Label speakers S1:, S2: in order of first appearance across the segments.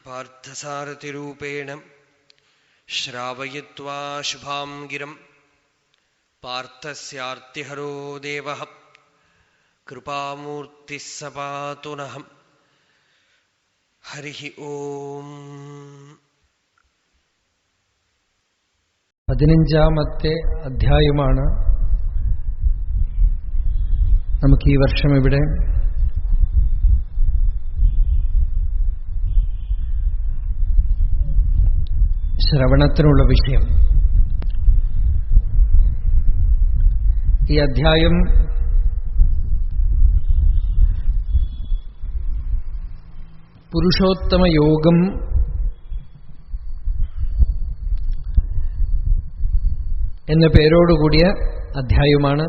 S1: പാർത്ഥസാരഥിരൂപേണ ശ്രാവയിത്വാ ശുഭാം ഗിരം പാർത്ഥസ്യാർത്തിഹരോ ദേവഃ കൃപാമൂർത്തിഃ സ പാതു നഃ. ഹരി ഓം.
S2: 15-ാമത്തെ അധ്യായമാണ് നമുക്ക് ഈ വർഷം ഇവിടെ ശ്രവണത്തിനുള്ള വിഷയം. ഈ അധ്യായം പുരുഷോത്തമ യോഗം എന്ന പേരോടുകൂടിയ അധ്യായമാണ്.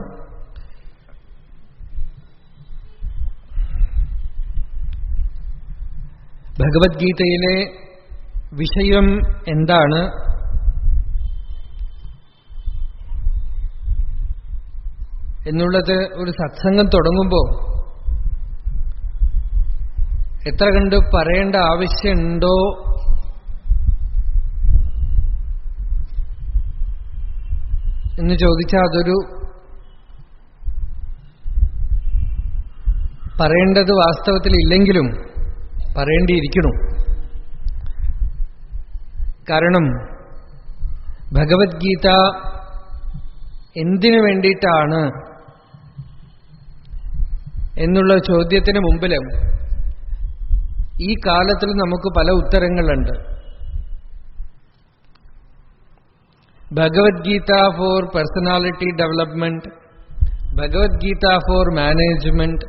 S2: ഭഗവത്ഗീതയിലെ വിഷയം എന്താണ്, എന്നുള്ളത് ഒരു സത്സംഗം തുടങ്ങുമ്പോൾ എത്ര കണ്ട് പറയേണ്ട ആവശ്യമുണ്ടോ എന്ന് ചോദിച്ചാൽ അതൊരു പറയേണ്ടത് വാസ്തവത്തിൽ ഇല്ലെങ്കിലും പറയേണ്ടിയിരിക്കണം. കാരണം ഭഗവത്ഗീത എന്തിനു വേണ്ടിയിട്ടാണ് എന്നുള്ള ചോദ്യത്തിന് മുമ്പിൽ ഈ കാലത്തിൽ നമുക്ക് പല ഉത്തരങ്ങളുണ്ട്. Bhagavad Gita for personality development, Bhagavad Gita for management,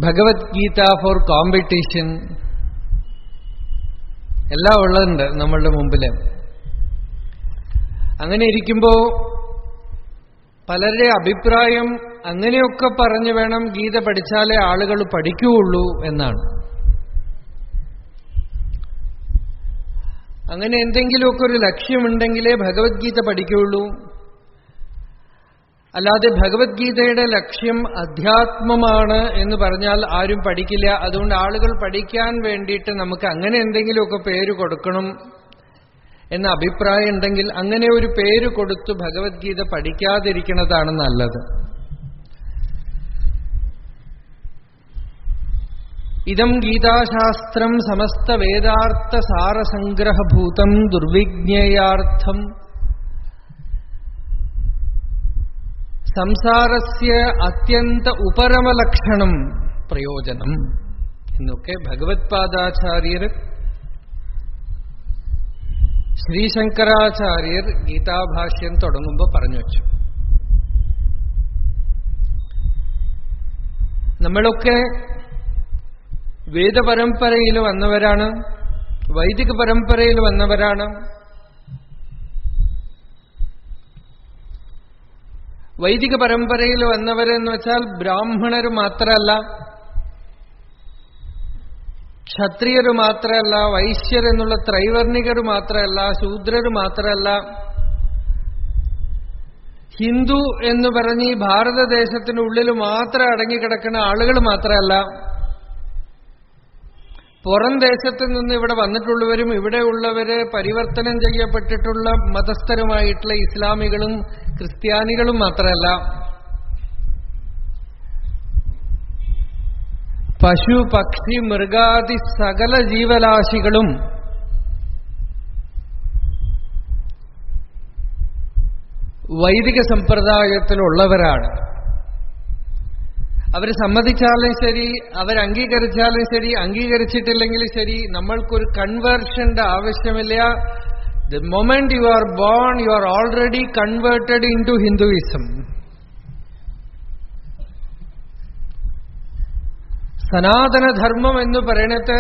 S2: Bhagavad Gita for competition, എല്ലാം ഉള്ളതുണ്ട് നമ്മളുടെ മുമ്പിൽ. അങ്ങനെ ഇരിക്കുമ്പോൾ പലരുടെ അഭിപ്രായം അങ്ങനെയൊക്കെ പറഞ്ഞു വേണം ഗീത പഠിച്ചാലേ ആളുകൾ പഠിക്കുകയുള്ളൂ എന്നാണ്. അങ്ങനെ എന്തെങ്കിലുമൊക്കെ ഒരു ലക്ഷ്യമുണ്ടെങ്കിലേ ഭഗവത്ഗീത പഠിക്കുകയുള്ളൂ. അല്ലാതെ ഭഗവത്ഗീതയുടെ ലക്ഷ്യം അധ്യാത്മമാണ് എന്ന് പറഞ്ഞാൽ ആരും പഠിക്കില്ല. അതുകൊണ്ട് ആളുകൾ പഠിക്കാൻ വേണ്ടിയിട്ട് നമുക്ക് അങ്ങനെ എന്തെങ്കിലുമൊക്കെ പേര് കൊടുക്കണം എന്ന അഭിപ്രായം ഉണ്ടെങ്കിൽ അങ്ങനെ ഒരു പേര് കൊടുത്ത് ഭഗവത്ഗീത പഠിക്കാതിരിക്കുന്നതാണ് നല്ലത്. ഇദം ഗീതാശാസ്ത്രം സമസ്ത വേദാർത്ഥ സാരസംഗ്രഹഭൂതം ദുർവിജ്ഞേയാർത്ഥം സംസാരസ്യ അത്യന്ത ഉപരമലക്ഷണം പ്രയോജനം എന്നൊക്കെ ഭഗവത്പാദാചാര്യർ, ശ്രീശങ്കരാചാര്യർ ഗീതാഭാഷ്യം തുടങ്ങുമ്പോൾ പറഞ്ഞു വച്ചു. നമ്മളൊക്കെ വേദപരമ്പരയിൽ വന്നവരാണ്, വൈദിക പരമ്പരയിൽ വന്നവരാണ്. വൈദിക പരമ്പരയിൽ വന്നവരെന്ന് വെച്ചാൽ ബ്രാഹ്മണർ മാത്രമല്ല, ക്ഷത്രിയർ മാത്രമല്ല, വൈശ്യർ എന്നുള്ള ത്രൈവർണികർ മാത്രമല്ല, ശൂദ്രർ മാത്രമല്ല, ഹിന്ദു എന്ന് പറഞ്ഞ് ഈ ഭാരതദേശത്തിനുള്ളിൽ മാത്രം അടങ്ങിക്കിടക്കുന്ന ആളുകൾ മാത്രമല്ല, പുറം ദേശത്ത് നിന്ന് ഇവിടെ വന്നിട്ടുള്ളവരും ഇവിടെയുള്ളവര് പരിവർത്തനം ചെയ്യപ്പെട്ടിട്ടുള്ള മതസ്ഥരുമായിട്ടുള്ള ഇസ്ലാമികളും ക്രിസ്ത്യാനികളും മാത്രമല്ല, പശു പക്ഷി മൃഗാദി സകല ജീവരാശികളും വൈദിക സമ്പ്രദായത്തിലുള്ളവരാണ്. അവർ സമ്മതിച്ചാലും ശരി, അവരംഗീകരിച്ചാലും ശരി, അംഗീകരിച്ചിട്ടില്ലെങ്കിലും ശരി, നമ്മൾക്കൊരു കൺവേർഷന്റെ ആവശ്യമില്ല. The moment you are born, you are already converted in to Hinduism. Sanatana Dharma എന്ന് പറയണത്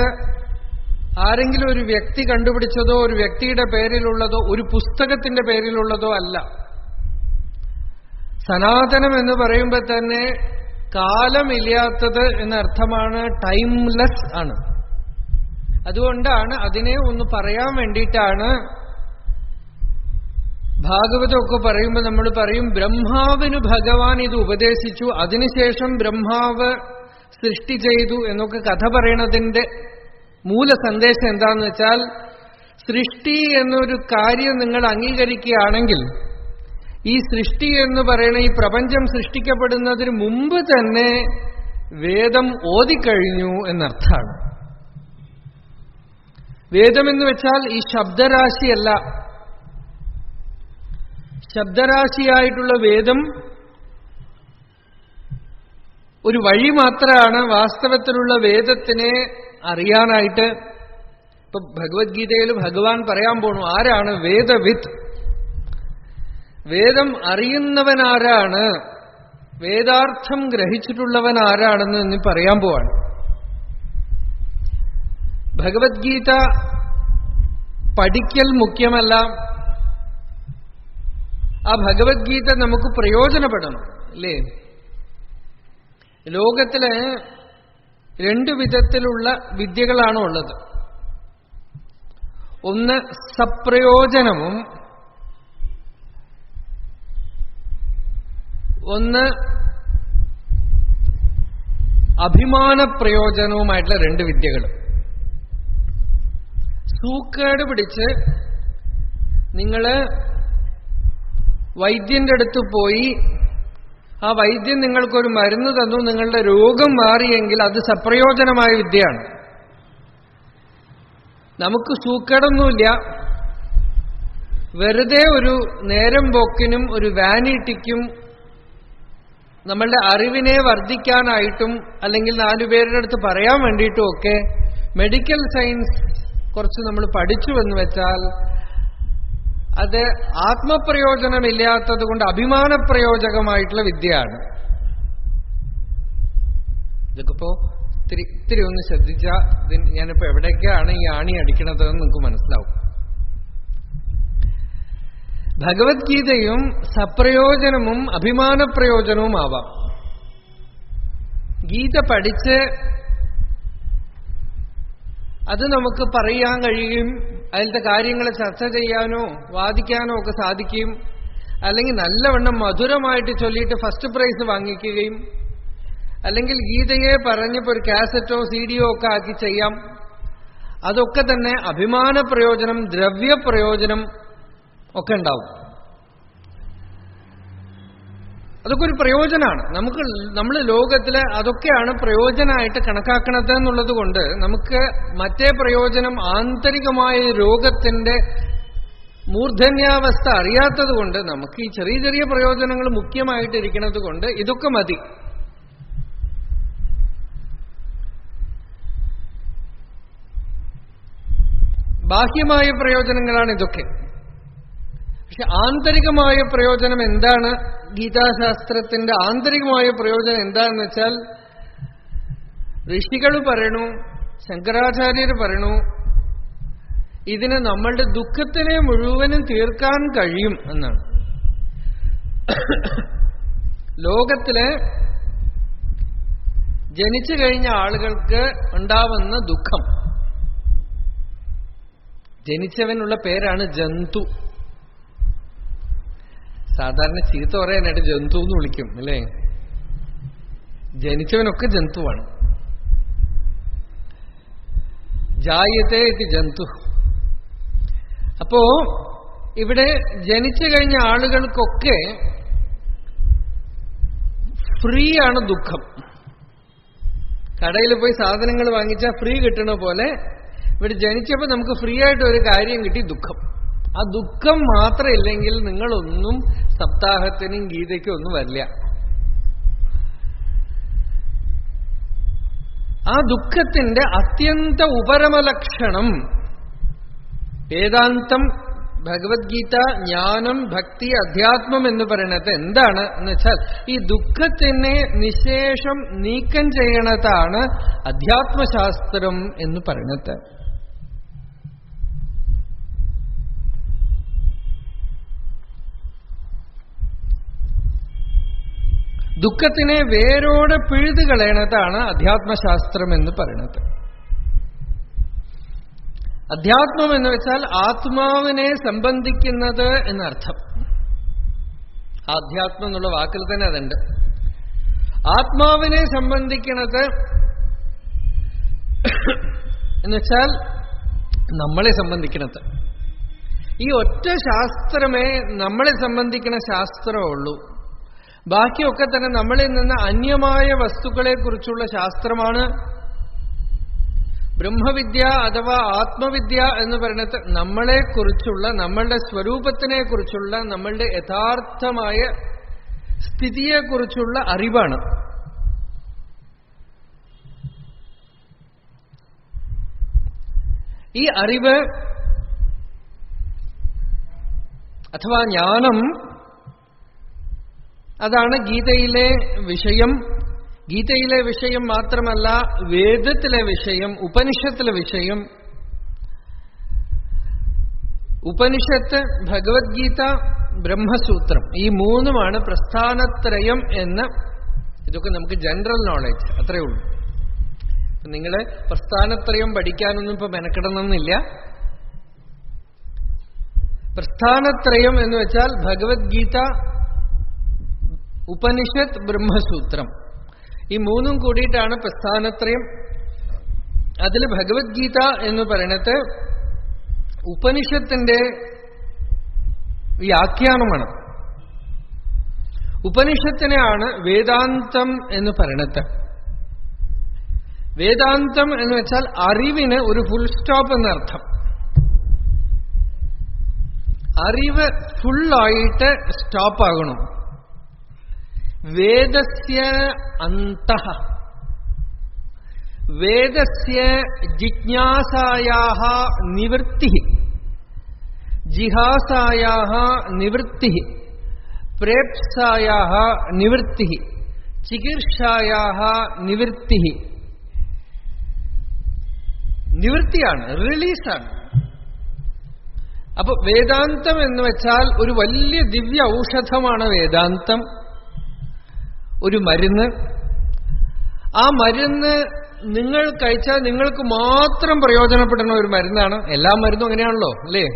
S2: ആരെങ്കിലും ഒരു വ്യക്തി കണ്ടുപിടിച്ചതോ ഒരു വ്യക്തിയുടെ പേരിലുള്ളതോ ഒരു പുസ്തകത്തിന്റെ പേരിലുള്ളതോ അല്ല. സനാതനം എന്ന് പറയുമ്പോൾ തന്നെ കാലമില്ലാത്തത് എന്നർത്ഥമാണ്, ടൈംലെസ് ആണ്. അതുകൊണ്ടാണ് അതിനെ ഒന്ന് പറയാൻ വേണ്ടിയിട്ടാണ് ഭാഗവതമൊക്കെ പറയുമ്പോൾ നമ്മൾ പറയും ബ്രഹ്മാവിന് ഭഗവാൻ ഇത് ഉപദേശിച്ചു, അതിനുശേഷം ബ്രഹ്മാവ് സൃഷ്ടി ചെയ്തു എന്നൊക്കെ കഥ പറയണതിന്റെ മൂല സന്ദേശം എന്താണെന്ന് വെച്ചാൽ, സൃഷ്ടി എന്നൊരു കാര്യം നിങ്ങൾ അംഗീകരിക്കുകയാണെങ്കിൽ ഈ സൃഷ്ടി എന്ന് പറയുന്ന ഈ പ്രപഞ്ചം സൃഷ്ടിക്കപ്പെടുന്നതിന് മുമ്പ് തന്നെ വേദം ഓതിക്കഴിഞ്ഞു എന്നർത്ഥമാണ്. വേദമെന്ന് വെച്ചാൽ ഈ ശബ്ദരാശിയല്ല. ശബ്ദരാശിയായിട്ടുള്ള വേദം ഒരു വഴി മാത്രമാണ് വാസ്തവത്തിലുള്ള വേദത്തിനെ അറിയാനായിട്ട്. ഇപ്പൊ ഭഗവത്ഗീതയിൽ ഭഗവാൻ പറയാൻ പോണു, ആരാണ് വേദവിത്ത്? വേദം അറിയുന്നവനാരാണ്, വേദാർത്ഥം ഗ്രഹിച്ചിട്ടുള്ളവൻ ആരാണെന്ന് ഇനി പറയാൻ പോവാണ്. ഭഗവത്ഗീത പഠിക്കൽ മുഖ്യമല്ല, ആ ഭഗവത്ഗീത നമുക്ക് പ്രയോജനപ്പെടണം, അല്ലേ? ലോകത്തില് 2 വിധത്തിലുള്ള വിദ്യകളാണ് ഉള്ളത്. ഒന്ന് സപ്രയോജനവും ഒന്ന് അഭിമാന പ്രയോജനവുമായിട്ടുള്ള 2 വിദ്യകൾ. സൂക്കേട് പിടിച്ച് നിങ്ങള് വൈദ്യന്റെ അടുത്ത് പോയി, ആ വൈദ്യൻ നിങ്ങൾക്കൊരു മരുന്ന് തന്നു, നിങ്ങളുടെ രോഗം മാറിയെങ്കിൽ അത് സപ്രയോജനമായ വിദ്യയാണ്. നമുക്ക് സൂക്കേടൊന്നുമില്ല, വെറുതെ ഒരു നേരം പോക്കിനും ഒരു വാനിറ്റിക്കും നമ്മളുടെ അറിവിനെ വർദ്ധിക്കാനായിട്ടും അല്ലെങ്കിൽ 4 പേരുടെ അടുത്ത് പറയാൻ വേണ്ടിയിട്ടും ഒക്കെ മെഡിക്കൽ സയൻസ് കുറച്ച് നമ്മൾ പഠിച്ചു എന്ന് വെച്ചാൽ അത് ആത്മപ്രയോജനമില്ലാത്തത് കൊണ്ട് അഭിമാനപ്രയോജകമായിട്ടുള്ള വിദ്യയാണ്. ഇതൊക്കെ ഇപ്പോ ഇത്തിരി ഒന്ന് ശ്രദ്ധിച്ചാൽ ഞാനിപ്പോ എവിടേക്കാണ് ഈ ആണി അടിക്കണതെന്ന് നിങ്ങൾക്ക് മനസ്സിലാവും. ഭഗവത്ഗീതയും സപ്രയോജനവും അഭിമാനപ്രയോജനവും ആവാം. ഗീത പഠിച്ച് അത് നമുക്ക് പറയാൻ കഴിയും, അതിലത്തെ കാര്യങ്ങൾ ചർച്ച ചെയ്യാനോ വാദിക്കാനോ ഒക്കെ സാധിക്കും. അല്ലെങ്കിൽ നല്ലവണ്ണം മധുരമായിട്ട് ചൊല്ലിയിട്ട് ഫസ്റ്റ് പ്രൈസ് വാങ്ങിക്കുകയും, അല്ലെങ്കിൽ ഗീതയെ പറഞ്ഞപ്പോൾ ഒരു കാസറ്റോ സീഡിയോ ഒക്കെ ആക്കി ചെയ്യാം. അതൊക്കെ തന്നെ അഭിമാന പ്രയോജനം, ദ്രവ്യപ്രയോജനം ഒക്കെ ഉണ്ടാവും. അതൊക്കെ ഒരു പ്രയോജനമാണ്. നമ്മൾ ലോകത്തില് അതൊക്കെയാണ് പ്രയോജനമായിട്ട് കണക്കാക്കണത് എന്നുള്ളത് കൊണ്ട് നമുക്ക് മറ്റേ പ്രയോജനം, ആന്തരികമായ രോഗത്തിന്റെ മൂർധന്യാവസ്ഥ അറിയാത്തത് കൊണ്ട് നമുക്ക് ഈ ചെറിയ ചെറിയ പ്രയോജനങ്ങൾ മുഖ്യമായിട്ടിരിക്കുന്നത് കൊണ്ട് ഇതൊക്കെ മതി. ബാഹ്യമായ പ്രയോജനങ്ങളാണ് ഇതൊക്കെ. പക്ഷെ ആന്തരികമായ പ്രയോജനം എന്താണ്? ഗീതാശാസ്ത്രത്തിന്റെ ആന്തരികമായ പ്രയോജനം എന്താണെന്ന് വെച്ചാൽ, ഋഷികൾ പറയണു, ശങ്കരാചാര്യർ പറയണു, ഇതിന് നമ്മളുടെ ദുഃഖത്തിനെ മുഴുവനും തീർക്കാൻ കഴിയും എന്നാണ്. ലോകത്തില് ജനിച്ചു കഴിഞ്ഞ ആളുകൾക്ക് ഉണ്ടാവുന്ന ദുഃഖം, ജനിച്ചവനുള്ള പേരാണ് ജന്തു. സാധാരണ ചീത്ത പറയാനായിട്ട് ജന്തു എന്ന് വിളിക്കും, അല്ലേ? ജനിച്ചവനൊക്കെ ജന്തുവാണ്. ജായത്തെ ഇത് ജന്തു. അപ്പോ ഇവിടെ ജനിച്ചു കഴിഞ്ഞ ആളുകൾക്കൊക്കെ ഫ്രീ ആണ് ദുഃഖം. കടയിൽ പോയി സാധനങ്ങൾ വാങ്ങിച്ചാൽ ഫ്രീ കിട്ടണ പോലെ ഇവിടെ ജനിച്ചപ്പോൾ നമുക്ക് ഫ്രീ ആയിട്ട് ഒരു കാര്യം കിട്ടി, ദുഃഖം. ആ ദുഃഖം മാത്രമില്ലെങ്കിൽ നിങ്ങളൊന്നും സപ്താഹത്തിനും ഗീതയ്ക്കും ഒന്നും വരില്ല. ആ ദുഃഖത്തിന്റെ അത്യന്ത ഉപരമലക്ഷണം വേദാന്തം, ഭഗവത്ഗീത, ജ്ഞാനം, ഭക്തി, അധ്യാത്മം എന്ന് പറയുന്നത് എന്താണ് എന്ന് വെച്ചാൽ, ഈ ദുഃഖത്തിനെ നിശേഷം നീക്കം ചെയ്യണതാണ് അധ്യാത്മശാസ്ത്രം എന്ന് പറയുന്നത്. ദുഃഖത്തിനെ വേരോടെ പിഴുതു കളയണതാണ് അധ്യാത്മശാസ്ത്രം എന്ന് പറയുന്നത്. അധ്യാത്മം എന്ന് വെച്ചാൽ ആത്മാവിനെ സംബന്ധിക്കുന്നത് എന്നർത്ഥം. ആധ്യാത്മം എന്നുള്ള വാക്കിൽ തന്നെ അതുണ്ട്. ആത്മാവിനെ സംബന്ധിക്കുന്നത് എന്നുവെച്ചാൽ നമ്മളെ സംബന്ധിക്കുന്നത്. ഈ ഒറ്റ ശാസ്ത്രമേ നമ്മളെ സംബന്ധിക്കുന്ന ശാസ്ത്രമേ ഉള്ളൂ. ബാക്കിയൊക്കെ തന്നെ നമ്മളിൽ നിന്ന് അന്യമായ വസ്തുക്കളെക്കുറിച്ചുള്ള ശാസ്ത്രമാണ്. ബ്രഹ്മവിദ്യ അഥവാ ആത്മവിദ്യ എന്ന് പറയുന്നത് നമ്മളെക്കുറിച്ചുള്ള, നമ്മളുടെ സ്വരൂപത്തിനെ കുറിച്ചുള്ള, നമ്മളുടെ യഥാർത്ഥമായ സ്ഥിതിയെക്കുറിച്ചുള്ള അറിവാണ്. ഈ അറിവ് അഥവാ ജ്ഞാനം, അതാണ് ഗീതയിലെ വിഷയം. ഗീതയിലെ വിഷയം മാത്രമല്ല, വേദത്തിലെ വിഷയം, ഉപനിഷത്തിലെ വിഷയം. ഉപനിഷത്ത്, ഭഗവത്ഗീത, ബ്രഹ്മസൂത്രം, ഈ മൂന്നുമാണ് പ്രസ്ഥാനത്രയം എന്ന്. ഇതൊക്കെ നമുക്ക് ജനറൽ നോളജ്, അത്രയേ ഉള്ളൂ. നിങ്ങള് പ്രസ്ഥാനത്രയം പഠിക്കാനൊന്നും ഇപ്പൊ മെനക്കെടണമെന്നില്ല. പ്രസ്ഥാനത്രയം എന്ന് വെച്ചാൽ ഭഗവത്ഗീത, ഉപനിഷത്ത്, ബ്രഹ്മസൂത്രം, ഈ മൂന്നും കൂടിയിട്ടാണ് പ്രസ്ഥാനത്രയം. അതിൽ ഭഗവത്ഗീത എന്ന് പറയുന്നത് ഉപനിഷത്തിന്റെ വ്യാഖ്യാനമാണ്. ഉപനിഷത്തിനെയാണ് വേദാന്തം എന്ന് പറയുന്നത്. വേദാന്തം എന്ന് വെച്ചാൽ അറിവിന് ഒരു ഫുൾ സ്റ്റോപ്പ് എന്നർത്ഥം. അറിവ് ഫുള്ളായിട്ട് സ്റ്റോപ്പാകണം. വേദസ്യ അന്തഃ, വേദസ്യ ജിജ്ഞാസായാഹ നിവൃത്തി, ജിഹാസായാഹ നിവൃത്തി, പ്രേപ്സായാഹ നിവൃത്തി, ചികിത്സായാഹ നിവൃത്തി. നിവൃത്തിയാണ്, റിലീസാണ്. അപ്പൊ വേദാന്തം എന്ന് വെച്ചാൽ ഒരു വലിയ ദിവ്യ ഔഷധമാണ് വേദാന്തം, ഒരു മരുന്ന്. ആ മരുന്ന് നിങ്ങൾ കഴിച്ചാൽ നിങ്ങൾക്ക് മാത്രം പ്രയോജനപ്പെടുന്ന ഒരു മരുന്നാണ്. എല്ലാ മരുന്നും അങ്ങനെയാണല്ലോ, അല്ലേ?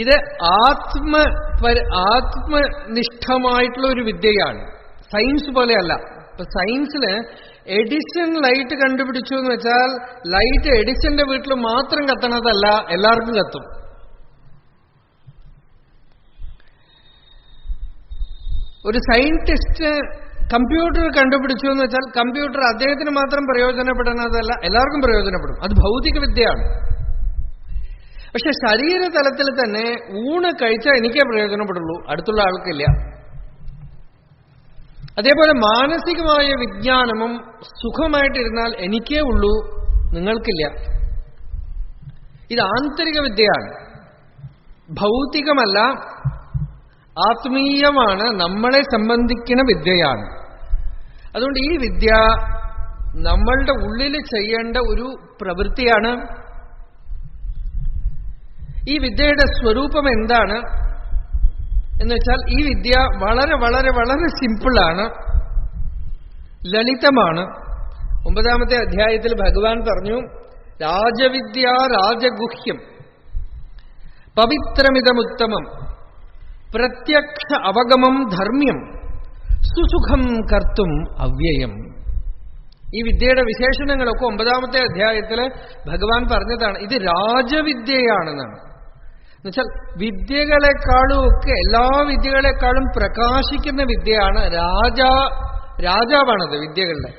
S2: ഇത് ആത്മനിഷ്ഠമായിട്ടുള്ള ഒരു വിദ്യയാണ്, സയൻസ് പോലെയല്ല. ഇപ്പൊ സയൻസില് എഡിസൺ ലൈറ്റ് കണ്ടുപിടിച്ചു എന്ന് വെച്ചാൽ ലൈറ്റ് എഡിസന്റെ വീട്ടിൽ മാത്രം കത്തണതല്ല, എല്ലാവർക്കും കത്തും. ഒരു സയന്റിസ്റ്റ് കമ്പ്യൂട്ടർ കണ്ടുപിടിച്ചു എന്ന് വെച്ചാൽ കമ്പ്യൂട്ടർ അദ്ദേഹത്തിന് മാത്രം പ്രയോജനപ്പെടുന്നതല്ല, എല്ലാവർക്കും പ്രയോജനപ്പെടും. അത് ഭൗതിക വിദ്യയാണ്. പക്ഷെ ശരീരതലത്തിൽ തന്നെ ഊണ് കഴിച്ചാൽ എനിക്കേ പ്രയോജനപ്പെടുള്ളൂ, അടുത്തുള്ള ആൾക്കില്ല. അതേപോലെ മാനസികമായ വിജ്ഞാനവും സുഖമായിട്ടിരുന്നാൽ എനിക്കേ ഉള്ളൂ, നിങ്ങൾക്കില്ല. ഇത് ആന്തരിക വിദ്യയാണ്, ഭൗതികമല്ല, ആത്മീയമാണ്, നമ്മളെ സംബന്ധിക്കുന്ന വിദ്യയാണ്. അതുകൊണ്ട് ഈ വിദ്യ നമ്മളുടെ ഉള്ളിൽ ചെയ്യേണ്ട ഒരു പ്രവൃത്തിയാണ്. ഈ വിദ്യയുടെ സ്വരൂപം എന്താണ് എന്ന് വെച്ചാൽ ഈ വിദ്യ വളരെ വളരെ വളരെ സിമ്പിളാണ്, ലളിതമാണ്. 9ാമത്തെ അധ്യായത്തിൽ ഭഗവാൻ പറഞ്ഞു, രാജവിദ്യ രാജഗുഹ്യം പവിത്രമിതമുത്തമം പ്രത്യക്ഷ അവഗമം ധർമ്മ്യം സുസുഖം കർത്തും അവ്യയം. ഈ വിദ്യയുടെ വിശേഷണങ്ങളൊക്കെ 9ാമത്തെ അധ്യായത്തിൽ ഭഗവാൻ പറഞ്ഞതാണ്. ഇത് രാജവിദ്യയാണെന്നാണ്. എന്നുവെച്ചാൽ വിദ്യകളെക്കാളും ഒക്കെ, എല്ലാ വിദ്യകളെക്കാളും പ്രകാശിക്കുന്ന വിദ്യയാണ്. രാജാവാണത് വിദ്യകളുടെ.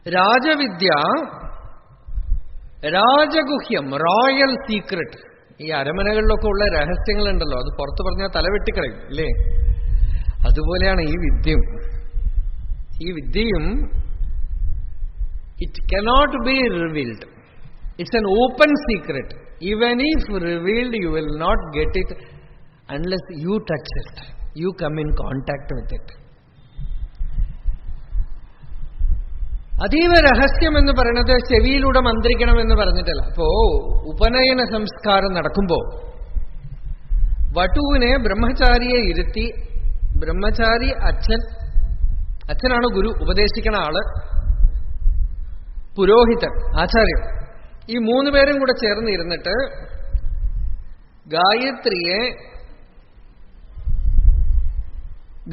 S2: രാജവിദ്യ രാജഗുഹ്യം, റോയൽ സീക്രട്ട്. ഈ അരമനകളിലൊക്കെ ഉള്ള രഹസ്യങ്ങളുണ്ടല്ലോ, അത് പുറത്തു പറഞ്ഞാൽ തലവെട്ടിക്കളയും, അല്ലേ? അതുപോലെയാണ് ഈ വിദ്യയും. ഈ വിദ്യയും it cannot be revealed. It's an open secret. Even if revealed, you will not get it unless you touch it. You come in contact with it. അതീവ രഹസ്യം എന്ന് പറയുന്നത് ചെവിയിലൂടെ മന്ത്രിക്കണം എന്ന് പറഞ്ഞിട്ടല്ല. അപ്പോ ഉപനയന സംസ്കാരം നടക്കുമ്പോ വട്ടുവിനെ ബ്രഹ്മചാരിയെ ഇരുത്തി, ബ്രഹ്മചാരി അച്ഛനാണ് ഗുരു, ഉപദേശിക്കണ ആള്, പുരോഹിതൻ, ആചാര്യൻ, ഈ 3 പേരും കൂടെ ചേർന്നിരുന്നിട്ട് ഗായത്രിയെ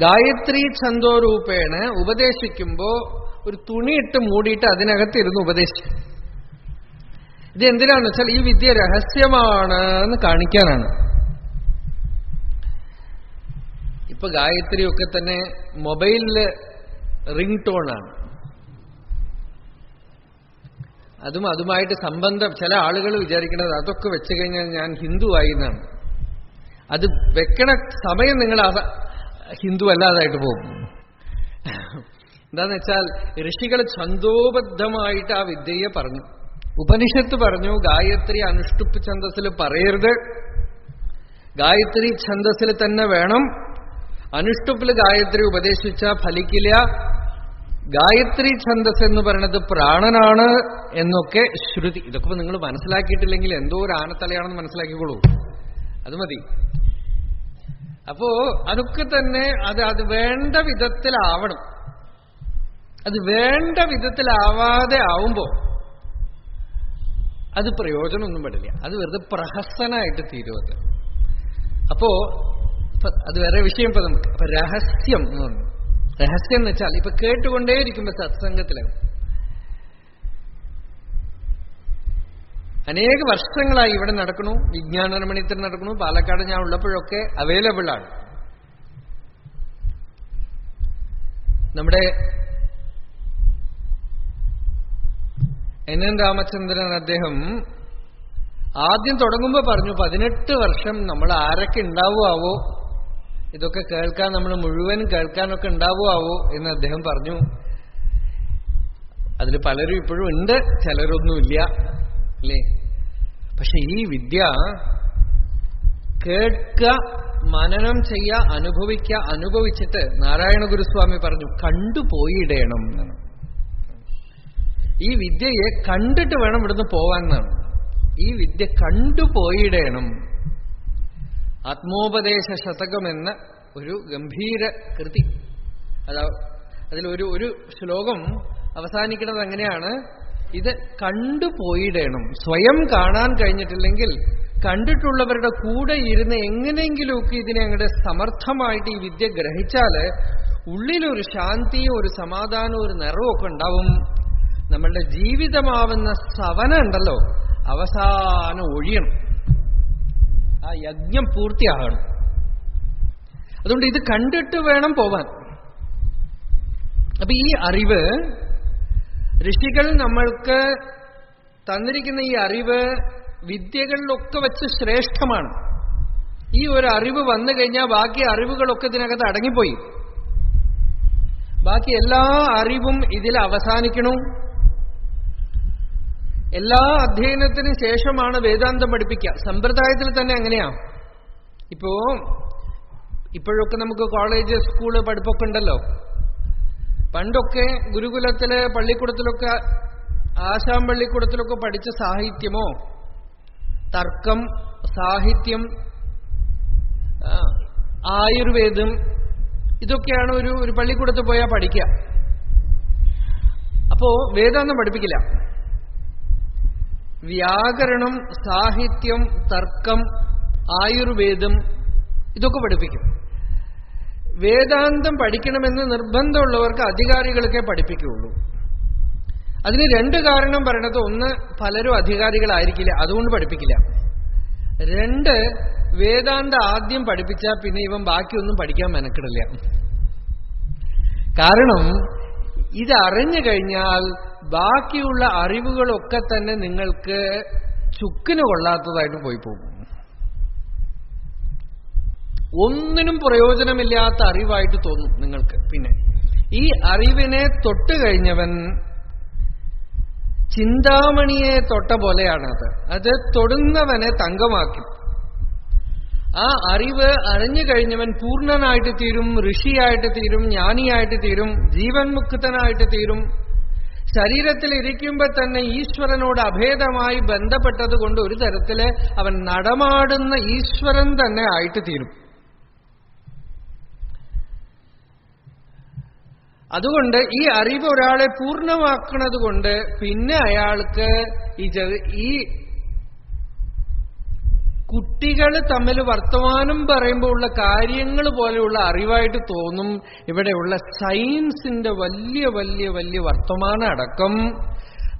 S2: ഗായത്രി ഛന്ദോരൂപേണ ഉപദേശിക്കുമ്പോ ഒരു തുണിയിട്ട് മൂടിയിട്ട് അതിനകത്തിരുന്ന് ഉപദേശിക്കും. ഇത് എന്തിനാന്ന് വെച്ചാൽ ഈ വിദ്യ രഹസ്യമാണ് എന്ന് കാണിക്കാനാണ്. ഇപ്പൊ ഗായത്രിയൊക്കെ തന്നെ മൊബൈലില് റിംഗ് ടോണാണ്. അതുമായിട്ട് സംബന്ധം. ചില ആളുകൾ വിചാരിക്കുന്നത് അതൊക്കെ വെച്ചു കഴിഞ്ഞാൽ ഞാൻ ഹിന്ദുവായി എന്നാണ്. അത് വെക്കണ സമയം നിങ്ങൾ ഹിന്ദു അല്ലാതായിട്ട് പോകും. എന്താന്ന് വെച്ചാൽ ഋഷികൾ ഛന്ദോബദ്ധമായിട്ട് ആ വിദ്യയെ പറഞ്ഞു. ഉപനിഷത്ത് പറഞ്ഞു ഗായത്രി അനുഷ്ടുപ്പ് ഛന്ദസ്സിൽ പറയരുത്, ഗായത്രി ഛന്ദസ്സിൽ തന്നെ വേണം. അനുഷ്ടുപ്പിൽ ഗായത്രി ഉപദേശിച്ചാൽ ഫലിക്കില്ല. ഗായത്രി ഛന്ദസ് എന്ന് പറയുന്നത് പ്രാണനാണ് എന്നൊക്കെ ശ്രുതി. ഇതൊക്കെ നിങ്ങൾ മനസ്സിലാക്കിയിട്ടില്ലെങ്കിൽ എന്തോ ഒരു ആനത്തലയാണെന്ന് മനസ്സിലാക്കിക്കോളൂ, അത് മതി. അപ്പോ അതൊക്കെ തന്നെ അത് വേണ്ട വിധത്തിലാവണം. അത് വേണ്ട വിധത്തിലാവാതെ ആവുമ്പോ അത് പ്രയോജനമൊന്നും പെടില്ല. അത് വെറുതെ പ്രഹസനായിട്ട് തീരുവത്. അപ്പോ അത് വേറെ വിഷയം. ഇപ്പൊ നമുക്ക് അപ്പൊ രഹസ്യം എന്ന് പറഞ്ഞു. രഹസ്യം എന്ന് വെച്ചാൽ ഇപ്പൊ കേട്ടുകൊണ്ടേയിരിക്കുമ്പോ സത്സംഗത്തിലാവും. അനേക വർഷങ്ങളായി ഇവിടെ നടക്കണു, വിജ്ഞാനരമണിത്തിൽ നടക്കണു. പാലക്കാട് ഞാൻ ഉള്ളപ്പോഴൊക്കെ അവൈലബിൾ ആണ്. നമ്മുടെ NN രാമചന്ദ്രൻ അദ്ദേഹം ആദ്യം തുടങ്ങുമ്പോ പറഞ്ഞു 18 വർഷം നമ്മൾ ആരൊക്കെ ഉണ്ടാവുമാവോ, ഇതൊക്കെ കേൾക്കാൻ നമ്മൾ മുഴുവൻ കേൾക്കാനൊക്കെ ഉണ്ടാവുമാവോ എന്ന് അദ്ദേഹം പറഞ്ഞു. അതിൽ പലരും ഇപ്പോഴും ഉണ്ട്, ചിലരൊന്നുമില്ല അല്ലേ. പക്ഷെ ഈ വിദ്യ കേൾക്കുക, മനനം ചെയ്യുക, അനുഭവിക്കുക. അനുഭവിച്ചിട്ട് നാരായണ ഗുരുസ്വാമി പറഞ്ഞു കണ്ടുപോയിടേണം എന്നാണ്. ഈ വിദ്യയെ കണ്ടിട്ട് വേണം ഇവിടുന്ന് പോവാൻ എന്നാണ്. ഈ വിദ്യ കണ്ടുപോയിടേണം. ആത്മോപദേശ ശതകം എന്ന ഒരു ഗംഭീര കൃതി. അതിലൊരു ശ്ലോകം അവസാനിക്കുന്നത് അങ്ങനെയാണ്, ഇത് കണ്ടുപോയിടേണം. സ്വയം കാണാൻ കഴിഞ്ഞിട്ടില്ലെങ്കിൽ കണ്ടിട്ടുള്ളവരുടെ കൂടെ ഇരുന്ന് എങ്ങനെയെങ്കിലുമൊക്കെ ഇതിനെ അങ്ങോട്ട് സമർത്ഥമായിട്ട് ഈ വിദ്യ ഗ്രഹിച്ചാല് ഉള്ളിലൊരു ശാന്തിയും ഒരു സമാധാനവും ഒരു നിറവും ഒക്കെ ഉണ്ടാവും. നമ്മളുടെ ജീവിതമാവുന്ന സവന ഉണ്ടല്ലോ, അവസാനം ഒഴിയണം. ആ യജ്ഞം പൂർത്തിയാകണം. അതുകൊണ്ട് ഇത് കണ്ടിട്ട് വേണം പോവാൻ. അപ്പൊ ഈ അറിവ് ഋഷികൾ നമ്മൾക്ക് തന്നിരിക്കുന്ന ഈ അറിവ് വിദ്യകളിലൊക്കെ വെച്ച് ശ്രേഷ്ഠമാണ്. ഈ ഒരു അറിവ് വന്നു കഴിഞ്ഞാൽ ബാക്കി അറിവുകളൊക്കെ ഇതിനകത്ത് അടങ്ങിപ്പോയി. ബാക്കി എല്ലാ അറിവും ഇതിൽ അവസാനിക്കണു. എല്ലാ അധ്യയനത്തിന് ശേഷമാണ് വേദാന്തം പഠിപ്പിക്കുക. സമ്പ്രദായത്തിൽ തന്നെ അങ്ങനെയാ. ഇപ്പോഴൊക്കെ നമുക്ക് കോളേജ്, സ്കൂള് പഠിപ്പൊക്കെ ഉണ്ടല്ലോ. പണ്ടൊക്കെ ഗുരുകുലത്തില് പള്ളിക്കൂടത്തിലൊക്കെ ആശാം പള്ളിക്കൂടത്തിലൊക്കെ പഠിച്ച സാഹിത്യമോ തർക്കം, സാഹിത്യം, ആയുർവേദം, ഇതൊക്കെയാണ് ഒരു പള്ളിക്കൂടത്തിൽ പോയാൽ പഠിക്കുക. അപ്പോ വേദാന്തം പഠിപ്പിക്കില്ല. വ്യാകരണം, സാഹിത്യം, തർക്കം, ആയുർവേദം ഇതൊക്കെ പഠിപ്പിക്കും. വേദാന്തം പഠിക്കണമെന്ന് നിർബന്ധമുള്ളവർക്ക് അധികാരികൾക്കേ പഠിപ്പിക്കുകയുള്ളൂ. അതിന് 2 കാരണം പറയണത്, ഒന്ന് പലരും അധികാരികളായിരിക്കില്ല, അതുകൊണ്ട് പഠിപ്പിക്കില്ല. 2 വേദാന്ത ആദ്യം പഠിപ്പിച്ചാൽ പിന്നെ ഇവൻ ബാക്കിയൊന്നും പഠിക്കാൻ മെനക്കിടില്ല. കാരണം ഇതറിഞ്ഞു കഴിഞ്ഞാൽ ബാക്കിയുള്ള അറിവുകളൊക്കെ തന്നെ നിങ്ങൾക്ക് ചുക്കിന് കൊള്ളാത്തതായിട്ട് പോയി പോകും. ഒന്നിനും പ്രയോജനമില്ലാത്ത അറിവായിട്ട് തോന്നും നിങ്ങൾക്ക്. പിന്നെ ഈ അറിവിനെ തൊട്ട് കഴിഞ്ഞവൻ ചിന്താമണിയെ തൊട്ട പോലെയാണത്. അത് തൊടുന്നവനെ തങ്കമാക്കി. ആ അറിവ് അറിഞ്ഞു കഴിഞ്ഞവൻ പൂർണ്ണനായിട്ട് തീരും, ഋഷിയായിട്ട് തീരും, ജ്ഞാനിയായിട്ട് തീരും, ജീവൻ മുക്തനായിട്ട് തീരും. ശരീരത്തിൽ ഇരിക്കുമ്പോൾ തന്നെ ഈശ്വരനോട് അഭേദമായി ബന്ധപ്പെട്ടത് കൊണ്ട് ഒരു തരത്തില് അവൻ നടമാടുന്ന ഈശ്വരൻ തന്നെ ആയിട്ട് തീരും. അതുകൊണ്ട് ഈ അറിവ് ഒരാളെ പൂർണ്ണമാക്കുന്നത് കൊണ്ട് പിന്നെ അയാൾക്ക് ഈ കുട്ടികൾ തമ്മിൽ വർത്തമാനം പറയുമ്പോൾ ഉള്ള കാര്യങ്ങൾ പോലെയുള്ള അറിവായിട്ട് തോന്നും. ഇവിടെയുള്ള സയൻസിന്റെ വലിയ വലിയ വലിയ വർത്തമാനം അടക്കം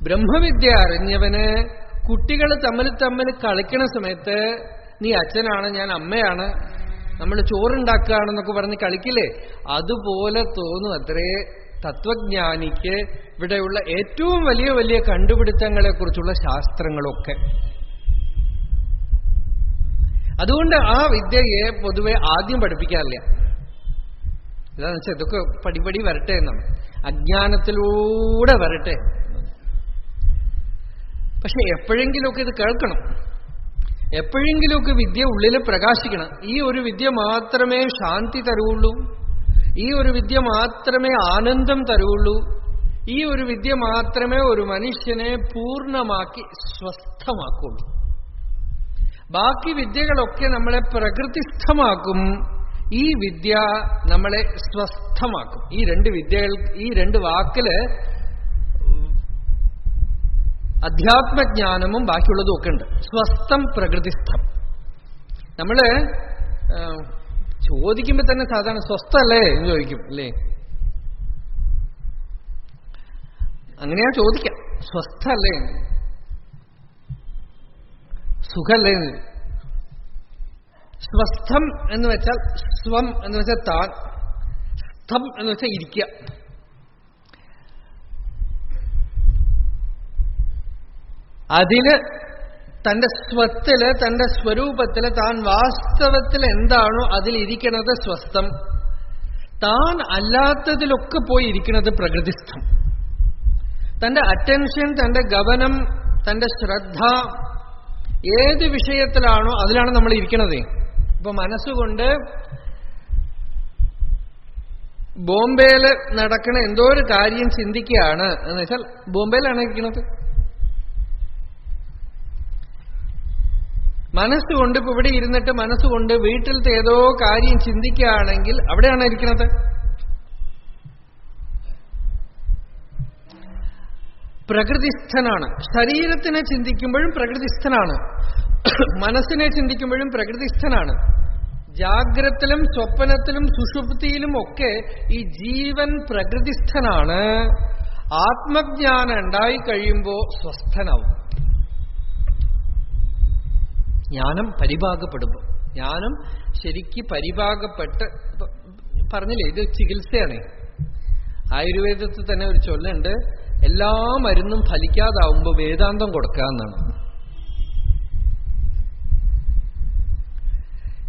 S2: ബ്രഹ്മവിദ്യ അറിഞ്ഞവന് കുട്ടികൾ തമ്മിൽ കളിക്കണ സമയത്ത് നീ അച്ഛനാണ്, ഞാൻ അമ്മയാണ്, നമ്മൾ ചോറുണ്ടാക്കുകയാണെന്നൊക്കെ പറഞ്ഞ് കളിക്കില്ലേ, അതുപോലെ തോന്നും അത്രേ തത്വജ്ഞാനിക്ക് ഇവിടെയുള്ള ഏറ്റവും വലിയ വലിയ കണ്ടുപിടുത്തങ്ങളെ കുറിച്ചുള്ള ശാസ്ത്രങ്ങളൊക്കെ. അതുകൊണ്ട് ആ വിദ്യയെ പൊതുവെ ആദ്യം പഠിപ്പിക്കാറില്ല. എന്താണെന്ന് വെച്ചാൽ ഇതൊക്കെ പടിപടി വരട്ടെ എന്നാണ്, അജ്ഞാനത്തിലൂടെ വരട്ടെ. പക്ഷെ എപ്പോഴെങ്കിലുമൊക്കെ ഇത് കേൾക്കണം, എപ്പോഴെങ്കിലുമൊക്കെ വിദ്യ ഉള്ളിൽ പ്രകാശിക്കണം. ഈ ഒരു വിദ്യ മാത്രമേ ശാന്തി തരുള്ളൂ, ഈ ഒരു വിദ്യ മാത്രമേ ആനന്ദം തരുള്ളൂ, ഈ ഒരു വിദ്യ മാത്രമേ ഒരു മനുഷ്യനെ പൂർണ്ണമാക്കി സ്വസ്ഥമാക്കുള്ളൂ. ബാക്കി വിദ്യകളൊക്കെ നമ്മളെ പ്രകൃതിസ്ഥമാക്കും, ഈ വിദ്യ നമ്മളെ സ്വസ്ഥമാക്കും. ഈ രണ്ട് വിദ്യകൾ, ഈ രണ്ട് വാക്കില് അധ്യാത്മജ്ഞാനവും ബാക്കിയുള്ളതും ഒക്കെ ഉണ്ട്. സ്വസ്ഥം, പ്രകൃതിസ്ഥം. നമ്മള് ചോദിക്കുമ്പോ തന്നെ സാധാരണ സ്വസ്ഥല്ലേ എന്ന് ചോദിക്കും അല്ലേ? അങ്ങനെയാ ചോദിക്കാം, സ്വസ്ഥല്ലേ, സുഖല്ലേ. സ്വസ്ഥം എന്ന് വെച്ചാൽ സ്വം എന്ന് വെച്ചാൽ താൻ, സ്ഥം എന്ന് വെച്ചാൽ ഇരിക്കുക. അതില് തന്റെ സ്വത്തില്, തന്റെ സ്വരൂപത്തില്, താൻ വാസ്തവത്തിൽ എന്താണോ അതിലിരിക്കണത് സ്വസ്ഥം. താൻ അല്ലാത്തതിലൊക്കെ പോയി ഇരിക്കുന്നത് പ്രകൃതിസ്ഥം. തന്റെ അറ്റൻഷൻ, തന്റെ ഗമനം, തന്റെ ശ്രദ്ധ ഏത് വിഷയത്തിലാണോ അതിലാണ് നമ്മൾ ഇരിക്കണത്. ഇപ്പൊ മനസ്സുകൊണ്ട് ബോംബെയില് നടക്കണ എന്തോ ഒരു കാര്യം ചിന്തിക്കുകയാണ് എന്ന് വെച്ചാൽ ബോംബെയിലാണ് ഇരിക്കുന്നത്. മനസ്സുകൊണ്ട് ഇപ്പൊ ഇവിടെ ഇരുന്നിട്ട് മനസ്സുകൊണ്ട് വീട്ടിലത്തെ ഏതോ കാര്യം ചിന്തിക്കുകയാണെങ്കിൽ അവിടെയാണ് ഇരിക്കുന്നത്. പ്രകൃതിസ്ഥനാണ്. ശരീരത്തിനെ ചിന്തിക്കുമ്പോഴും പ്രകൃതിസ്ഥനാണ്, മനസ്സിനെ ചിന്തിക്കുമ്പോഴും പ്രകൃതിസ്ഥനാണ്. ജാഗ്രത്തിലും സ്വപ്നത്തിലും സുഷുപ്തിയിലും ഒക്കെ ഈ ജീവൻ പ്രകൃതിസ്ഥനാണ്. ആത്മജ്ഞാനം ഉണ്ടായി കഴിയുമ്പോൾ സ്വസ്ഥനാവും. ജ്ഞാനം പരിഭാഗപ്പെടുമ്പോൾ, ജ്ഞാനം ശരിക്ക് പരിഭാഗപ്പെട്ട്, പറഞ്ഞില്ലേ ഇത് ചികിത്സയാണ്. ആയുർവേദത്തിൽ തന്നെ ഒരു ചൊല്ലുണ്ട്, എല്ലാ മരുന്നും ഫലിക്കാതാവുമ്പോൾ വേദാന്തം കൊടുക്കാന്നാണ്.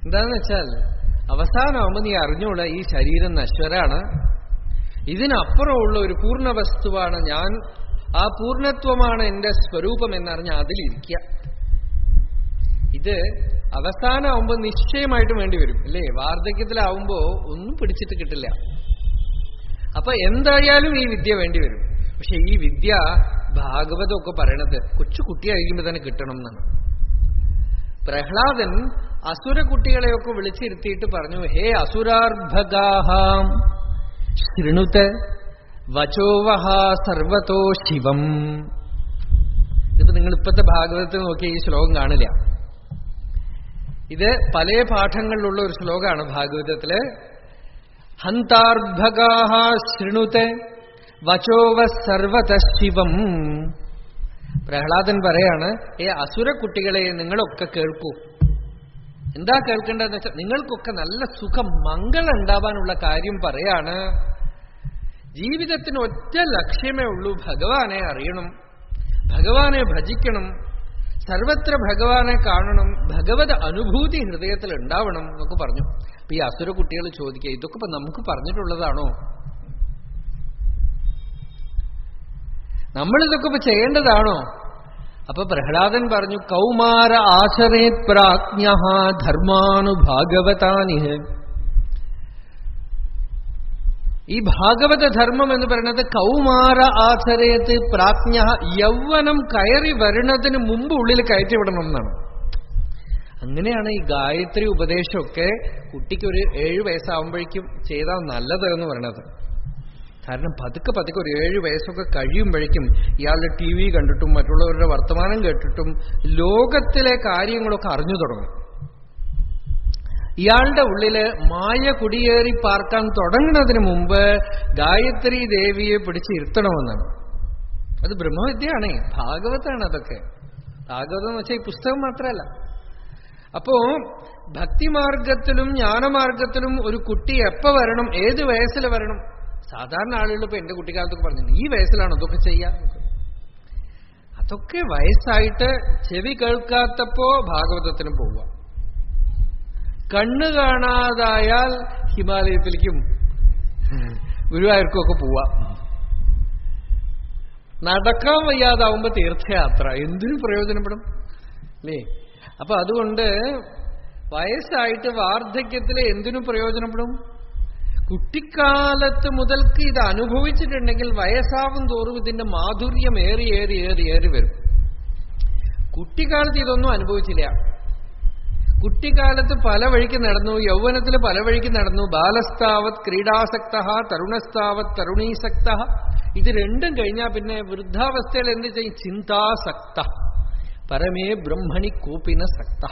S2: എന്താന്ന് വെച്ചാൽ അവസാനമാകുമ്പോൾ നീ അറിഞ്ഞോളൂ ഈ ശരീരം നശ്വരാണ്, ഇതിനപ്പുറമുള്ള ഒരു പൂർണ്ണ വസ്തുവാണ് ഞാൻ, ആ പൂർണ്ണത്വമാണ് എന്റെ സ്വരൂപം എന്നറിഞ്ഞ അതിലിരിക്കുക. ഇത് അവസാനമാകുമ്പോൾ നിശ്ചയമായിട്ടും വേണ്ടി വരും അല്ലേ? വാർദ്ധക്യത്തിലാവുമ്പോ ഒന്നും പിടിച്ചിട്ട് കിട്ടില്ല. അപ്പൊ എന്തായാലും ഈ വിദ്യ വേണ്ടി വരും. പക്ഷെ ഈ വിദ്യ ഭാഗവതമൊക്കെ പറയണത് കൊച്ചു കുട്ടിയായിരിക്കുമ്പോ തന്നെ കിട്ടണം എന്നാണ്. പ്രഹ്ലാദൻ അസുര കുട്ടികളെയൊക്കെ വിളിച്ചിരുത്തിയിട്ട് പറഞ്ഞു, ഹേ അസുരാർഭഗാഹാം ശൃണുത വചോവഹ സർവതോ ശിവം. ഇതിപ്പോ നിങ്ങൾ ഇപ്പോഴത്തെ ഭാഗവതത്തിൽ നോക്കിയ ഈ ശ്ലോകം കാണില്ല. ഇത് പല പാഠങ്ങളിലുള്ള ഒരു ശ്ലോകമാണ് ഭാഗവതത്തില്. ഹന്താർഭഗാഹ ശൃണുത വചോവ സർവത ശിവം. പ്രഹ്ലാദൻ പറയാണ്, അസുര കുട്ടികളെ നിങ്ങളൊക്കെ കേൾക്കൂ. എന്താ കേൾക്കേണ്ടതെന്ന് വെച്ചാൽ നിങ്ങൾക്കൊക്കെ നല്ല സുഖം മംഗളം ഉണ്ടാവാനുള്ള കാര്യം പറയാണ്. ജീവിതത്തിന് ഒറ്റ ലക്ഷ്യമേ ഉള്ളൂ, ഭഗവാനെ അറിയണം, ഭഗവാനെ ഭജിക്കണം, സർവത്ര ഭഗവാനെ കാണണം, ഭഗവത് അനുഭൂതി ഹൃദയത്തിൽ ഉണ്ടാവണം എന്നൊക്കെ പറഞ്ഞു. അപ്പൊ ഈ അസുര കുട്ടികൾ ചോദിക്കുക, ഇതൊക്കെ ഇപ്പൊ നമുക്ക് പറഞ്ഞിട്ടുള്ളതാണോ? നമ്മളിതൊക്കെ ഇപ്പൊ ചെയ്യേണ്ടതാണോ? അപ്പൊ പ്രഹ്ലാദൻ പറഞ്ഞു, കൗമാര ആചരേത് പ്രാജ്ഞഃ ധർമാനുഭാഗവതാനി. ഈ ഭാഗവത ധർമ്മം എന്ന് പറയുന്നത് കൗമാര ആചരേത് പ്രാജ്ഞഃ, യൗവനം കയറി വരുന്നതിന് മുമ്പ് ഉള്ളിൽ കയറ്റിവിടണം എന്നാണ്. അങ്ങനെയാണ് ഈ ഗായത്രി ഉപദേശമൊക്കെ കുട്ടിക്കൊരു 7 വയസ്സാവുമ്പോഴേക്കും ചെയ്താൽ നല്ലത് എന്ന് പറയണത്. കാരണം പതുക്കെ പതുക്കെ ഒരു 7 വയസ്സൊക്കെ കഴിയുമ്പോഴേക്കും ഇയാളുടെ TV കണ്ടിട്ടും മറ്റുള്ളവരുടെ വർത്തമാനം കേട്ടിട്ടും ലോകത്തിലെ കാര്യങ്ങളൊക്കെ അറിഞ്ഞു തുടങ്ങും. ഇയാളുടെ ഉള്ളില് മായ കുടിയേറി പാർക്കാൻ തുടങ്ങുന്നതിന് മുമ്പ് ഗായത്രി ദേവിയെ പിടിച്ചിരുത്തണമെന്നാണ്. അത് ബ്രഹ്മവിദ്യയാണേ, ഭാഗവതാണ് അതൊക്കെ. ഭാഗവതം എന്ന് വെച്ചാൽ ഈ പുസ്തകം മാത്രമല്ല. അപ്പോ ഭക്തിമാർഗത്തിലും ജ്ഞാനമാർഗത്തിലും ഒരു കുട്ടി എപ്പോ വരണം, ഏത് വയസ്സിൽ വരണം? സാധാരണ ആളുകൾ ഇപ്പൊ എന്റെ കുട്ടിക്കാലത്തൊക്കെ പറഞ്ഞു ഈ വയസ്സിലാണ് അതൊക്കെ ചെയ്യാം. അതൊക്കെ വയസ്സായിട്ട് ചെവി കേൾക്കാത്തപ്പോ ഭാഗവതത്തിന് പോവുക. കണ്ണ് കാണാതായാൽ ഹിമാലയത്തിലേക്കും ഗുരുവായൂർക്കൊക്കെ പോവാം. നടക്കാൻ വയ്യാതാവുമ്പോ തീർത്ഥയാത്ര. എന്തിനു പ്രയോജനപ്പെടും അല്ലേ? അപ്പൊ അതുകൊണ്ട് വയസ്സായിട്ട് വാർദ്ധക്യത്തിൽ എന്തിനു പ്രയോജനപ്പെടും? കുട്ടിക്കാലത്ത് മുതൽക്ക് ഇത് അനുഭവിച്ചിട്ടുണ്ടെങ്കിൽ വയസ്സാവും തോറും ഇതിന്റെ മാധുര്യം ഏറി ഏറി ഏറി ഏറി വരും. കുട്ടിക്കാലത്ത് ഇതൊന്നും അനുഭവിച്ചില്ല. കുട്ടിക്കാലത്ത് പല വഴിക്ക് നടന്നു, യൗവനത്തിൽ പല വഴിക്ക് നടന്നു. ബാലസ്ഥാവത് ക്രീഡാസക്ത, തരുണസ്ഥാവത് തരുണീസക്ത. ഇത് രണ്ടും കഴിഞ്ഞാൽ പിന്നെ വൃദ്ധാവസ്ഥയിൽ എന്ത് ചെയ്യും? ചിന്താസക്ത, പരമേ ബ്രഹ്മണി കൂപ്പിന സക്ത.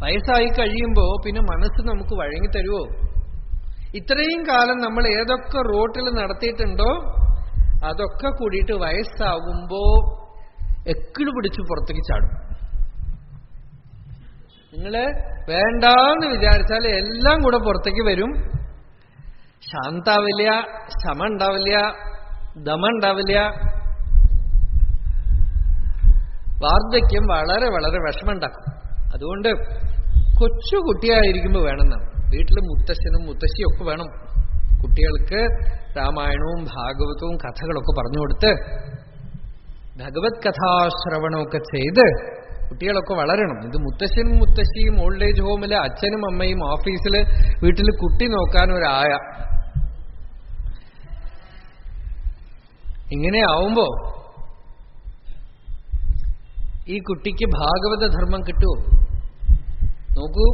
S2: വയസ്സായി കഴിയുമ്പോ പിന്നെ മനസ്സ് നമുക്ക് വഴങ്ങി തരുമോ? ഇത്രയും കാലം നമ്മൾ ഏതൊക്കെ റോട്ടിൽ നടത്തിയിട്ടുണ്ടോ അതൊക്കെ കൂടിയിട്ട് വയസ്സാകുമ്പോ എക്കിള് പിടിച്ച് പുറത്തേക്ക് ചാടും. നിങ്ങള് വേണ്ടാന്ന് വിചാരിച്ചാൽ എല്ലാം കൂടെ പുറത്തേക്ക് വരും. ശാന്താവില്ല, ശമ ഉണ്ടാവില്ല, ദമ ഉണ്ടാവില്ല. വാർദ്ധക്യം വളരെ വളരെ വിഷമുണ്ടാക്കും. അതുകൊണ്ട് കൊച്ചുകുട്ടിയായിരിക്കുമ്പോൾ വേണമെന്നാണ്. വീട്ടിൽ മുത്തശ്ശനും മുത്തശ്ശിയും ഒക്കെ വേണം. കുട്ടികൾക്ക് രാമായണവും ഭാഗവതവും കഥകളൊക്കെ പറഞ്ഞു കൊടുത്ത് ഭഗവത് കഥാശ്രവണമൊക്കെ ചെയ്ത് കുട്ടികളൊക്കെ വളരണം. ഇത് മുത്തശ്ശനും മുത്തശ്ശിയും ഓൾഡ് ഏജ് ഹോമില് അച്ഛനും അമ്മയും ഓഫീസില് വീട്ടിൽ കുട്ടി നോക്കാൻ ഒരായ. ഇങ്ങനെ ആവുമ്പോ ഈ കുട്ടിക്ക് ഭാഗവത ധർമ്മം കിട്ടുമോ? നോക്കൂ,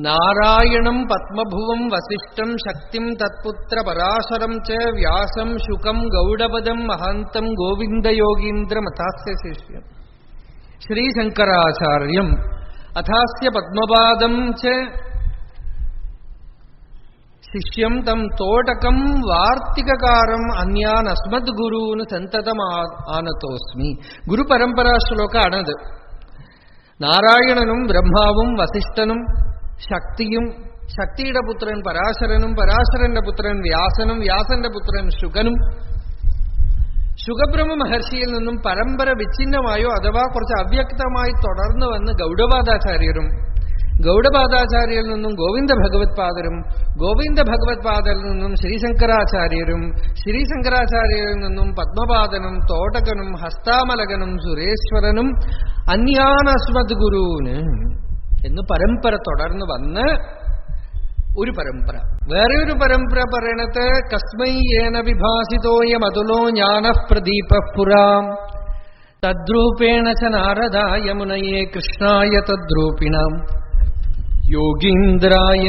S2: നാരായണം പത്മഭുവം വസിഷ്ഠം ശക്തിം തത്പുത്ര പരാശരം ച വ്യാസം ശുകം ഗൗഡപദം മഹാന്തം ഗോവിന്ദയോഗീന്ദ്രം അഥാസ്യ ശിഷ്യം ശ്രീശങ്കരാചാര്യം അഥാസ്യ പത്മപാദം ച ശിഷ്യം തം തോടകം വാർത്തികാരം അന്യാൻ അസ്മദ് ഗുരുന്ന് സന്തതം ആനതോസ്മി. ഗുരുപരമ്പരാ ശ്ലോകാണത്. നാരായണനും ബ്രഹ്മാവും വസിഷ്ഠനും ശക്തിയും, ശക്തിയുടെ പുത്രൻ പരാശരനും, പരാശരന്റെ പുത്രൻ വ്യാസനും, വ്യാസന്റെ പുത്രൻ ശുകനും, ശുകബ്രഹ്മ മഹർഷിയിൽ നിന്നും പരമ്പര വിച്ഛിന്നമായോ അഥവാ കുറച്ച് അവ്യക്തമായി തുടർന്നു വന്ന് ഗൗഡപാദാചാര്യരും, ഗൗഡപാദാചാര്യരിൽ നിന്നും ഗോവിന്ദ ഭഗവത് പാദരും, ഗോവിന്ദ ഭഗവത് പാദരിൽ നിന്നും ശ്രീശങ്കരാചാര്യരും, ശ്രീശങ്കരാചാര്യരിൽ നിന്നും പത്മപാദനും തോടകനും ഹസ്താമലകനും സുരേശ്വരനും അന്യാനസ്മദ് ഗുരുവിന് എന്ന് പരമ്പര തുടർന്ന് വന്ന് ഒരു പരമ്പര. വേറെ ഒരു പരമ്പര പറയണത് കസ്മൈ യേന വിഭാസിതോയമതുലോ ജ്ഞാനഃ പ്രദീപഃ പുരാം തദ്രൂപേണ ച നാരദായ മുനയേ കൃഷ്ണായ തദ്രൂപിണാം യോഗീന്ദ്രായ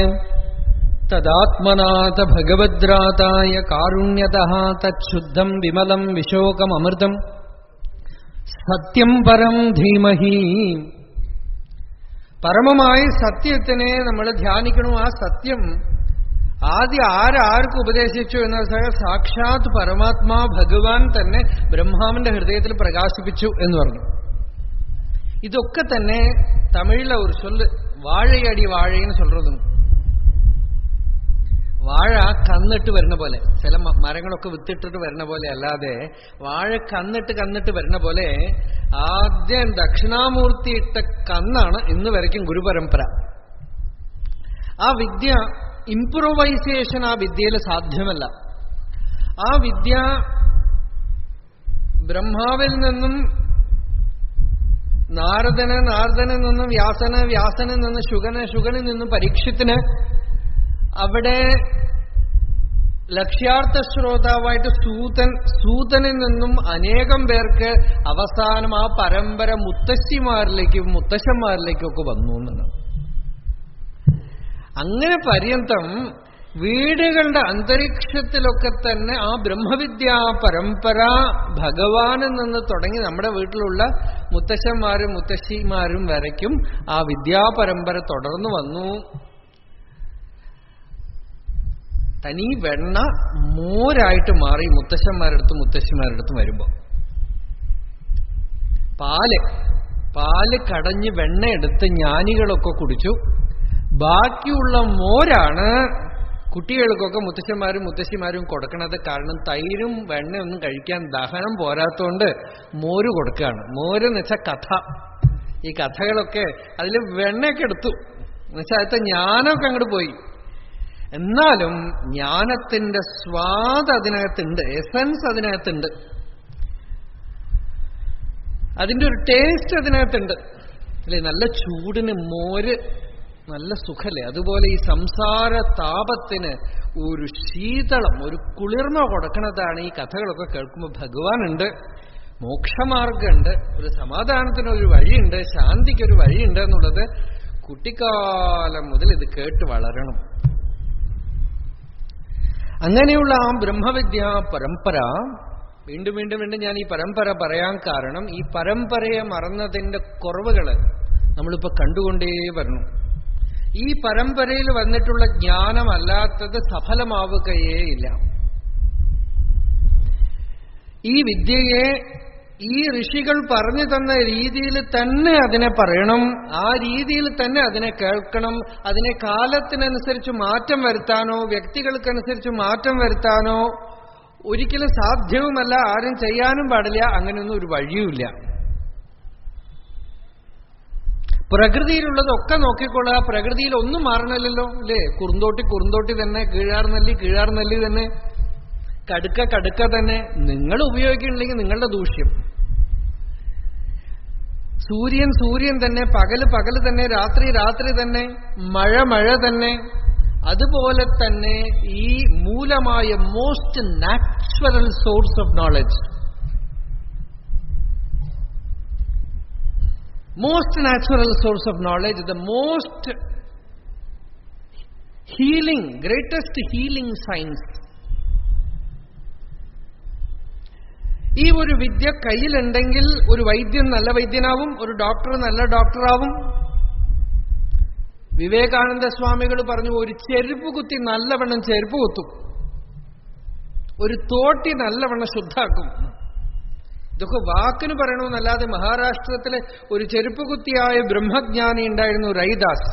S2: തദാത്മനാഥ ഭഗവദ്രാതായ കാരുണ്യതഃ തച്ഛുദ്ധം വിമലം വിശോകമൃതം സത്യം പരം ധീമഹി. പരമമായ സത്യത്തിനെ നമ്മൾ ധ്യാനിക്കണം. ആ സത്യം ആദ്യം ആർക്ക് ഉപദേശിച്ചു എന്ന് വെച്ചാൽ സാക്ഷാത് പരമാത്മാ ഭഗവാൻ തന്നെ ബ്രഹ്മാവിന്റെ ഹൃദയത്തിൽ പ്രകാശിപ്പിച്ചു എന്ന് പറഞ്ഞു. ഇതൊക്കെ തന്നെ തമിഴിലെ ഒരു ചൊല്ല് വാഴയടി വാഴയെന്ന് சொல்றதுം. വാഴ കന്നിട്ട് വരുന്ന പോലെ, ചില മരങ്ങളൊക്കെ വിത്തിട്ടിട്ട് വരുന്ന പോലെ അല്ലാതെ വാഴ കന്നിട്ട് വരുന്ന പോലെ ആദ്യം ദക്ഷിണാമൂർത്തി ഇട്ട കന്നാണ് ഇന്ന് വരയ്ക്കും ഗുരുപരമ്പര. ആ വിദ്യ ഇംപ്രൂവൈസേഷൻ ആ വിദ്യയിൽ സാധ്യമല്ല. ആ വിദ്യ ബ്രഹ്മാവിൽ നിന്നും നാരദനിൽ നിന്നും വ്യാസനിൽ നിന്നും ശുകനിൽ നിന്നും പരീക്ഷത്തിന്, അവിടെ ലക്ഷ്യാർത്ഥ ശ്രോതാവായിട്ട് സൂതനിൽ നിന്നും അനേകം പേർക്ക് അവസാനം ആ പരമ്പര മുത്തശ്ശിമാരിലേക്കും മുത്തശ്ശന്മാരിലേക്കും ഒക്കെ വന്നു എന്നാണ്. അങ്ങനെ പര്യന്തം വീടുകളുടെ അന്തരീക്ഷത്തിലൊക്കെ തന്നെ ആ ബ്രഹ്മവിദ്യാ പരമ്പര ഭഗവാനിൽ നിന്ന് തുടങ്ങി നമ്മുടെ വീട്ടിലുള്ള മുത്തശ്ശന്മാരും മുത്തശ്ശിമാരും വരയ്ക്കും ആ വിദ്യാപരമ്പര തുടർന്നു വന്നു. തനി വെണ്ണ മോരായിട്ട് മാറി മുത്തശ്ശന്മാരടുത്തും മുത്തശ്ശിമാരടുത്തും വരുമ്പോ. പാല് കടഞ്ഞ് വെണ്ണ എടുത്ത് ജ്ഞാനികളൊക്കെ കുടിച്ചു. ബാക്കിയുള്ള മോരാണ് കുട്ടികൾക്കൊക്കെ മുത്തശ്ശന്മാരും മുത്തശ്ശിമാരും കൊടുക്കണത്. കാരണം തൈരും വെണ്ണയൊന്നും കഴിക്കാൻ ദഹനം പോരാത്തോണ്ട് മോര് കൊടുക്കുകയാണ്. മോരെന്ന് വെച്ചാൽ കഥ. ഈ കഥകളൊക്കെ അതിൽ വെണ്ണയൊക്കെ എടുത്തു എന്നുവെച്ചാൽ അടുത്ത ജ്ഞാനമൊക്കെ അങ്ങോട്ട് പോയി. എന്നാലും ജ്ഞാനത്തിന്റെ സ്വാദ് അതിനകത്തുണ്ട്, എസൻസ് അതിനകത്തുണ്ട്, അതിന്റെ ഒരു ടേസ്റ്റ് അതിനകത്തുണ്ട് അല്ലെ. നല്ല ചൂടിന് മോര് നല്ല സുഖല്ലേ. അതുപോലെ ഈ സംസാര താപത്തിന് ഒരു ശീതളം, ഒരു കുളിർമ കൊടുക്കണതാണ് ഈ കഥകളൊക്കെ കേൾക്കുമ്പോൾ. ഭഗവാനുണ്ട്, മോക്ഷമാർഗമുണ്ട്, ഒരു സമാധാനത്തിനൊരു വഴിയുണ്ട്, ശാന്തിക്കൊരു വഴിയുണ്ട് എന്നുള്ളത് കുട്ടിക്കാലം മുതൽ ഇത് കേട്ട് വളരണം. അങ്ങനെയുള്ള ആ ബ്രഹ്മവിദ്യാ പരമ്പര വീണ്ടും വീണ്ടും വീണ്ടും ഞാൻ ഈ പരമ്പര പറയാൻ കാരണം ഈ പരമ്പരയെ മറന്നതിന്റെ കുറവുകള് നമ്മളിപ്പോ കണ്ടുകൊണ്ടേ വരണം. ഈ പരമ്പരയിൽ വന്നിട്ടുള്ള ജ്ഞാനമല്ലാത്തത് സഫലമാവുകയേ ഇല്ല. ഈ വിദ്യയെ ഈ ഋഷികൾ പറഞ്ഞു തന്ന രീതിയിൽ തന്നെ അതിനെ പറയണം, ആ രീതിയിൽ തന്നെ അതിനെ കേൾക്കണം. അതിനെ കാലത്തിനനുസരിച്ച് മാറ്റം വരുത്താനോ വ്യക്തികൾക്കനുസരിച്ച് മാറ്റം വരുത്താനോ ഒരിക്കലും സാധ്യവുമല്ല, ആരും ചെയ്യാനും പാടില്ല. അങ്ങനെയൊന്നും ഒരു വഴിയുമില്ല. പ്രകൃതിയിലുള്ളതൊക്കെ നോക്കിക്കൊള്ളുക. പ്രകൃതിയിൽ ഒന്നും മാറണമല്ലോ അല്ലേ. കുറുന്തോട്ടി തന്നെ, കീഴാർനെല്ലി തന്നെ, കടുക്ക തന്നെ. നിങ്ങൾ ഉപയോഗിക്കുന്നില്ലെങ്കിൽ നിങ്ങളുടെ ദൂഷ്യം. സൂര്യൻ തന്നെ, പകല് തന്നെ, രാത്രി തന്നെ, മഴ തന്നെ. അതുപോലെ തന്നെ ഈ മൂലമായ most natural source of knowledge, most natural source of knowledge, the most healing, greatest healing science. ഈ ഒരു വിദ്യ കയ്യിലുണ്ടെങ്കിൽ ഒരു വൈദ്യൻ നല്ല വൈദ്യനാവും, ഒരു ഡോക്ടർ നല്ല ഡോക്ടറാവും. വിവേകാനന്ദ സ്വാമികൾ പറഞ്ഞു, ഒരു ചെരുപ്പ് കുത്തി നല്ലവണ്ണം ചെരുപ്പ് കുത്തും, ഒരു തോട്ടി നല്ലവണ്ണം ശുദ്ധാക്കും. ഇതൊക്കെ വാക്കിന് പറയണമെന്നല്ലാതെ മഹാരാഷ്ട്രത്തിലെ ഒരു ചെരുപ്പുകുത്തിയായ ബ്രഹ്മജ്ഞാനി ഉണ്ടായിരുന്നു രൈദാസ്.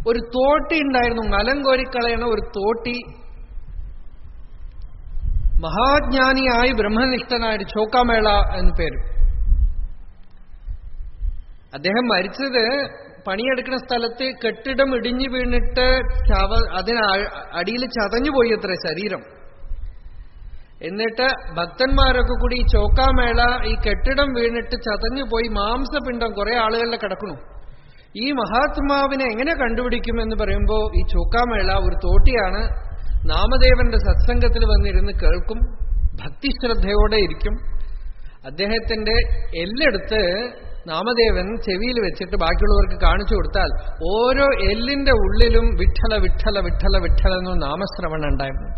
S2: ഒരു തോട്ടി ഉണ്ടായിരുന്നു, മലങ്കോരിക്കളയണ ഒരു തോട്ടി. മഹാജ്ഞാനിയായി ബ്രഹ്മനിഷ്ഠനായ ചോക്കാമേള എന്ന് പേര്. അദ്ദേഹം മരിച്ചത് പണിയെടുക്കുന്ന സ്ഥലത്ത് കെട്ടിടം ഇടിഞ്ഞു വീണിട്ട് അതിന് അടിയിൽ ചതഞ്ഞുപോയി അത്ര ശരീരം. എന്നിട്ട് ഭക്തന്മാരൊക്കെ കൂടി ഈ ചോക്കാമേള ഈ കെട്ടിടം വീണിട്ട് ചതഞ്ഞുപോയി മാംസപിണ്ഡം കുറെ ആളുകളിലെ കിടക്കണു. ഈ മഹാത്മാവിനെ എങ്ങനെ കണ്ടുപിടിക്കുമെന്ന് പറയുമ്പോൾ ഈ ചോക്കാമേള ഒരു തോട്ടിയാണ്. നാമദേവന്റെ സത്സംഗത്തിൽ വന്നിരുന്ന് കേൾക്കും, ഭക്തിശ്രദ്ധയോടെ ഇരിക്കും. അദ്ദേഹത്തിന്റെ എല്ലെടുത്ത് നാമദേവൻ ചെവിയിൽ വെച്ചിട്ട് ബാക്കിയുള്ളവർക്ക് കാണിച്ചു കൊടുത്താൽ ഓരോ എല്ലിന്റെ ഉള്ളിലും വിഠല വിഠല വിഠല വിഠല എന്ന നാമശ്രവണം ഉണ്ടായിരുന്നു.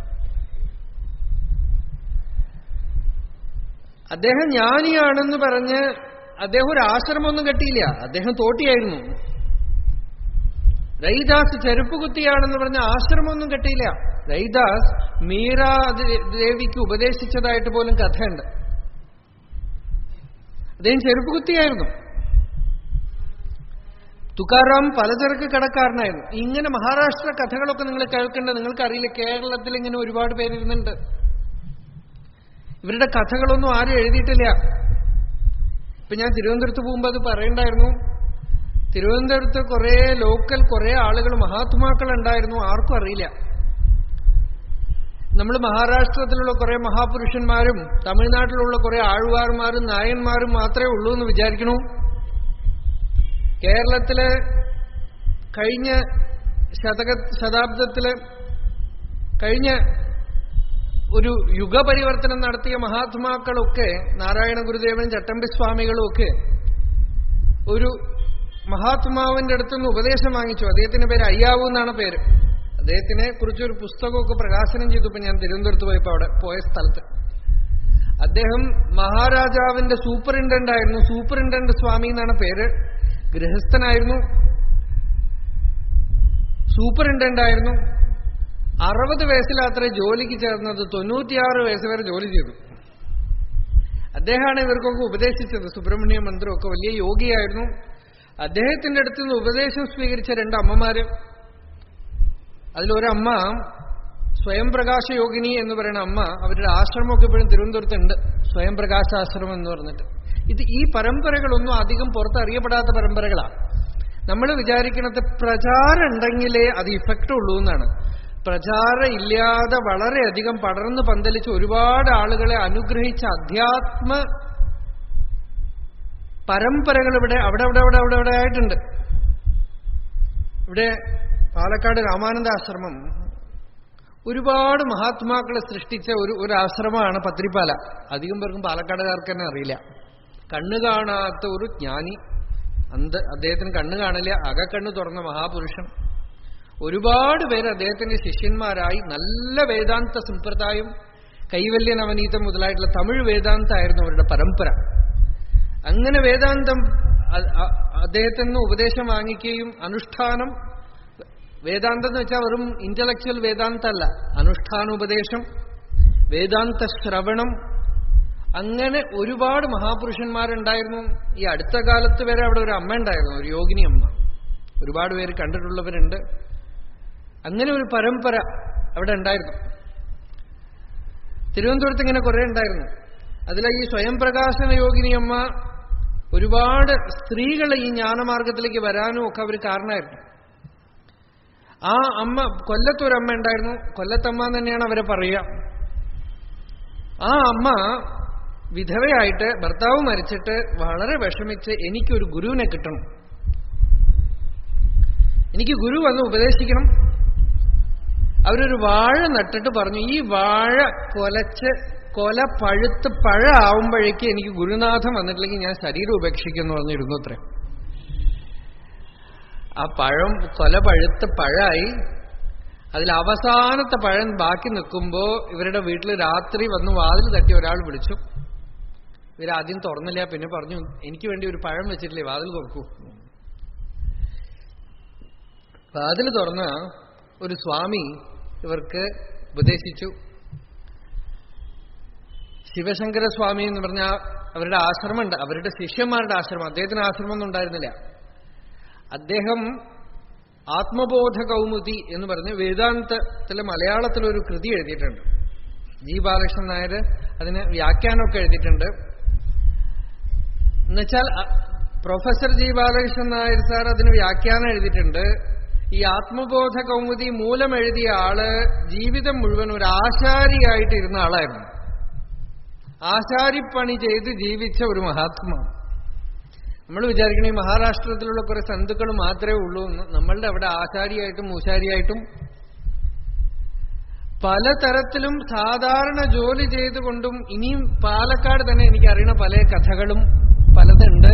S2: അദ്ദേഹം ജ്ഞാനിയാണെന്ന് പറഞ്ഞ് അദ്ദേഹം ഒരു ആശ്രമമൊന്നും കെട്ടിയില്ല, അദ്ദേഹം തോട്ടിയായിരുന്നു. രൈദാസ് ചെരുപ്പുകുത്തിയാണെന്ന് പറഞ്ഞ ആശ്രമമൊന്നും കെട്ടിയില്ല. രൈദാസ് മീരാ ദേവിക്ക് ഉപദേശിച്ചതായിട്ട് പോലും കഥയുണ്ട്. അദ്ദേഹം ചെരുപ്പുകുത്തിയായിരുന്നു. തുക്കാറാം പലചരക്ക് കടക്കാരനായിരുന്നു. ഇങ്ങനെ മഹാരാഷ്ട്ര കഥകളൊക്കെ നിങ്ങൾ കേൾക്കേണ്ടത്. നിങ്ങൾക്കറിയില്ല, കേരളത്തിൽ ഇങ്ങനെ ഒരുപാട് പേരിരുന്നുണ്ട്. ഇവരുടെ കഥകളൊന്നും ആരും എഴുതിയിട്ടില്ല. ഇപ്പൊ ഞാൻ തിരുവനന്തപുരത്ത് പോകുമ്പോൾ അത് പറയണ്ടായിരുന്നു. തിരുവനന്തപുരത്ത് കുറെ ലോക്കൽ കുറെ ആളുകൾ മഹാത്മാക്കൾ ഉണ്ടായിരുന്നു, ആർക്കും അറിയില്ല. നമ്മൾ മഹാരാഷ്ട്രത്തിലുള്ള കുറെ മഹാപുരുഷന്മാരും തമിഴ്നാട്ടിലുള്ള കുറെ ആഴ്വാർമാരും നായന്മാരും മാത്രമേ ഉള്ളൂ എന്ന് വിചാരിക്കണു. കേരളത്തില് കഴിഞ്ഞ ശതാബ്ദത്തില് കഴിഞ്ഞ ഒരു യുഗപരിവർത്തനം നടത്തിയ മഹാത്മാക്കളൊക്കെ, നാരായണ ഗുരുദേവനും ചട്ടമ്പിസ്വാമികളും ഒക്കെ ഒരു മഹാത്മാവിന്റെ അടുത്തുനിന്ന് ഉപദേശം വാങ്ങിച്ചു. അദ്ദേഹത്തിന്റെ പേര് അയ്യാവു എന്നാണ് പേര്. അദ്ദേഹത്തിനെ കുറിച്ചൊരു പുസ്തകമൊക്കെ പ്രകാശനം ചെയ്തു. ഇപ്പൊ ഞാൻ തിരുവനന്തപുരത്ത് പോയപ്പോ അവിടെ പോയ സ്ഥലത്ത് അദ്ദേഹം മഹാരാജാവിന്റെ സൂപ്പറിണ്ടന്റ് ആയിരുന്നു. സൂപ്പറിണ്ടന്റ് സ്വാമി എന്നാണ് പേര്. ഗൃഹസ്ഥനായിരുന്നു, സൂപ്പറിണ്ടന്റ് ആയിരുന്നു. 60 വയസ്സിലത്രേ ജോലിക്ക് ചേർന്നത്. 96 വയസ്സ് വരെ ജോലി ചെയ്തു. അദ്ദേഹമാണ് ഇവർക്കൊക്കെ ഉപദേശിച്ചത്. സുബ്രഹ്മണ്യ മന്ത്രമൊക്കെ വലിയ യോഗിയായിരുന്നു. അദ്ദേഹത്തിന്റെ അടുത്ത് നിന്ന് ഉപദേശം സ്വീകരിച്ച 2 അമ്മമാര്. അതിലൊരമ്മ സ്വയം പ്രകാശ യോഗിനി എന്ന് പറയുന്ന അമ്മ. അവരുടെ ആശ്രമമൊക്കെ ഇപ്പോഴും തിരുവനന്തപുരത്തുണ്ട്, സ്വയം പ്രകാശാശ്രമം എന്ന് പറഞ്ഞിട്ട്. ഈ പരമ്പരകളൊന്നും അധികം പുറത്തറിയപ്പെടാത്ത പരമ്പരകളാണ്. നമ്മൾ വിചാരിക്കുന്നത് പ്രചാരം ഉണ്ടെങ്കിലേ അത് ഇഫക്റ്റ് ഉള്ളൂ എന്നാണ്. പ്രചാരം ഇല്ലാതെ വളരെയധികം പടർന്ന് പന്തലിച്ച് ഒരുപാട് ആളുകളെ അനുഗ്രഹിച്ച അധ്യാത്മ പരമ്പരകൾ ഇവിടെ അവിടെ ആയിട്ടുണ്ട്. ഇവിടെ പാലക്കാട് രാമാനന്ദാശ്രമം ഒരുപാട് മഹാത്മാക്കളെ സൃഷ്ടിച്ച ഒരു ആശ്രമമാണ് പത്രിപ്പാല. അധികം പേർക്കും പാലക്കാടുകാർക്ക് തന്നെ അറിയില്ല. കണ്ണു കാണാത്ത ഒരു ജ്ഞാനി, അദ്ദേഹത്തിന് കണ്ണു കാണില്ല, അകക്കണ്ണ് തുറന്ന മഹാപുരുഷൻ. ഒരുപാട് പേര് അദ്ദേഹത്തിന്റെ ശിഷ്യന്മാരായി. നല്ല വേദാന്ത സമ്പ്രദായം, കൈവല്യ നവനീതം മുതലായിട്ടുള്ള തമിഴ് വേദാന്തമായിരുന്നു അവരുടെ പരമ്പര. അങ്ങനെ വേദാന്തം അദ്ദേഹത്തിൽ നിന്ന് ഉപദേശം വാങ്ങിക്കുകയും അനുഷ്ഠാനം, വേദാന്തം എന്ന് വെച്ചാൽ വെറും ഇന്റലക്ച്വൽ വേദാന്തമല്ല, അനുഷ്ഠാനോപദേശം, വേദാന്ത ശ്രവണം, അങ്ങനെ ഒരുപാട് മഹാപുരുഷന്മാരുണ്ടായിരുന്നു. ഈ അടുത്ത കാലത്ത് വരെ അവിടെ ഒരു അമ്മ ഉണ്ടായിരുന്നു, ഒരു യോഗിനി അമ്മ. ഒരുപാട് പേര് കണ്ടിട്ടുള്ളവരുണ്ട്. അങ്ങനെ ഒരു പരമ്പര അവിടെ ഉണ്ടായിരുന്നു. തിരുവനന്തപുരത്ത് ഇങ്ങനെ കുറെ ഉണ്ടായിരുന്നു. അതിലെ ഈ സ്വയം പ്രകാശന യോഗിനി അമ്മ ഒരുപാട് സ്ത്രീകളെ ഈ ജ്ഞാനമാർഗത്തിലേക്ക് വരാനും ഒക്കെ അവർ കാരണമായിരുന്നു. ആ അമ്മ, കൊല്ലത്തൊരമ്മ ഉണ്ടായിരുന്നു, കൊല്ലത്തമ്മ തന്നെയാണ് അവരെ പറയുക. ആ അമ്മ വിധവയായിട്ട് ഭർത്താവ് മരിച്ചിട്ട് വളരെ വിഷമിച്ച് എനിക്കൊരു ഗുരുവിനെ കിട്ടണം, എനിക്ക് ഗുരു വന്ന് ഉപദേശിക്കണം. അവരൊരു വാഴ നട്ടിട്ട് പറഞ്ഞു, ഈ വാഴ കൊല പഴുത്ത് പഴമാവുമ്പോഴേക്ക് എനിക്ക് ഗുരുനാഥം വന്നിട്ടില്ലെങ്കിൽ ഞാൻ ശരീരം ഉപേക്ഷിക്കുമെന്ന് പറഞ്ഞിരുന്നു അത്രേ. ആ കൊല പഴുത്ത് പഴമായി. അതിൽ അവസാനത്തെ പഴം ബാക്കി നിൽക്കുമ്പോ ഇവരുടെ വീട്ടിൽ രാത്രി വന്ന് വാതിൽ തട്ടി ഒരാൾ വിളിച്ചു. ഇവരാദ്യം തുറന്നില്ല, പിന്നെ പറഞ്ഞു, എനിക്ക് വേണ്ടി ഒരു പഴം വെച്ചിട്ടില്ലേ, വാതിൽ തുറക്കൂ. വാതിൽ തുറന്ന ഒരു സ്വാമി ഇവർക്ക് ഉപദേശിച്ചു. ശിവശങ്കര സ്വാമി എന്ന് പറഞ്ഞ അവരുടെ ആശ്രമമുണ്ട്, അവരുടെ ശിഷ്യന്മാരുടെ ആശ്രമം. അദ്ദേഹത്തിന് ആശ്രമമൊന്നും ഉണ്ടായിരുന്നില്ല. അദ്ദേഹം ആത്മബോധ കൗമുദി എന്ന് പറഞ്ഞ് വേദാന്തത്തിലെ മലയാളത്തിലൊരു കൃതി എഴുതിയിട്ടുണ്ട്. ജി ബാലകൃഷ്ണൻ നായർ അതിന് വ്യാഖ്യാനമൊക്കെ എഴുതിയിട്ടുണ്ട്. എന്നുവെച്ചാൽ professor G Balakrishnan Nair sir അതിന് വ്യാഖ്യാനം എഴുതിയിട്ടുണ്ട്. ഈ ആത്മബോധ കൗമുദി മൂലം എഴുതിയ ആള് ജീവിതം മുഴുവൻ ഒരു ആശാരിയായിട്ട് ഇരുന്ന ആളായിരുന്നു. ആശാരിപ്പണി ചെയ്ത് ജീവിച്ച ഒരു മഹാത്മാ. നമ്മൾ വിചാരിക്കണ ഈ മഹാരാഷ്ട്രത്തിലുള്ള കുറെ സന്തുക്കൾ മാത്രമേ ഉള്ളൂ എന്ന്. നമ്മളുടെ അവിടെ ആശാരിയായിട്ടും മൂശാരിയായിട്ടും പലതരത്തിലും സാധാരണ ജോലി ചെയ്തുകൊണ്ടും, ഇനിയും പാലക്കാട് തന്നെ എനിക്കറിയണ പല കഥകളും പലതുണ്ട്.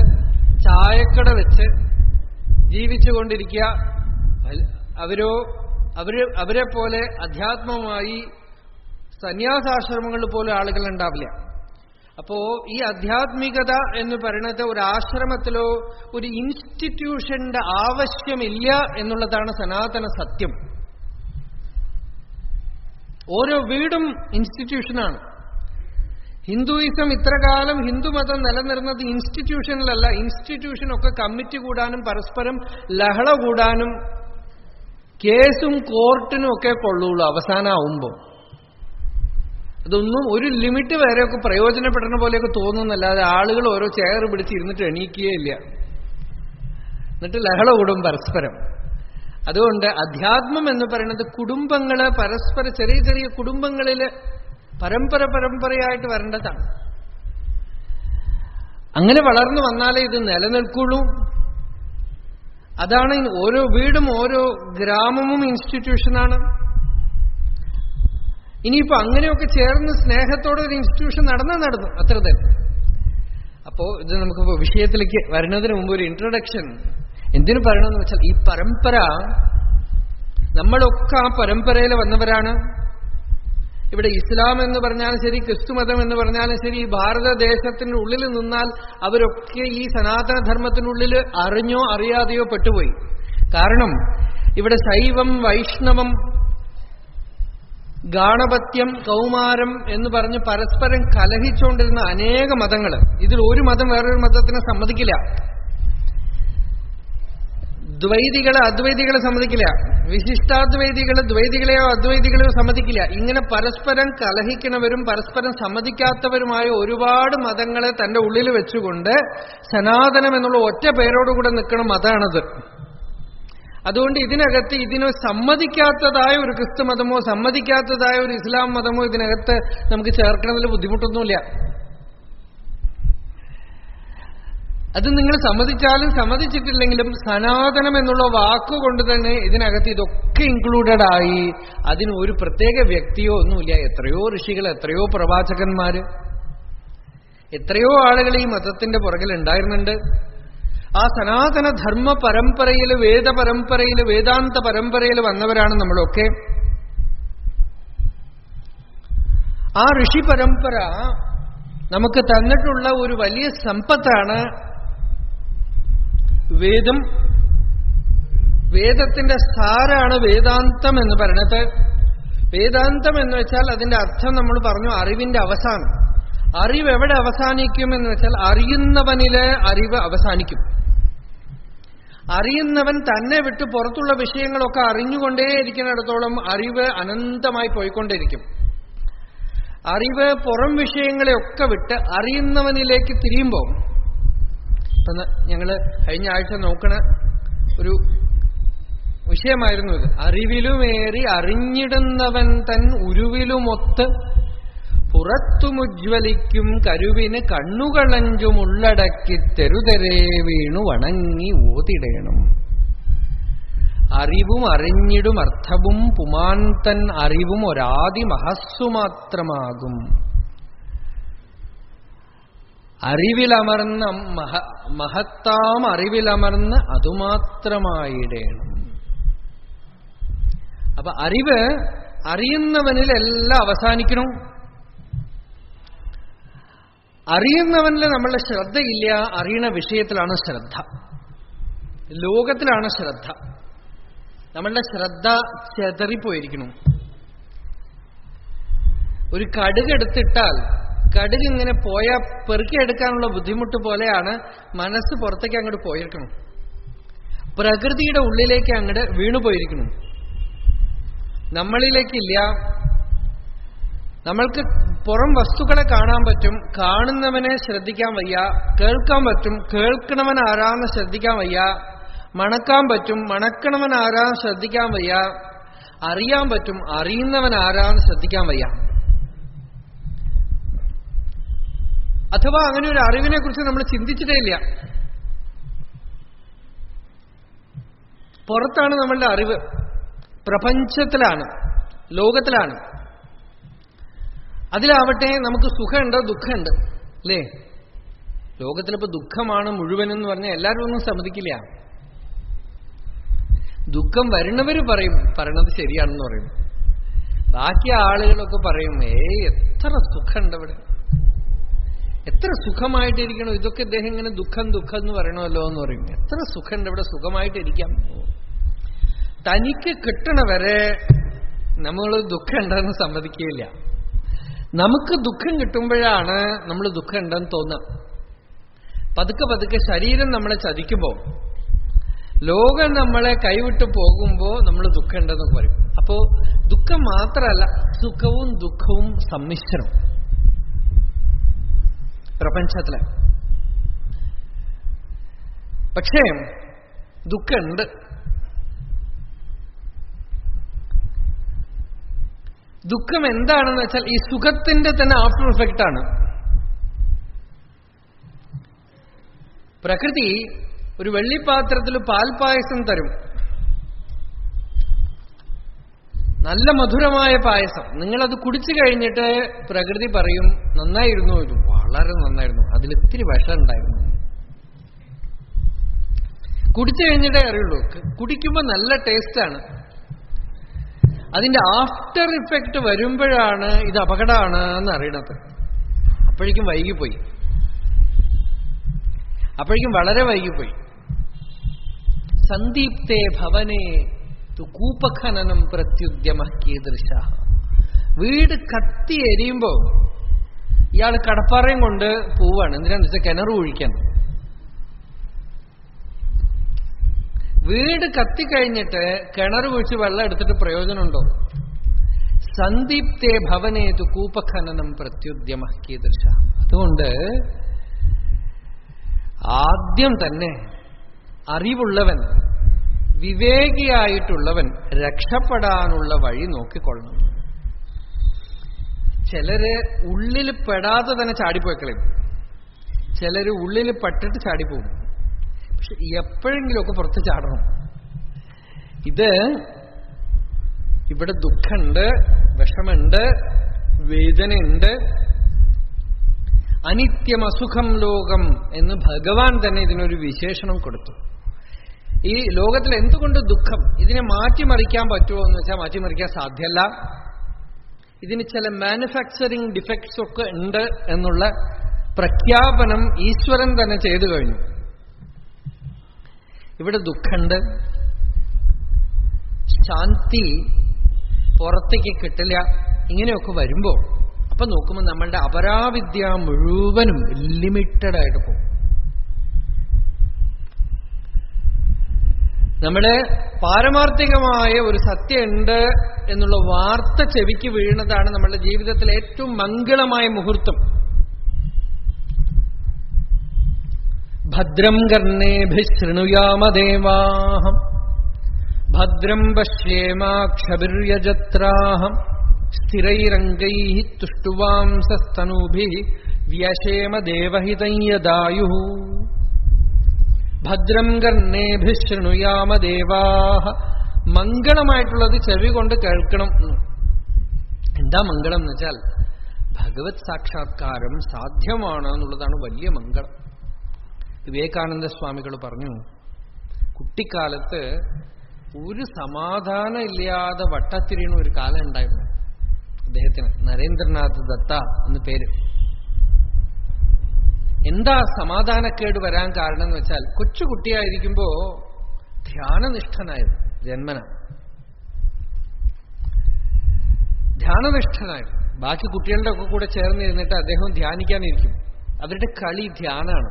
S2: ചായക്കട വെച്ച് ജീവിച്ചുകൊണ്ടിരിക്കുക. അവരെ പോലെ അധ്യാത്മമായി സന്യാസാശ്രമങ്ങളിൽ പോലും ആളുകൾ ഉണ്ടാവില്ല. അപ്പോ ഈ ആധ്യാത്മികത എന്ന് പറയുന്നത് ഒരു ആശ്രമത്തിലോ ഒരു ഇൻസ്റ്റിറ്റ്യൂഷന്റെ ആവശ്യമില്ല എന്നുള്ളതാണ് സനാതന സത്യം. ഓരോ വീടും ഇൻസ്റ്റിറ്റ്യൂഷനാണ്. ഹിന്ദുയിസം ഇത്രകാലം ഹിന്ദുമതം നിലനിർന്നത് ഇൻസ്റ്റിറ്റ്യൂഷനിലല്ല. ഇൻസ്റ്റിറ്റ്യൂഷനൊക്കെ കമ്മിറ്റി കൂടാനും പരസ്പരം ലഹള കൂടാനും കേസും കോർട്ടിനും ഒക്കെ കൊള്ളുള്ളൂ അവസാനമാവുമ്പോൾ. അതൊന്നും ഒരു ലിമിറ്റ് വരെയൊക്കെ പ്രയോജനപ്പെടുന്ന പോലെയൊക്കെ തോന്നുന്നല്ലാതെ ആളുകൾ ഓരോ ചെയർ പിടിച്ച് ഇരുന്നിട്ട് എണീക്കുകയില്ല. എന്നിട്ട് ലഹള കൂടും പരസ്പരം. അതുകൊണ്ട് അധ്യാത്മം എന്ന് പറയുന്നത് കുടുംബങ്ങള് പരസ്പര ചെറിയ ചെറിയ കുടുംബങ്ങളില് പരമ്പരയായിട്ട് വരേണ്ടതാണ്. അങ്ങനെ വളർന്നു വന്നാലേ ഇത് നിലനിൽക്കുള്ളൂ. അതാണ് ഓരോ വീടും ഓരോ ഗ്രാമവും ഇൻസ്റ്റിറ്റ്യൂഷനാണ്. ഇനിയിപ്പോ അങ്ങനെയൊക്കെ ചേർന്ന് സ്നേഹത്തോടെ ഒരു ഇൻസ്റ്റിറ്റ്യൂഷൻ നടന്നു അത്ര തന്നെ. അപ്പോ ഇത് നമുക്ക് വിഷയത്തിലേക്ക് വരുന്നതിന് മുമ്പ് ഒരു ഇൻട്രൊഡക്ഷൻ എന്തിനു പറയണമെന്ന് വെച്ചാൽ, ഈ പരമ്പര നമ്മളൊക്കെ ആ പരമ്പരയിൽ വന്നവരാണ്. ഇവിടെ ഇസ്ലാം എന്ന് പറഞ്ഞാലും ശരി, ക്രിസ്തുമതം എന്ന് പറഞ്ഞാലും ശരി, ഈ ഭാരതദേശത്തിന്റെ ഉള്ളിൽ നിന്നാൽ അവരൊക്കെ ഈ സനാതനധർമ്മത്തിനുള്ളിൽ അറിഞ്ഞോ അറിയാതെയോ പെട്ടുപോയി. കാരണം ഇവിടെ ശൈവം, വൈഷ്ണവം, ഗാണപത്യം, കൗമാരം എന്ന് പറഞ്ഞ് പരസ്പരം കലഹിച്ചുകൊണ്ടിരുന്ന അനേക മതങ്ങൾ. ഇതിൽ ഒരു മതം വേറൊരു മതത്തിനെ സമ്മതിക്കില്ല. ദ്വൈതികളെ അദ്വൈതികളെ സമ്മതിക്കില്ല, വിശിഷ്ടാദ്വൈതികള് ദ്വൈതികളെയോ അദ്വൈതികളെയോ സമ്മതിക്കില്ല. ഇങ്ങനെ പരസ്പരം കലഹിക്കുന്നവരും പരസ്പരം സമ്മതിക്കാത്തവരുമായ ഒരുപാട് മതങ്ങളെ തന്റെ ഉള്ളിൽ വെച്ചുകൊണ്ട് സനാതനം എന്നുള്ള ഒറ്റ പേരോടുകൂടെ നിൽക്കുന്ന മതമാണത്. അതുകൊണ്ട് ഇതിനകത്ത് ഇതിന് സമ്മതിക്കാത്തതായ ഒരു ക്രിസ്തുമതമോ സമ്മതിക്കാത്തതായ ഒരു ഇസ്ലാം മതമോ ഇതിനകത്ത് നമുക്ക് ചേർക്കണതിൽ ബുദ്ധിമുട്ടൊന്നുമില്ല. അത് നിങ്ങൾ സമ്മതിച്ചാലും സമ്മതിച്ചിട്ടില്ലെങ്കിലും സനാതനം എന്നുള്ള വാക്കുകൊണ്ട് തന്നെ ഇതിനകത്ത് ഇതൊക്കെ ഇൻക്ലൂഡഡ് ആയി. അതിന് ഒരു പ്രത്യേക വ്യക്തിയോ ഒന്നുമില്ല. എത്രയോ ഋഷികൾ, എത്രയോ പ്രവാചകന്മാര്, എത്രയോ ആളുകൾ ഈ മതത്തിന്റെ പുറകിൽ ഉണ്ടായിരുന്നുണ്ട്. ആ സനാതന ധർമ്മ പരമ്പരയിൽ, വേദ പരമ്പരയിൽ, വേദാന്ത പരമ്പരയിൽ വന്നവരാണ് നമ്മളൊക്കെ. ആ ഋഷി പരമ്പര നമുക്ക് തന്നിട്ടുള്ള ഒരു വലിയ സമ്പത്താണ് വേദം. വേദത്തിന്റെ സാരാണ് വേദാന്തം എന്ന് പറയുന്നത്. വേദാന്തം എന്ന് വെച്ചാൽ അതിന്റെ അർത്ഥം നമ്മൾ പറഞ്ഞു, അറിവിന്റെ അവസാനം. അറിവ് എവിടെ അവസാനിക്കും എന്ന് വെച്ചാൽ അറിയുന്നവനിലെ അറിവ് അവസാനിക്കും. അറിയുന്നവൻ തന്നെ വിട്ട് പുറത്തുള്ള വിഷയങ്ങളൊക്കെ അറിഞ്ഞുകൊണ്ടേയിരിക്കുന്നിടത്തോളം അറിവ് അനന്തമായി പോയിക്കൊണ്ടേയിരിക്കും. അറിവ് പുറം വിഷയങ്ങളെയൊക്കെ വിട്ട് അറിയുന്നവനിലേക്ക് തിരിയുമ്പോൾ, ഞങ്ങള് കഴിഞ്ഞ ആഴ്ച നോക്കണ ഒരു വിഷയമായിരുന്നു ഇത്. അറിവിലുമേറി അറിഞ്ഞിടുന്നവൻ തൻ ഉരുവിലുമൊത്ത് പുറത്തുമുജ്വലിക്കും കരുവിന് കണ്ണുകളഞ്ചുമുള്ളടക്കി തെരുതെരേ വീണു വണങ്ങി ഓതിടേണം. അറിവും അറിഞ്ഞിടും അർത്ഥവും പുമാൻ തൻ അറിവും ഒരാദി മഹസ്സു മാത്രമാകും. അറിവിലമർന്ന മഹത്താം അറിവിലമർന്ന് അതുമാത്രമായിടേണം. അപ്പൊ അറിവ് അറിയുന്നവനിലെല്ലാം അവസാനിക്കണം. അറിയുന്നവനിൽ നമ്മളുടെ ശ്രദ്ധയില്ല, അറിയണ വിഷയത്തിലാണ് ശ്രദ്ധ, ലോകത്തിലാണ് ശ്രദ്ധ. നമ്മളുടെ ശ്രദ്ധ ചെതറിപ്പോയിരിക്കണം. ഒരു കടുക് എടുത്തിട്ടാൽ കടുക് ഇങ്ങനെ പോയാൽ പെറുക്കിയെടുക്കാനുള്ള ബുദ്ധിമുട്ട് പോലെയാണ് മനസ്സ് പുറത്തേക്ക് അങ്ങോട്ട് പോയിരിക്കണം. പ്രകൃതിയുടെ ഉള്ളിലേക്ക് അങ്ങോട്ട് വീണുപോയിരിക്കണം. നമ്മളിലേക്കില്ല. നമ്മൾക്ക് പുറം വസ്തുക്കളെ കാണാൻ പറ്റും, കാണുന്നവനെ ശ്രദ്ധിക്കാൻ വയ്യ. കേൾക്കാൻ പറ്റും, കേൾക്കണവൻ ആരാന്ന് ശ്രദ്ധിക്കാൻ വയ്യ. മണക്കാൻ പറ്റും, മണക്കണവൻ ആരാന്ന് ശ്രദ്ധിക്കാൻ വയ്യ. അറിയാൻ പറ്റും, അറിയുന്നവൻ ആരാന്ന് ശ്രദ്ധിക്കാൻ വയ്യ. അഥവാ അങ്ങനെ ഒരു അറിവിനെ കുറിച്ച് നമ്മൾ ചിന്തിച്ചിട്ടേ ഇല്ല. പുറത്താണ് നമ്മളുടെ അറിവ്, പ്രപഞ്ചത്തിലാണ്, ലോകത്തിലാണ്. അതിലാവട്ടെ നമുക്ക് സുഖമുണ്ട്, ദുഃഖമുണ്ട്, അല്ലേ? ലോകത്തിലിപ്പോ ദുഃഖമാണ് മുഴുവനെന്ന് പറഞ്ഞാൽ എല്ലാവരും ഒന്നും സമ്മതിക്കില്ല. ദുഃഖം വരുന്നവര് പറയണത് ശരിയാണെന്ന് പറയും. ബാക്കി ആളുകളൊക്കെ പറയും, എത്ര സുഖമുണ്ട് ഇവിടെ, എത്ര സുഖമായിട്ടിരിക്കണം, ഇതൊക്കെ ഇദ്ദേഹം ഇങ്ങനെ ദുഃഖം ദുഃഖം എന്ന് പറയണമല്ലോ എന്ന് പറയും. എത്ര സുഖമുണ്ട് ഇവിടെ, സുഖമായിട്ടിരിക്കാം. തനിക്ക് കിട്ടണവരെ നമ്മൾ ദുഃഖം ഉണ്ടെന്ന് സമ്മതിക്കുകയില്ല. നമുക്ക് ദുഃഖം കിട്ടുമ്പോഴാണ് നമ്മൾ ദുഃഖം ഉണ്ടെന്ന് തോന്നുക. പതുക്കെ പതുക്കെ ശരീരം നമ്മളെ ചതിക്കുമ്പോൾ, ലോകം നമ്മളെ കൈവിട്ട് പോകുമ്പോൾ നമ്മൾ ദുഃഖം ഉണ്ടെന്ന് പറയും. അപ്പോ ദുഃഖം മാത്രമല്ല, സുഖവും ദുഃഖവും സമ്മിശ്രം പ്രപഞ്ചത്തില്. പക്ഷേ ദുഃഖമുണ്ട്. ദുഃഖം എന്താണെന്ന് വെച്ചാൽ ഈ സുഖത്തിന്റെ തന്നെ ആഫ്റ്റർ എഫക്റ്റ് ആണ്. പ്രകൃതി ഒരു വെള്ളിപ്പാത്രത്തിൽ പാൽപായസം തരും, നല്ല മധുരമായ പായസം. നിങ്ങളത് കുടിച്ചു കഴിഞ്ഞിട്ട് പ്രകൃതി പറയും, നന്നായിരുന്നു, ഇത് വളരെ നന്നായിരുന്നു, അതിലിത്തിരി വിഷം ഉണ്ടായിരുന്നു. കുടിച്ചു കഴിഞ്ഞിട്ടേ അറിയുള്ളൂ. കുടിക്കുമ്പോൾ നല്ല ടേസ്റ്റാണ്, അതിന്റെ ആഫ്റ്റർ ഇഫക്റ്റ് വരുമ്പോഴാണ് ഇത് അപകടമാണ് എന്ന് അറിയണത്. അപ്പോഴേക്കും വൈകിപ്പോയി, അപ്പോഴേക്കും വളരെ വൈകിപ്പോയി. സന്ദീപ്തേ ഭവനേ തു കൂപഖനനം പ്രത്യുദ്യമ കീദൃശ. വീട് കത്തി എരിയുമ്പോ ഇയാൾ കടപ്പാറയും കൊണ്ട് പോവാണ്. എന്തിനാന്ന് വെച്ചാൽ കിണർ ഒഴിക്കാൻ. വീട് കത്തിക്കഴിഞ്ഞിട്ട് കിണർ കുഴിച്ച് വെള്ളം എടുത്തിട്ട് പ്രയോജനമുണ്ടോ? സന്ദീപ്തേ ഭവനേതു കൂപഖനനം പ്രത്യുദ്യമ കീദൃശ. അതുകൊണ്ട് ആദ്യം തന്നെ അറിവുള്ളവൻ, വിവേകിയായിട്ടുള്ളവൻ രക്ഷപ്പെടാനുള്ള വഴി നോക്കിക്കൊള്ളണം. ചിലര് ഉള്ളിൽ പെടാതെ തന്നെ ചാടിപ്പോയിക്കളയും, ചിലര് ഉള്ളിൽ പെട്ടിട്ട് ചാടിപ്പോകും. പക്ഷെ എപ്പോഴെങ്കിലുമൊക്കെ പുറത്ത് ചാടണം. ഇവിടെ ദുഃഖമുണ്ട്, വിഷമുണ്ട്, വേദനയുണ്ട്, അനിത്യം അസുഖം ലോകം എന്ന് ഭഗവാൻ തന്നെ ഇതിനൊരു വിശേഷണം കൊടുത്തു. ഈ ലോകത്തിൽ എന്തുകൊണ്ട് ദുഃഖം? ഇതിനെ മാറ്റിമറിക്കാൻ പറ്റുമോ എന്ന് വെച്ചാൽ മാറ്റിമറിക്കാൻ സാധ്യമല്ല. ഇതിന് ചില മാനുഫാക്ചറിങ് ഡിഫക്ട്സ് ഒക്കെ ഉണ്ട് എന്നുള്ള പ്രഖ്യാപനം ഈശ്വരൻ തന്നെ ചെയ്തു കഴിഞ്ഞു. ഇവിടെ ദുഃഖമുണ്ട്, ശാന്തി പുറത്തേക്ക് കിട്ടില്ല. ഇങ്ങനെയൊക്കെ വരുമ്പോ അപ്പൊ നോക്കുമ്പോൾ നമ്മളുടെ അപരാവിദ്യ മുഴുവനും ലിമിറ്റഡ് ആയിട്ട് പോകും. നമ്മുടെ പാരമാർത്ഥികമായ ഒരു സത്യമുണ്ട് എന്നുള്ള വാർത്ത ചെവിക്ക് വീഴുന്നതാണ് നമ്മുടെ ജീവിതത്തിലെ ഏറ്റവും മംഗളമായ മുഹൂർത്തം. ഭദ്രം കർണേഭിഃ ശൃണുയാമ ദേവാഃ ഭദ്രം പശ്യേമാക്ഷഭിര്യജത്രാഃ സ്ഥിരൈരംഗൈഃ തുഷ്ടുവാംസസ്തനൂഭിഃ വ്യശേമ ദേവഹിതം യദായുഃ. ഭദ്രം കർണേഭിഃ ശൃണുയാമ ദേവാഃ. മംഗളമായിട്ടുള്ളത് ചെവി കൊണ്ട് കേൾക്കണം. എന്താ മംഗളം എന്ന് വെച്ചാൽ ഭഗവത് സാക്ഷാത്കാരം സാധ്യമാണ് എന്നുള്ളതാണ് വലിയ മംഗളം. വിവേകാനന്ദ സ്വാമികൾ പറഞ്ഞു, കുട്ടിക്കാലത്ത് ഒരു സമാധാനം ഇല്ലാതെ വട്ടത്തിരിയണ ഒരു കാലം ഉണ്ടായിരുന്നു അദ്ദേഹത്തിന്. നരേന്ദ്രനാഥ് ദത്ത എന്ന് പേര്. എന്താ സമാധാനക്കേട് വരാൻ കാരണം എന്ന് വെച്ചാൽ കൊച്ചുകുട്ടിയായിരിക്കുമ്പോ ധ്യാനനിഷ്ഠനായിരുന്നു. ജന്മന ധ്യാനനിഷ്ഠനായിരുന്നു. ബാക്കി കുട്ടികളുടെ ഒക്കെ കൂടെ ചേർന്നിരുന്നിട്ട് അദ്ദേഹം ധ്യാനിക്കാനിരിക്കും. അവരുടെ കളി ധ്യാനാണ്.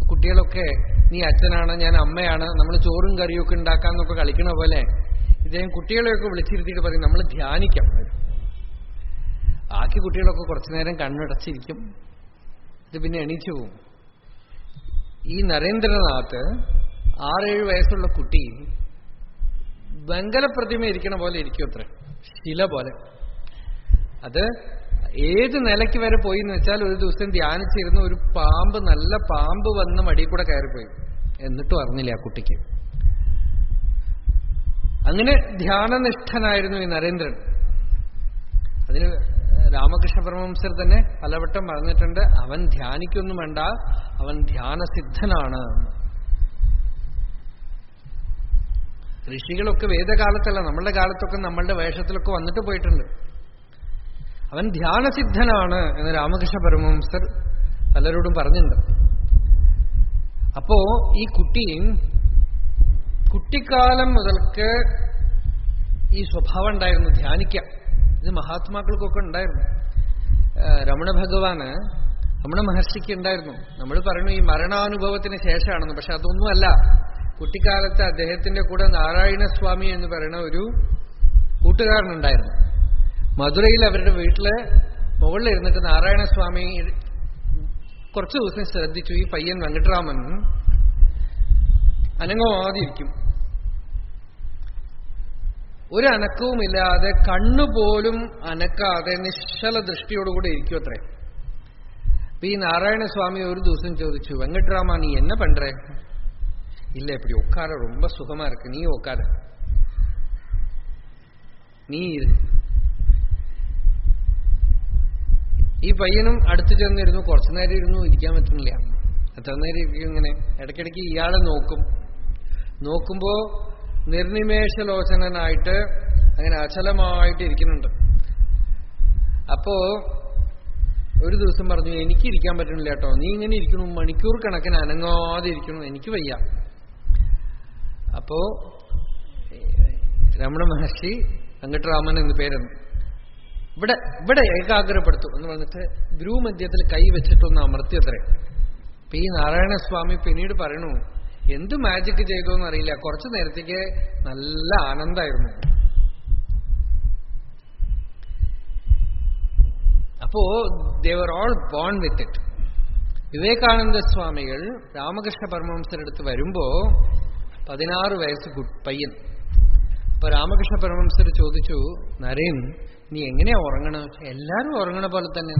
S2: കുട്ടികളൊക്കെ നീ അച്ഛനാണ്, ഞാൻ അമ്മയാണ്, നമ്മൾ ചോറും കറിയൊക്കെ ഉണ്ടാക്കാന്നൊക്കെ കളിക്കണ പോലെ ഇദ്ദേഹം കുട്ടികളെയൊക്കെ വിളിച്ചിരുത്തിയിട്ട് പറയും നമ്മൾ ധ്യാനിക്കാം. ബാക്കി കുട്ടികളൊക്കെ കുറച്ചു നേരം കണ്ണടച്ചിരിക്കും, ഇത് പിന്നെ എണീച്ചു പോവും. ഈ നരേന്ദ്രനാഥ് 6-7 വയസ്സുള്ള കുട്ടി വെങ്കലപ്രതിമ ഇരിക്കണ പോലെ ഇരിക്കും, അത്ര ശില പോലെ. അത് ഏത് നിലയ്ക്ക് വരെ പോയി എന്ന് വെച്ചാൽ ഒരു ദിവസം ധ്യാനിച്ചിരുന്ന ഒരു പാമ്പ്, നല്ല പാമ്പ് വന്ന് മടിയിൽ കൂടെ കയറിപ്പോയി. എന്നിട്ടും അറിഞ്ഞില്ല ആ കുട്ടിക്ക്. അങ്ങനെ ധ്യാനനിഷ്ഠനായിരുന്നു ഈ നരേന്ദ്രൻ. അതിന് രാമകൃഷ്ണ പരമഹംസർ തന്നെ പലവട്ടം പറഞ്ഞിട്ടുണ്ട്, അവൻ ധ്യാനിക്കൊന്നും വേണ്ട, അവൻ ധ്യാനസിദ്ധനാണ്. ഋഷികളൊക്കെ വേദകാലത്തല്ല, നമ്മളുടെ കാലത്തൊക്കെ നമ്മളുടെ വേഷത്തിലൊക്കെ വന്നിട്ട് പോയിട്ടുണ്ട്. അവൻ ധ്യാനസിദ്ധനാണ് എന്ന് രാമകൃഷ്ണ പരമഹംസർ പലരോടും പറഞ്ഞിട്ടുണ്ട്. അപ്പോ ഈ കുട്ടിക്കാലം മുതൽക്ക് ഈ സ്വഭാവം ഉണ്ടായിരുന്നു, ധ്യാനിക്കാം. ഇത് മഹാത്മാക്കൾക്കൊക്കെ ഉണ്ടായിരുന്നു. രമണ ഭഗവാന്, രമണ മഹർഷിക്ക് ഉണ്ടായിരുന്നു. നമ്മൾ പറയുന്നു ഈ മരണാനുഭവത്തിന് ശേഷമാണെന്ന്, പക്ഷെ അതൊന്നുമല്ല. കുട്ടിക്കാലത്ത് അദ്ദേഹത്തിന്റെ കൂടെ നാരായണസ്വാമി എന്ന് പറയുന്ന ഒരു കൂട്ടുകാരനുണ്ടായിരുന്നു. മധുരയിൽ അവരുടെ വീട്ടില് മുകളിലിരുന്നിട്ട് നാരായണസ്വാമി കുറച്ചു ദിവസം ശ്രദ്ധിച്ചു, ഈ പയ്യൻ വെങ്കട്ടരാമൻ അനങ്ങമാതിരിക്കും, ഒരു അനക്കവുമില്ലാതെ കണ്ണുപോലും അനക്കാതെ നിശ്ചല ദൃഷ്ടിയോടുകൂടെ ഇരിക്കും അത്രേ. അപ്പൊ ഈ നാരായണസ്വാമി ഒരു ദിവസം ചോദിച്ചു, വെങ്കട്ടരാമ നീ என்ன பண்ற? இல்ல இப்படி உட்கார ரொம்ப சுகமா இருக்கு, நீ உட்கார, നീ ഈ പയ്യനും അടുത്ത് ചെന്നിരുന്നു. കുറച്ചു നേരം ഇരുന്നു, ഇരിക്കാൻ പറ്റുന്നില്ല. എത്ര നേരം ഇരിക്കും ഇങ്ങനെ. ഇടയ്ക്കിടയ്ക്ക് ഇയാളെ നോക്കുമ്പോ നിർനിമേഷലോചനായിട്ട് അങ്ങനെ അചലമായിട്ട് ഇരിക്കുന്നുണ്ട്. അപ്പോ ഒരു ദിവസം പറഞ്ഞു, എനിക്ക് ഇരിക്കാൻ പറ്റണില്ല കേട്ടോ, നീ ഇങ്ങനെ ഇരിക്കണു, മണിക്കൂർ കണക്കിന് അനങ്ങാതെ ഇരിക്കണു, എനിക്ക് വയ്യ. അപ്പോ രമണ മഹർഷി, വെങ്കട്ടരാമൻ എന്ന് പേരെന്ന്, ഇവിടെ ഇവിടെ ഏകാഗ്രപ്പെടുത്തും എന്ന് പറഞ്ഞിട്ട് ഭ്രൂമധ്യത്തിൽ കൈ വെച്ചിട്ടൊന്ന് അമർത്തിയത്രേ. അപ്പൊ ഈ നാരായണസ്വാമി പിന്നീട് പറയണു, എന്ത് മാജിക് ചെയ്തോന്ന് അറിയില്ല, കുറച്ചു നേരത്തേക്ക് നല്ല ആനന്ദമായിരുന്നു. അപ്പോ they were all born with it. Vivekananda സ്വാമികൾ രാമകൃഷ്ണ പരമഹംസരടുത്ത് വരുമ്പോ 16 വയസ്സ് പയ്യൻ. അപ്പൊ രാമകൃഷ്ണ പരമഹംസർ ചോദിച്ചു, നരേൻ നീ എങ്ങനെയാ ഉറങ്ങണ? എല്ലാരും ഉറങ്ങണ പോലെ തന്നെ.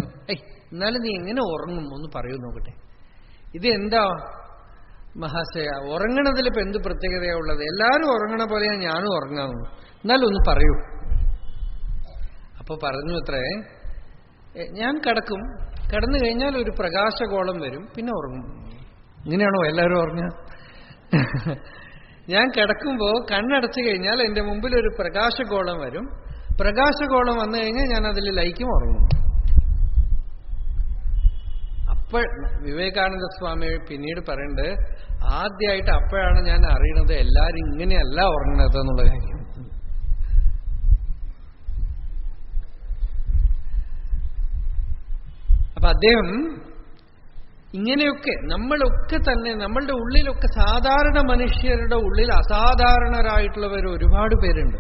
S2: എന്നാലും നീ എങ്ങനെ ഉറങ്ങും ഒന്ന് പറയൂ നോക്കട്ടെ. ഇത് എന്താ മഹാശയ, ഉറങ്ങണതിലിപ്പോ എന്ത് പ്രത്യേകതയാ ഉള്ളത്? എല്ലാരും ഉറങ്ങണ പോലെയാ ഞാനും ഉറങ്ങാമോ, എന്നാലും ഒന്ന് പറയൂ. അപ്പൊ പറഞ്ഞു അത്രേ, ഞാൻ കിടക്കും, കിടന്നു കഴിഞ്ഞാൽ ഒരു പ്രകാശഗോളം വരും, പിന്നെ ഉറങ്ങും. ഇങ്ങനെയാണോ എല്ലാവരും ഉറങ്ങുക? ഞാൻ കിടക്കുമ്പോ കണ്ണടച്ചു കഴിഞ്ഞാൽ എന്റെ മുമ്പിൽ ഒരു പ്രകാശഗോളം വരും, പ്രകാശഗോളം വന്നു കഴിഞ്ഞാൽ ഞാൻ അതിൽ ലയിക്കും, ഉറങ്ങും. അപ്പോൾ വിവേകാനന്ദ സ്വാമി പിന്നീട് പറയുന്നത്, ആദ്യമായിട്ട് അപ്പോഴാണ് ഞാൻ അറിയണത് എല്ലാരും ഇങ്ങനെയല്ല ഉറങ്ങണത് എന്നുള്ള കാര്യം. അപ്പൊ അദ്ദേഹം ഇങ്ങനെയൊക്കെ നമ്മളൊക്കെ തന്നെ നമ്മളുടെ ഉള്ളിലൊക്കെ സാധാരണ മനുഷ്യരുടെ ഉള്ളിൽ അസാധാരണരായിട്ടുള്ളവർ ഒരുപാട് പേരുണ്ട്.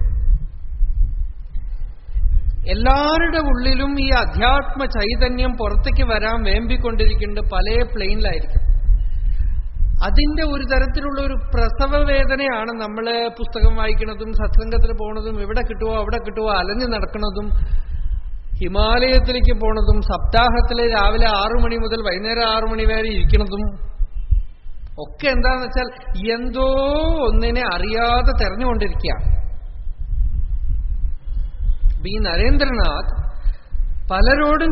S2: എല്ലാവരുടെ ഉള്ളിലും ഈ അധ്യാത്മ ചൈതന്യം പുറത്തേക്ക് വരാൻ വേമ്പിക്കൊണ്ടിരിക്കുന്നുണ്ട്. പല പ്ലെയിനിലായിരിക്കും. അതിന്റെ ഒരു തരത്തിലുള്ള ഒരു പ്രസവ വേദനയാണ് നമ്മൾ പുസ്തകം വായിക്കുന്നതും സത്സംഗത്തിൽ പോണതും, ഇവിടെ കിട്ടുവോ അവിടെ കിട്ടുവോ അലഞ്ഞു നടക്കുന്നതും, ഹിമാലയത്തിലേക്ക് പോണതും, സപ്താഹത്തിലെ രാവിലെ 6 മണി മുതൽ വൈകുന്നേരം 6 മണി വരെ ഇരിക്കുന്നതും ഒക്കെ എന്താന്ന് വെച്ചാൽ എന്തോ ഒന്നിനെ അറിയാതെ തെരഞ്ഞുകൊണ്ടിരിക്കുക. ഈ നരേന്ദ്രനാഥ് പലരോടും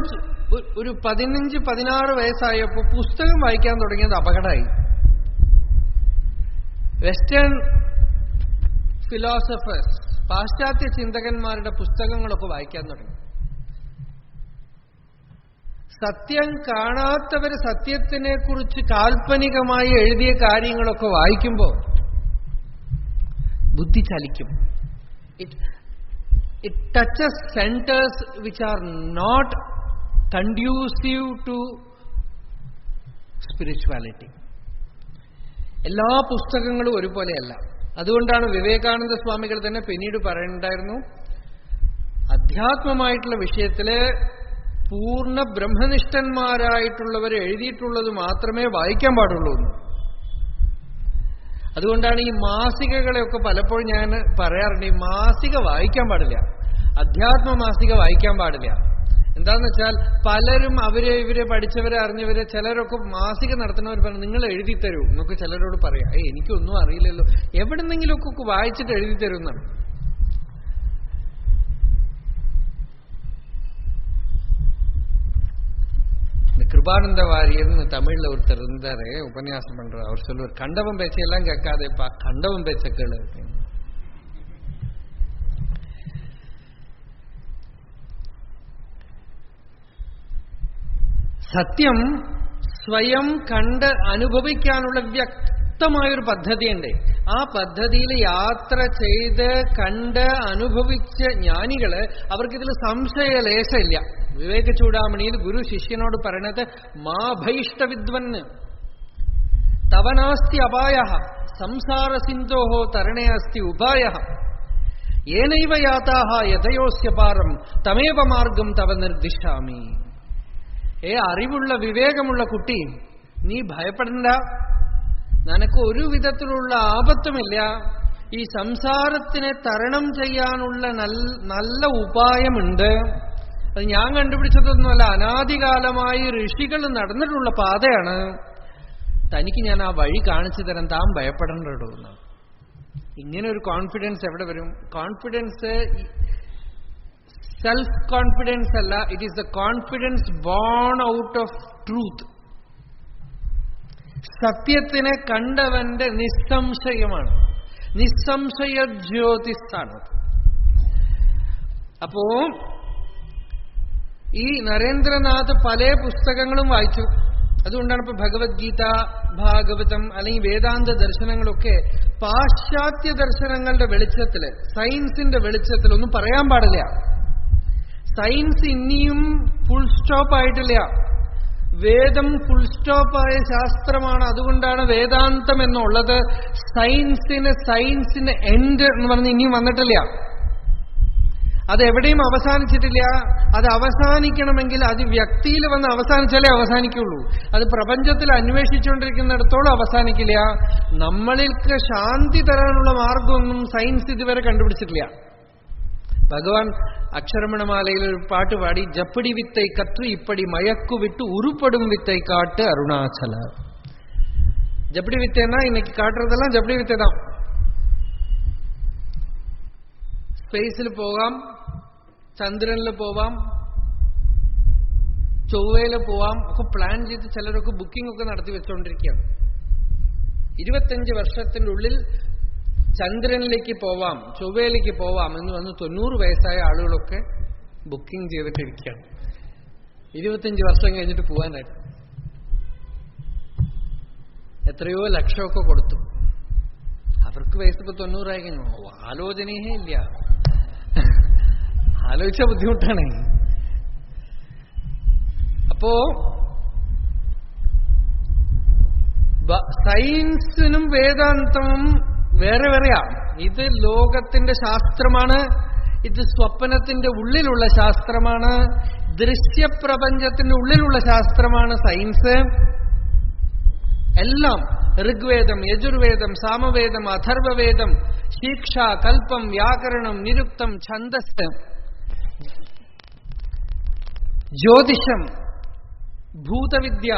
S2: ഒരു 15-16 വയസ്സായപ്പോ പുസ്തകം വായിക്കാൻ തുടങ്ങിയത് അപകടമായി. വെസ്റ്റേൺ ഫിലോസഫേഴ്സ്, പാശ്ചാത്യ ചിന്തകന്മാരുടെ പുസ്തകങ്ങളൊക്കെ വായിക്കാൻ തുടങ്ങി. സത്യം കാണാത്തവര് സത്യത്തിനെ കുറിച്ച് കാൽപ്പനികമായി എഴുതിയ കാര്യങ്ങളൊക്കെ വായിക്കുമ്പോൾ ബുദ്ധി ചലിക്കും. It touches centers which are not conducive to spirituality. എല്ലാ പുസ്തകങ്ങളും ഒരുപോലെയല്ല. അതുകൊണ്ടാണ് വിവേകാനന്ദ സ്വാമികൾ തന്നെ പിന്നീട് പറയുന്നുണ്ടായിരുന്നു, അധ്യാത്മമായിട്ടുള്ള വിഷയത്തില് പൂർണ്ണ ബ്രഹ്മനിഷ്ഠന്മാരായിട്ടുള്ളവർ എഴുതിയിട്ടുള്ളത് മാത്രമേ വായിക്കാൻ പാടുള്ളൂ. അതുകൊണ്ടാണ് ഈ മാസികകളെയൊക്കെ പലപ്പോഴും ഞാൻ പറയാറുണ്ട്, ഈ മാസിക വായിക്കാൻ പാടില്ല, അധ്യാത്മ മാസിക വായിക്കാൻ പാടില്ല. എന്താന്ന് വെച്ചാൽ പലരും ഇവരെ പഠിച്ചവരെ അറിഞ്ഞവരെ ചിലരൊക്കെ മാസിക നടത്തുന്നവർ പറഞ്ഞു, നിങ്ങൾ എഴുതി തരൂ എന്നൊക്കെ ചിലരോട് പറയാം. എനിക്കൊന്നും അറിയില്ലല്ലോ, എവിടെന്നെങ്കിലുമൊക്കെ വായിച്ചിട്ട് എഴുതി തരുമെന്നാണ്. கிருபானந்த வாரியர்னு தமிழ்ல ஒருத்தர் இருந்தாரு, உபன்யாசம் பண்றாரு. அவர் சொல்லுவார், கண்டவன் பேச்சையெல்லாம் கேட்காதேப்பா, கண்டவன் பேச்ச கேளு. സത്യം സ്വയം കണ്ട് അനുഭവിക്കാനുള്ള വ്യക്തമായൊരു പദ്ധതിയുണ്ട്. ആ പദ്ധതിയിൽ യാത്ര ചെയ്ത് കണ്ട് അനുഭവിച്ച ജ്ഞാനികള് അവർക്കിതിൽ സംശയലേശമില്ല. വിവേക ചൂടാമണിയിൽ ഗുരു ശിഷ്യനോട് പറയണത്, മാ ഭൈഷ്ടവിദ്വന് തവനാസ്തി അപായ സംസാര സിന്ധോഹോ തരണേ അസ്തി ഉപായ ഏനൈവ യാതാഹ യഥയോസ്യ പാരം തമേവ മാർഗം തവ നിർദ്ദിശാമി. അറിവുള്ള വിവേകമുള്ള കുട്ടി, നീ ഭയപ്പെടണ്ട, നിനക്ക് ഒരു വിധത്തിലുള്ള ആപത്തുമില്ല. ഈ സംസാരത്തിനെ തരണം ചെയ്യാനുള്ള നല്ല ഉപായമുണ്ട്. അത് ഞാൻ കണ്ടുപിടിച്ചതൊന്നുമല്ല, അനാദികാലമായി ഋഷികൾ നടന്നിട്ടുള്ള പാതയാണ്. തനിക്ക് ഞാൻ ആ വഴി കാണിച്ചു തരാൻ, താൻ ഭയപ്പെടേണ്ടോ എന്നാണ്. ഇങ്ങനെ ഒരു കോൺഫിഡൻസ് എവിടെ വരും? കോൺഫിഡൻസ് സെൽഫ് കോൺഫിഡൻസ് അല്ല, it is the confidence born out of truth. സത്യത്തിനെ കണ്ടവന്റെ നിസ്സംശയമാണ്, നിസ്സംശയ ജ്യോതിസാണ്. അപ്പോ ഈ നരേന്ദ്രനാഥ് പല പുസ്തകങ്ങളും വായിച്ചു. അതുകൊണ്ടാണ് ഇപ്പൊ ഭഗവത്ഗീത, ഭാഗവതം അല്ലെങ്കിൽ വേദാന്ത ദർശനങ്ങളൊക്കെ പാശ്ചാത്യ ദർശനങ്ങളുടെ വെളിച്ചത്തില്, സയൻസിന്റെ വെളിച്ചത്തിൽ ഒന്നും പറയാൻ പാടില്ല. സയൻസ് ഇനിയും ഫുൾ സ്റ്റോപ്പ് ആയിട്ടില്ല. വേദം ഫുൾ സ്റ്റോപ്പായ ശാസ്ത്രമാണ്. അതുകൊണ്ടാണ് വേദാന്തം എന്നുള്ളത്. സയൻസിന് എൻഡ് എന്ന് പറഞ്ഞ് ഇനിയും വന്നിട്ടില്ല. അതെവിടെയും അവസാനിച്ചിട്ടില്ല. അത് അവസാനിക്കണമെങ്കിൽ അത് വ്യക്തിയിൽ വന്ന് അവസാനിച്ചാലേ അവസാനിക്കുള്ളൂ. അത് പ്രപഞ്ചത്തിൽ അന്വേഷിച്ചുകൊണ്ടിരിക്കുന്നിടത്തോളം അവസാനിക്കില്ല. നമ്മൾക്ക് ശാന്തി തരാനുള്ള മാർഗമൊന്നും സയൻസ് ഇതുവരെ കണ്ടുപിടിച്ചിട്ടില്ല. ഭഗവാൻ അക്ഷരമണമാലയിൽ ഒരു പാട്ട് പാടി, ജപ്പടി വിത്തൈ കற்று ഇപ്പടി മയക്കു വിട്ടു ഉരുപ്പടും വിത്തൈ കാട്ട് അരുണാചല. ஜப்படி வித்தைன்னா இன்னைக்கு காட்டுறதெல்லாம் ஜப்படி வித்தை தான். സ്പേസിൽ പോകാം, ചന്ദ്രനിൽ പോവാം, ചൊവ്വയിൽ പോവാം ഒക്കെ പ്ലാൻ ചെയ്ത് ചിലരൊക്കെ ബുക്കിംഗ് ഒക്കെ നടത്തി വെച്ചുകൊണ്ടിരിക്കുകയാണ്. 25 വർഷത്തിൻ്റെ ഉള്ളിൽ ചന്ദ്രനിലേക്ക് പോവാം, ചൊവ്വയിലേക്ക് പോവാം എന്ന് വന്ന് 90 വയസ്സായ ആളുകളൊക്കെ ബുക്കിംഗ് ചെയ്തിട്ടിരിക്കുകയാണ്. 25 വർഷം കഴിഞ്ഞിട്ട് പോകാനായിട്ട് എത്രയോ ലക്ഷമൊക്കെ കൊടുത്തു. അവർക്ക് വയസ്സിപ്പോ 90 ആയി കഴിഞ്ഞു. ആലോചനയേ ഇല്ല. ആലോചിച്ച ബുദ്ധിമുട്ടാണ്. അപ്പോ സയൻസിനും വേദാന്തവും വേറെ വേറെയാ. ഇത് ലോകത്തിന്റെ ശാസ്ത്രമാണ്, ഇത് സ്വപ്നത്തിന്റെ ഉള്ളിലുള്ള ശാസ്ത്രമാണ്, ദൃശ്യപ്രപഞ്ചത്തിന്റെ ഉള്ളിലുള്ള ശാസ്ത്രമാണ് സയൻസ്. എല്ലാം ഋഗ്വേദം, യജുർവേദം, സാമവേദം, അഥർവവേദം, ശിക്ഷ, കൽപ്പം, വ്യാകരണം, നിരുക്തം, ഛന്ദസ്, ജ്യോതിഷം, ഭൂതവിദ്യ,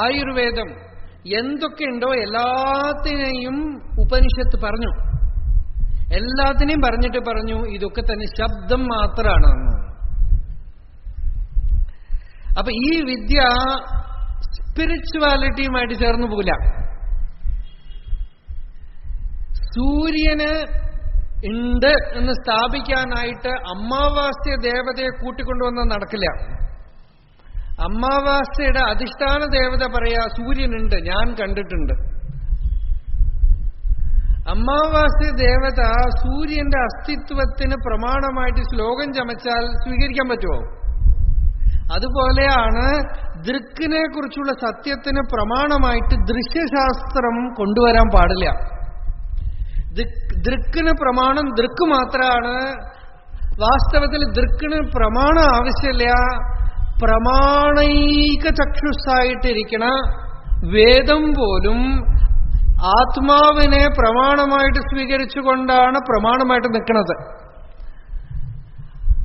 S2: ആയുർവേദം, എന്തൊക്കെയുണ്ടോ എല്ലാത്തിനെയും ഉപനിഷത്ത് പറഞ്ഞു. എല്ലാത്തിനെയും പറഞ്ഞിട്ട് പറഞ്ഞു ഇതൊക്കെ തന്നെ ശബ്ദം മാത്രമാണെന്ന്. അപ്പൊ ഈ വിദ്യ സ്പിരിച്വാലിറ്റിയുമായിട്ട് ചേർന്ന് പോകില്ല. സൂര്യന് ഉണ്ട് എന്ന് സ്ഥാപിക്കാനായിട്ട് അമാവാസ്യ ദേവതയെ കൂട്ടിക്കൊണ്ടുവന്നാൽ നടക്കില്ല. അമാവാസ്യയുടെ അധിഷ്ഠാന ദേവത പറയാ സൂര്യനുണ്ട്, ഞാൻ കണ്ടിട്ടുണ്ട്. അമാവാസ്യ ദേവത സൂര്യന്റെ അസ്തിത്വത്തിന് പ്രമാണമായിട്ട് ശ്ലോകം ചമച്ചാൽ സ്വീകരിക്കാൻ പറ്റുമോ? അതുപോലെയാണ് ദൃക്കിനെ കുറിച്ചുള്ള സത്യത്തിന് പ്രമാണമായിട്ട് ദൃശ്യശാസ്ത്രം കൊണ്ടുവരാൻ പാടില്ല. ദൃക്കിന് പ്രമാണം ദൃക്ക് മാത്രമാണ്. വാസ്തവത്തിൽ ദൃക്കിന് പ്രമാണം ആവശ്യമില്ല. പ്രമാണൈക ചക്ഷുസ്സായിട്ടിരിക്കണ വേദം പോലും ആത്മാവിനെ പ്രമാണമായിട്ട് സ്വീകരിച്ചുകൊണ്ടാണ് പ്രമാണമായിട്ട് നിൽക്കുന്നത്.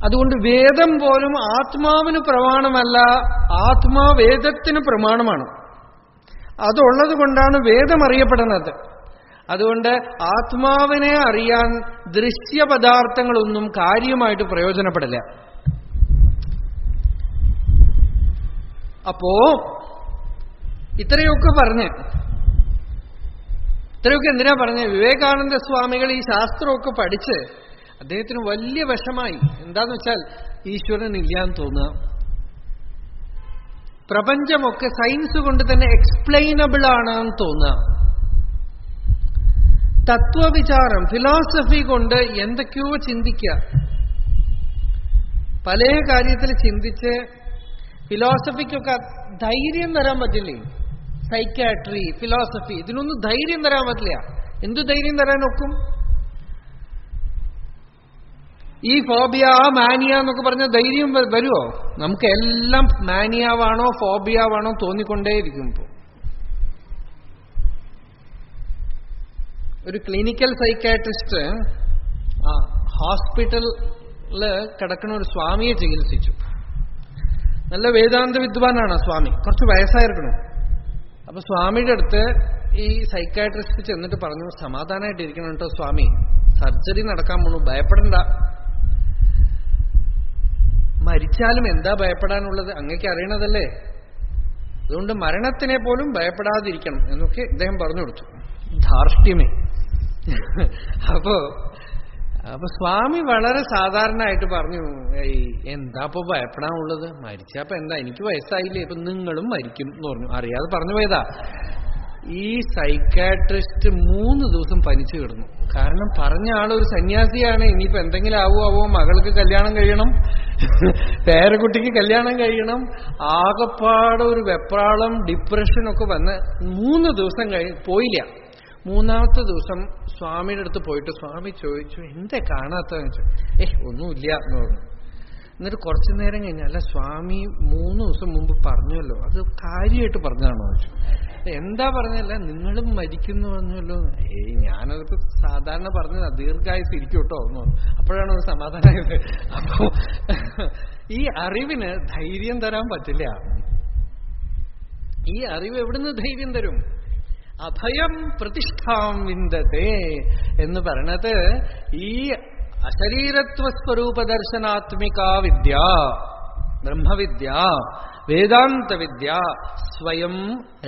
S2: അതുകൊണ്ട് വേദം പോലും ആത്മാവിന് പ്രമാണമല്ല, ആത്മാവേദത്തിന് പ്രമാണമാണ്. അതുള്ളത് കൊണ്ടാണ് വേദം അറിയപ്പെടുന്നത്. അതുകൊണ്ട് ആത്മാവിനെ അറിയാൻ ദൃശ്യപദാർത്ഥങ്ങളൊന്നും കാര്യമായിട്ട് പ്രയോജനപ്പെടില്ല. അപ്പോ ഇത്രയൊക്കെ എന്തിനാ പറഞ്ഞ് വിവേകാനന്ദ സ്വാമികൾ ഈ ശാസ്ത്രമൊക്കെ പഠിച്ച് അദ്ദേഹത്തിന് വലിയ വിഷമായി. എന്താന്ന് വെച്ചാൽ ഈശ്വരൻ ഇല്ലാന്ന് തോന്നുക. പ്രപഞ്ചമൊക്കെ സയൻസ് കൊണ്ട് തന്നെ എക്സ്പ്ലെയിനബിൾ ആണെന്ന് തോന്നുക. തത്വവിചാരം, ഫിലോസഫി കൊണ്ട് എന്തൊക്കെയോ ചിന്തിക്കുക. പല കാര്യത്തിൽ ചിന്തിച്ച് ഫിലോസഫിക്കൊക്കെ ധൈര്യം തരാൻ പറ്റില്ലേ? സൈക്കാട്രി, ഫിലോസഫി, ഇതിനൊന്നും ധൈര്യം തരാൻ പറ്റില്ല. എന്തു ധൈര്യം തരാൻ ഒക്കും? ഈ ഫോബിയ, മാനിയ എന്നൊക്കെ പറഞ്ഞ ധൈര്യം വരുമോ? നമുക്ക് എല്ലാം മാനിയാവാണോ ഫോബിയാവാണോ തോന്നിക്കൊണ്ടേയിരിക്കും. ഇപ്പോൾ ഒരു ക്ലിനിക്കൽ സൈക്കാട്രിസ്റ്റ് ഹോസ്പിറ്റലില് കിടക്കുന്ന ഒരു സ്വാമിയെ ചികിത്സിച്ചു. നല്ല വേദാന്ത വിദ്വാനാണ് സ്വാമി, കുറച്ച് വയസ്സായിരിക്കണം. അപ്പൊ സ്വാമിയുടെ അടുത്ത് ഈ സൈക്കാട്രിസ്റ്റ് ചെന്നിട്ട് പറഞ്ഞു, സമാധാനമായിട്ടിരിക്കണം കേട്ടോ സ്വാമി, സർജറി നടക്കാൻ പോണു, ഭയപ്പെടണ്ട. മരിച്ചാലും എന്താ ഭയപ്പെടാനുള്ളത്, അങ്ങേക്ക് അറിയണതല്ലേ, അതുകൊണ്ട് മരണത്തിനെ പോലും ഭയപ്പെടാതിരിക്കണം എന്നൊക്കെ ഇദ്ദേഹം പറഞ്ഞു കൊടുത്തു. ധാർഷ്ട്യമേ. അപ്പോ അപ്പൊ സ്വാമി വളരെ സാധാരണയായിട്ട് പറഞ്ഞു, എന്താപ്പൊ ഭയപ്പെടാനുള്ളത്, മരിച്ചപ്പോ എന്താ, എനിക്ക് വയസ്സായില്ലേ, ഇപ്പൊ നിങ്ങളും മരിക്കും എന്ന് പറഞ്ഞു. അറിയാതെ പറഞ്ഞു പോയതാ. ഈ സൈക്കാട്രിസ്റ്റ് 3 ദിവസം പനിച്ചു കിടന്നു. കാരണം പറഞ്ഞ ആളൊരു സന്യാസിയാണ്. ഇനിയിപ്പോ എന്തെങ്കിലും ആവോ, മകൾക്ക് കല്യാണം കഴിയണം, പേരക്കുട്ടിക്ക് കല്യാണം കഴിയണം, ആകപ്പാടെ ഒരു വെപ്രാളം, ഡിപ്രഷനൊക്കെ വന്ന് 3 ദിവസം പോയില്ല. 3ാമത്തെ ദിവസം സ്വാമിയുടെ അടുത്ത് പോയിട്ട് സ്വാമി ചോദിച്ചു, എന്താ കാണാത്തതെന്ന് ചോദിച്ചു. ഒന്നുമില്ല എന്ന് പറഞ്ഞു. എന്നിട്ട് കുറച്ചു നേരം കഴിഞ്ഞല്ല, സ്വാമി 3 ദിവസം മുമ്പ് പറഞ്ഞല്ലോ, അത് കാര്യമായിട്ട് പറഞ്ഞതാണോ ചോദിച്ചു. എന്താ പറഞ്ഞല്ല, നിങ്ങളും മരിക്കുന്നു പറഞ്ഞല്ലോ. ഞാനതൊക്കെ സാധാരണ പറഞ്ഞതാ, ദീർഘായുസ് ഇരിക്കും കേട്ടോ എന്ന് പറഞ്ഞു. അപ്പോഴാണ് ഒരു സമാധാനമായത്. അപ്പോ ഈ അറിവിന് ധൈര്യം തരാൻ പറ്റില്ല. ഈ അറിവ് എവിടുന്ന് ധൈര്യം തരും? അഭയം പ്രതിഷ്ഠാം വിന്ദത്തെ എന്ന് പറയണത് ഈ അശരീരത്വസ്വരൂപ ദർശനാത്മിക വിദ്യ, ബ്രഹ്മവിദ്യ, വേദാന്തവിദ്യ സ്വയം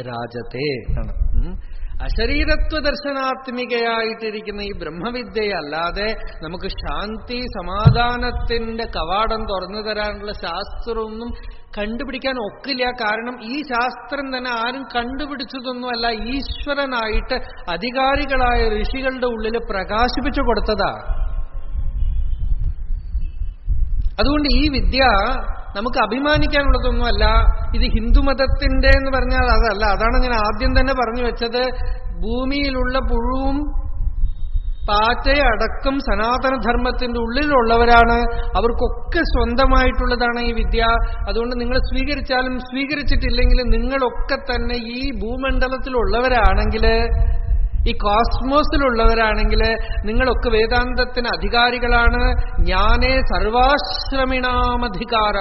S2: രാജത്തെ ആണ്. അശരീരത്വ ദർശനാത്മികയായിട്ടിരിക്കുന്ന ഈ ബ്രഹ്മവിദ്യയല്ലാതെ നമുക്ക് ശാന്തി സമാധാനത്തിന്റെ കവാടം തുറന്നു തരാനുള്ള ശാസ്ത്രമൊന്നും കണ്ടുപിടിക്കാൻ ഒക്കില്ല. കാരണം ഈ ശാസ്ത്രം തന്നെ ആരും കണ്ടുപിടിച്ചതൊന്നുമല്ല, ഈശ്വരനായിട്ട് അധികാരികളായ ഋഷികളുടെ ഉള്ളിൽ പ്രകാശിപ്പിച്ചു കൊടുത്തതാ. അതുകൊണ്ട് ഈ വിദ്യ നമുക്ക് അഭിമാനിക്കാനുള്ളതൊന്നുമല്ല. ഇത് ഹിന്ദുമതത്തിന്റെ എന്ന് പറഞ്ഞാൽ അതല്ല. അതാണ് ഞാൻ ആദ്യം തന്നെ പറഞ്ഞു വെച്ചത്. ഭൂമിയിലുള്ള പുഴുവും പാറ്റയടക്കം സനാതനധർമ്മത്തിന്റെ ഉള്ളിലുള്ളവരാണ്. അവർക്കൊക്കെ സ്വന്തമായിട്ടുള്ളതാണ് ഈ വിദ്യ. അതുകൊണ്ട് നിങ്ങൾ സ്വീകരിച്ചാലും സ്വീകരിച്ചിട്ടില്ലെങ്കിലും നിങ്ങളൊക്കെ തന്നെ ഈ ഭൂമണ്ഡലത്തിലുള്ളവരാണെങ്കിൽ, ഈ കോസ്മോസിലുള്ളവരാണെങ്കിൽ നിങ്ങളൊക്കെ വേദാന്തത്തിന് അധികാരികളാണ്. ജ്ഞാനേ സർവാശ്രമിണാമധികാര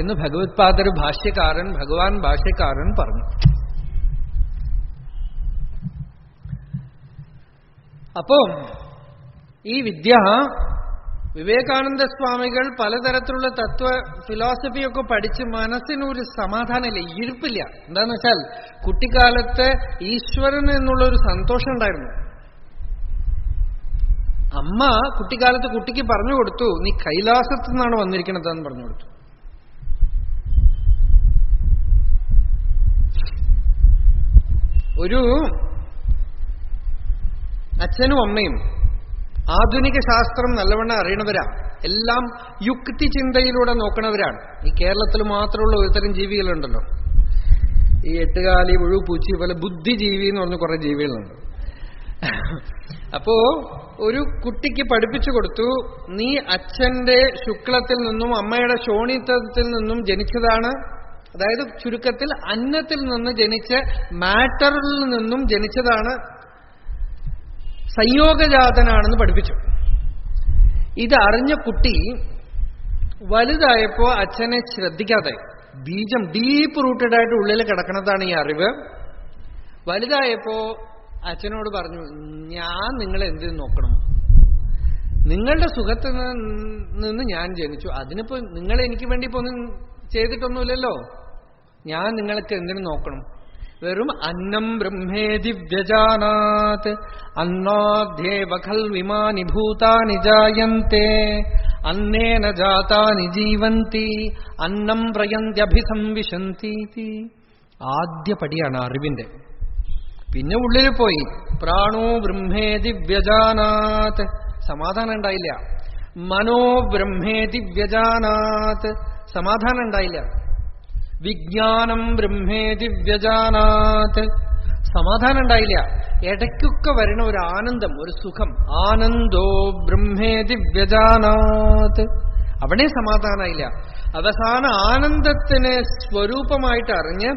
S2: എന്ന് ഭഗവത്പാദർ ഭാഷ്യകാരൻ, ഭഗവാൻ ഭാഷ്യകാരൻ പറഞ്ഞു. അപ്പോ ഈ വിദ്യ വിവേകാനന്ദ സ്വാമികൾ പലതരത്തിലുള്ള തത്വ ഫിലോസഫിയൊക്കെ പഠിച്ച് മനസ്സിനൊരു സമാധാനമില്ല, ഇരിപ്പില്ല. എന്താന്ന് വെച്ചാൽ കുട്ടിക്കാലത്ത് ഈശ്വരൻ എന്നുള്ളൊരു സന്തോഷം ഉണ്ടായിരുന്നു. അമ്മ കുട്ടിക്കാലത്ത് കുട്ടിക്ക് പറഞ്ഞു കൊടുത്തു, നീ കൈലാസത്തു നിന്നാണ് വന്നിരിക്കണതെന്ന് പറഞ്ഞു കൊടുത്തു. ഒരു അച്ഛനും അമ്മയും ആധുനിക ശാസ്ത്രം നല്ലവണ്ണം അറിയണവരാ. എല്ലാം യുക്തി ചിന്തയിലൂടെ നോക്കണവരാണ്. ഈ കേരളത്തിൽ മാത്രമുള്ള ഒരുതരം ജീവികളുണ്ടല്ലോ, ഈ എട്ടുകാലി പുഴു പൂച്ചി പോലെ ബുദ്ധിജീവി എന്ന് പറഞ്ഞ കുറെ ജീവികളുണ്ട്. അപ്പോ ഒരു കുട്ടിക്ക് പഠിപ്പിച്ചു കൊടുത്തു, നീ അച്ഛന്റെ ശുക്ലത്തിൽ നിന്നും അമ്മയുടെ ശോണിത്വത്തിൽ നിന്നും ജനിച്ചതാണ്. അതായത് ചുരുക്കത്തിൽ അന്നത്തിൽ നിന്ന് ജനിച്ച മാറ്ററിൽ നിന്നും ജനിച്ചതാണ്, സംയോഗജാതനാണെന്ന് പഠിപ്പിച്ചു. ഇത് അറിഞ്ഞ കുട്ടി വലുതായപ്പോ അച്ഛനെ ശ്രദ്ധിക്കാതെ, ബീജം ഡീപ്പ് റൂട്ടഡ് ആയിട്ട് ഉള്ളിൽ കിടക്കുന്നതാണ് ഈ അറിവ്. വലുതായപ്പോ അച്ഛനോട് പറഞ്ഞു, ഞാൻ നിങ്ങളെ എന്തിനു നോക്കണം, നിങ്ങളുടെ സുഖത്തിൽ നിന്ന് ഞാൻ ജനിച്ചു, അതിനിപ്പോ നിങ്ങൾ എനിക്ക് വേണ്ടി ഇപ്പൊ ഒന്നും ചെയ്തിട്ടൊന്നുമില്ലല്ലോ, ഞാൻ നിങ്ങൾക്ക് എന്തിനു നോക്കണം? വെറും അന്നം ബ്രഹ്മേതി വ്യജാനാത് അന്നാദ്യേവ ഖൽവിമാനി ഭൂതാനി ജായന്തെ അന്നേന ജാതാനി ജീവന്തി അന്നം പ്രയന്ത്യഭിസംവിശന്തി. ആദ്യ പടിയാണ് അറിവിന്റെ. പിന്നെ ഉള്ളിൽ പോയി പ്രാണോ ബ്രഹ്മേതി വ്യജാനാത്, സമാധാനം ഉണ്ടായില്ല. മനോ ബ്രഹ്മേതി വ്യജാനാത്, സമാധാനം ഉണ്ടായില്ല. വിജ്ഞാനം ബ്രഹ്മേതി വ്യജാനാത്, സമാധാനം ഉണ്ടായില്ല. ഇടയ്ക്കൊക്കെ വരുന്ന ഒരു ആനന്ദം, ഒരു സുഖം, ആനന്ദോ ബ്രഹ്മേതി വ്യജാനാത്, അവിടെ സമാധാനമില്ല. അവസാന ആനന്ദത്തിനെ സ്വരൂപമായിട്ട് അറിഞ്ഞ്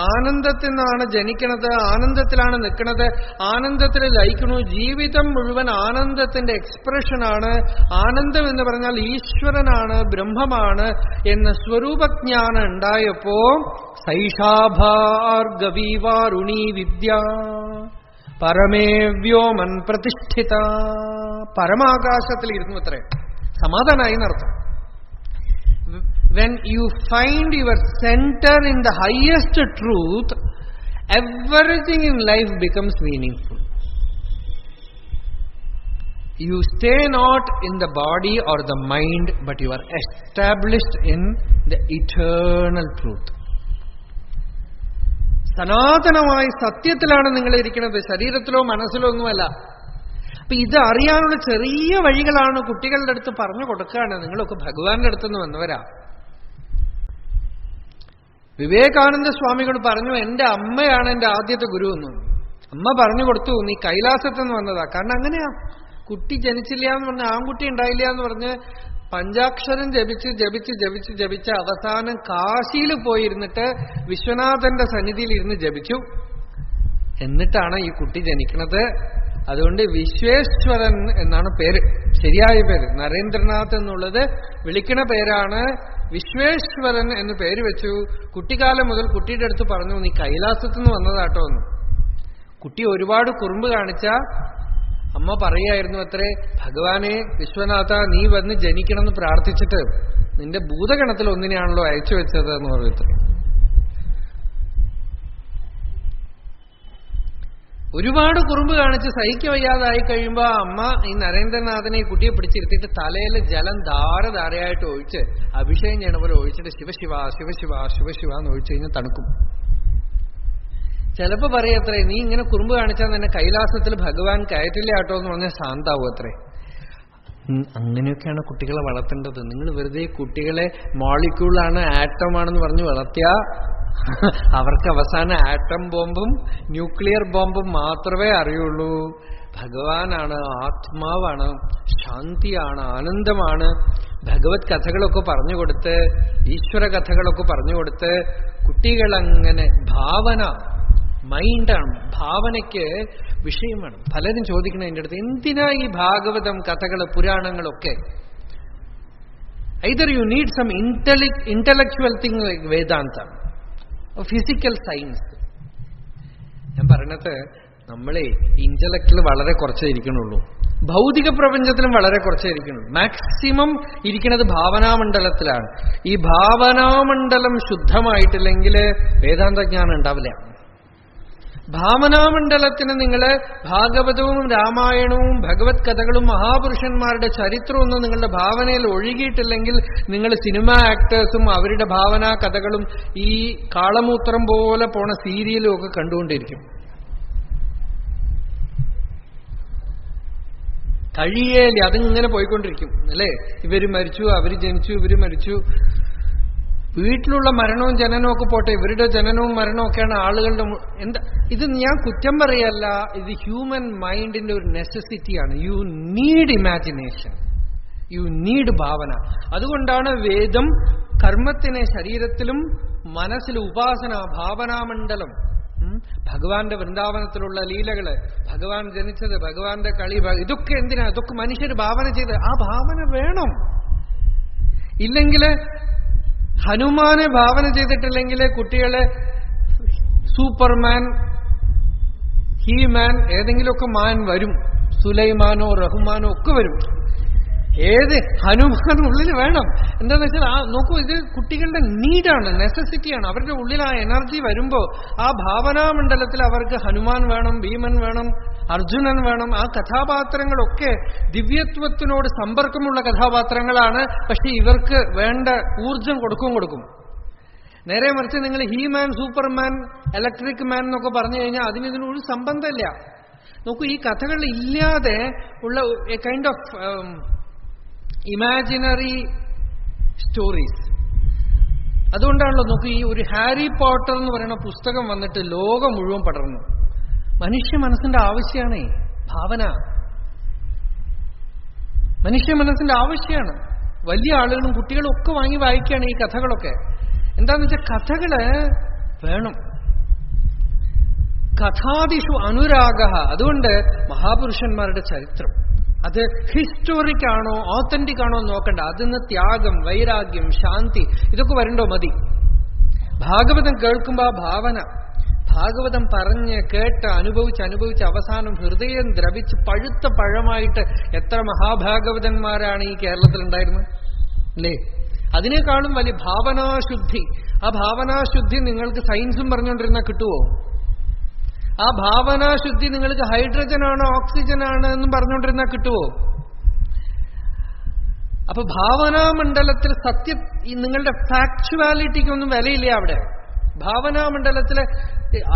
S2: ആനന്ദത്തിൽ നിന്നാണ് ജനിക്കണത്, ആനന്ദത്തിലാണ് നിൽക്കുന്നത്, ആനന്ദത്തിൽ ലയിക്കണു. ജീവിതം മുഴുവൻ ആനന്ദത്തിന്റെ എക്സ്പ്രഷനാണ്. ആനന്ദം എന്ന് പറഞ്ഞാൽ ഈശ്വരനാണ്, ബ്രഹ്മമാണ് എന്ന സ്വരൂപജ്ഞാനം ഉണ്ടായപ്പോ സൈഷാഭാർഗവീവാരുണീ വിദ്യ പരമേ വ്യോമൻ പ്രതിഷ്ഠിത, പരമാകാശത്തിൽ ഇരുന്നു അത്രേ, സമാധാനായി എന്നർത്ഥം. When you find your center in the highest truth, everything in life becomes meaningful. You stay not in the body or the mind, but you are established in the eternal truth. സനാതനമായ സത്യത്തിലാണ് നിങ്ങൾ ഇരിക്കുന്നത്, ശരീരത്തിലോ മനസ്സിലോ ഒന്നുമല്ല. അപ്പൊ ഇത് അറിയാനുള്ള ചെറിയ വഴികളാണ് കുട്ടികളുടെ അടുത്ത് പറഞ്ഞു കൊടുക്കുകയാണ്. നിങ്ങളൊക്കെ ഭഗവാന്റെ അടുത്തുനിന്ന് വന്നവരാ. വിവേകാനന്ദ സ്വാമികൾ പറഞ്ഞു, എന്റെ അമ്മയാണ് എന്റെ ആദ്യത്തെ ഗുരു എന്ന്. അമ്മ പറഞ്ഞു കൊടുത്തു, നീ കൈലാസത്തുനിന്ന് വന്നതാ. കാരണം അങ്ങനെയാ, കുട്ടി ജനിച്ചില്ല എന്ന് പറഞ്ഞ്, ആൺകുട്ടി ഉണ്ടായില്ല എന്ന് പറഞ്ഞ് പഞ്ചാക്ഷരം ജപിച്ച് ജപിച്ച് ജപിച്ച് ജപിച്ച് അവസാനം കാശിയിൽ പോയിരുന്നിട്ട് വിശ്വനാഥന്റെ സന്നിധിയിൽ ഇരുന്ന് ജപിച്ചു. എന്നിട്ടാണ് ഈ കുട്ടി ജനിക്കുന്നത്. അതുകൊണ്ട് വിശ്വേശ്വരൻ എന്നാണ് പേര്, ശരിയായ പേര്. നരേന്ദ്രനാഥ് എന്നുള്ളത് വിളിക്കണ പേരാണ്. വിശ്വേശ്വരൻ എന്ന് പേര് വെച്ചു. കുട്ടിക്കാലം മുതൽ കുട്ടിയുടെ അടുത്ത് പറഞ്ഞു, നീ കൈലാസത്തുനിന്ന് വന്നതാട്ടോ എന്ന്. കുട്ടി ഒരുപാട് കുറുമ്പ് കാണിച്ച അമ്മ പറയായിരുന്നു അത്രേ, ഭഗവാനെ വിശ്വനാഥ, നീ വന്ന് ജനിക്കണമെന്ന് പ്രാർത്ഥിച്ചിട്ട് നിന്റെ ഭൂതഗണത്തിൽ ഒന്നിനെയാണല്ലോ അയച്ചു വെച്ചത് എന്ന് പറയത്രേ. ഒരുപാട് കുറുമ്പ് കാണിച്ച് സഹിക്ക വയ്യാതായി കഴിയുമ്പോ അമ്മ ഈ നരേന്ദ്രനാഥനെ ഈ കുട്ടിയെ പിടിച്ചിരുത്തിയിട്ട് തലയിൽ ജലം ധാരധാരയായിട്ട് ഒഴിച്ച് അഭിഷേകം ചെയ്യണ പോലെ ഒഴിച്ചിട്ട് ശിവശിവ ശിവശിവ ശിവശിവ എന്ന് ഒഴിച്ചു കഴിഞ്ഞാൽ തണുക്കും. ചിലപ്പോ പറയത്രേ, നീ ഇങ്ങനെ കുറുമ്പ് കാണിച്ചാൽ തന്നെ കൈലാസത്തിൽ ഭഗവാൻ കയറ്റില്ല കേട്ടോ എന്ന് പറഞ്ഞാൽ ശാന്താവും അത്രേ. അങ്ങനെയൊക്കെയാണ് കുട്ടികളെ വളർത്തേണ്ടത്. നിങ്ങൾ വെറുതെ കുട്ടികളെ മോളിക്യൂളാണ്, ആറ്റമാണെന്ന് പറഞ്ഞ് വളർത്തിയ അവർക്ക് അവസാനം ആറ്റം ബോംബും ന്യൂക്ലിയർ ബോംബും മാത്രമേ അറിയുള്ളൂ. ഭഗവാനാണ്, ആത്മാവാണ്, ശാന്തിയാണ്, ആനന്ദമാണ്. ഭഗവത് കഥകളൊക്കെ പറഞ്ഞുകൊടുത്ത്, ഈശ്വര കഥകളൊക്കെ പറഞ്ഞുകൊടുത്ത് കുട്ടികളങ്ങനെ ഭാവന, മൈൻഡാണ്, ഭാവനയ്ക്ക് വിഷയം വേണം. പലരും ചോദിക്കണം എൻ്റെ അടുത്ത്, എന്തിനാ ഈ ഭാഗവതം, കഥകള്, പുരാണങ്ങളൊക്കെ? Either you need some intellectual thing like Vedanta, physical science. ഞാൻ പറയണത്, നമ്മളെ ഇന്റലക്റ്റിൽ വളരെ കുറച്ചേ ഇരിക്കണുള്ളൂ, ഭൗതിക പ്രപഞ്ചത്തിലും വളരെ കുറച്ചേ ഇരിക്കണുള്ളൂ. മാക്സിമം ഇരിക്കുന്നത് ഭാവനാമണ്ഡലത്തിലാണ്. ഈ ഭാവനാമണ്ഡലം ശുദ്ധമായിട്ടില്ലെങ്കിൽ വേദാന്തജ്ഞാനം ഉണ്ടാവില്ല. ഭാവനാമണ്ഡലത്തിന് നിങ്ങൾ ഭാഗവതവും രാമായണവും ഭഗവത് കഥകളും മഹാപുരുഷന്മാരുടെ ചരിത്രമൊന്നും നിങ്ങളുടെ ഭാവനയിൽ ഒഴുകിയിട്ടില്ലെങ്കിൽ നിങ്ങൾ സിനിമാ ആക്ടേഴ്സും അവരുടെ ഭാവനാ കഥകളും ഈ കാളമൂത്രം പോലെ പോണ സീരിയലും ഒക്കെ കണ്ടുകൊണ്ടിരിക്കും. കഴിയേല, അതിങ്ങനെ പോയിക്കൊണ്ടിരിക്കും അല്ലേ. ഇവര് മരിച്ചു, അവര് ജനിച്ചു, ഇവര് മരിച്ചു. വീട്ടിലുള്ള മരണവും ജനനവും ഒക്കെ പോട്ടെ, ഇവരുടെ ജനനവും മരണവും ഒക്കെയാണ് ആളുകളുടെ എന്താ. ഇത് ഞാൻ കുറ്റം പറയല്ല, ഇത് ഹ്യൂമൻ മൈൻഡിന്റെ ഒരു നെസസിറ്റിയാണ്. You need imagination, you need ഭാവന. അതുകൊണ്ടാണ് വേദം കർമ്മത്തിനെ ശരീരത്തിലും മനസ്സിലും ഉപാസന, ഭാവനാമണ്ഡലം. ഭഗവാന്റെ വൃന്ദാവനത്തിലുള്ള ലീലകള്, ഭഗവാൻ ജനിച്ചത്, ഭഗവാന്റെ കളി, ഇതൊക്കെ എന്തിനാ? ഇതൊക്കെ മനുഷ്യർ ഭാവന ചെയ്ത്, ആ ഭാവന വേണം. ഇല്ലെങ്കിൽ ഹനുമാനെ ഭാവന ചെയ്തിട്ടില്ലെങ്കിൽ കുട്ടികളെ സൂപ്പർമാൻ, ഹീമാൻ, ഏതെങ്കിലുമൊക്കെ മാൻ വരും. സുലൈമാനോ റഹ്മാനോ ഒക്കെ വരും. ഏത് ഹനുമാൻ ഉള്ളിൽ വേണം. എന്താന്ന് വെച്ചാൽ നോക്കൂ, ഇത് കുട്ടികളുടെ നീഡാണ്, നെസസിറ്റിയാണ്. അവരുടെ ഉള്ളിൽ ആ എനർജി വരുമ്പോ ആ ഭാവനാമണ്ഡലത്തിൽ അവർക്ക് ഹനുമാൻ വേണം, ഭീമൻ വേണം, അർജുനൻ വേണം. ആ കഥാപാത്രങ്ങളൊക്കെ ദിവ്യത്വത്തിനോട് സമ്പർക്കമുള്ള കഥാപാത്രങ്ങളാണ്. പക്ഷെ ഇവർക്ക് വേണ്ട ഊർജം കൊടുക്കും. നേരെ മറിച്ച് നിങ്ങൾ ഹീമാൻ, സൂപ്പർമാൻ, ഇലക്ട്രിക് മാൻ എന്നൊക്കെ പറഞ്ഞു കഴിഞ്ഞാൽ ഇതിനൊരു സംബന്ധമില്ല. നോക്കൂ, ഈ കഥകൾ ഇല്ലാതെ ഉള്ള A kind of imaginary stories. അതുകൊണ്ടാണല്ലോ നോക്കൂ, ഈ ഒരു ഹാരി പോട്ടർ എന്ന് പറയുന്ന പുസ്തകം വന്നിട്ട് ലോകം മുഴുവൻ പടർന്നു. മനുഷ്യ മനസ്സിന്റെ ആവശ്യമാണ് ഭാവന, മനുഷ്യ മനസ്സിന്റെ ആവശ്യമാണ്. വലിയ ആളുകളും കുട്ടികളും ഒക്കെ വാങ്ങി വായിക്കുകയാണ് ഈ കഥകളൊക്കെ. എന്താന്ന് വെച്ചാൽ കഥകള് വേണം. കഥാദിഷു അനുരാഗ. അതുകൊണ്ട് മഹാപുരുഷന്മാരുടെ ചരിത്രം അത് ഹിസ്റ്റോറിക് ആണോ ഓത്തന്റിക് ആണോ നോക്കണ്ട. അതിന് ത്യാഗം, വൈരാഗ്യം, ശാന്തി ഇതൊക്കെ വരണ്ടോ മതി. ഭാഗവതം കേൾക്കുമ്പോ ആ ഭാവന, ഭാഗവതം പറഞ്ഞ് കേട്ട് അനുഭവിച്ച് അവസാനം ഹൃദയം ദ്രവിച്ച് പഴുത്ത പഴമായിട്ട് എത്ര മഹാഭാഗവതന്മാരാണ് ഈ കേരളത്തിൽ ഉണ്ടായിരുന്നത് അല്ലേ? അതിനേക്കാളും വലിയ ഭാവനാശുദ്ധി. ആ ഭാവനാശുദ്ധി നിങ്ങൾക്ക് സയൻസും പറഞ്ഞുകൊണ്ടിരുന്നാൽ കിട്ടുമോ? ആ ഭാവനാശുദ്ധി നിങ്ങൾക്ക് ഹൈഡ്രജൻ ആണോ ഓക്സിജൻ ആണ് എന്നും പറഞ്ഞുകൊണ്ടിരുന്നാൽ കിട്ടുമോ? അപ്പൊ ഭാവനാമണ്ഡലത്തിൽ നിങ്ങളുടെ ഫാക്ച്വാലിറ്റിക്കൊന്നും വിലയില്ല അവിടെ. ഭാവനാമണ്ഡലത്തില്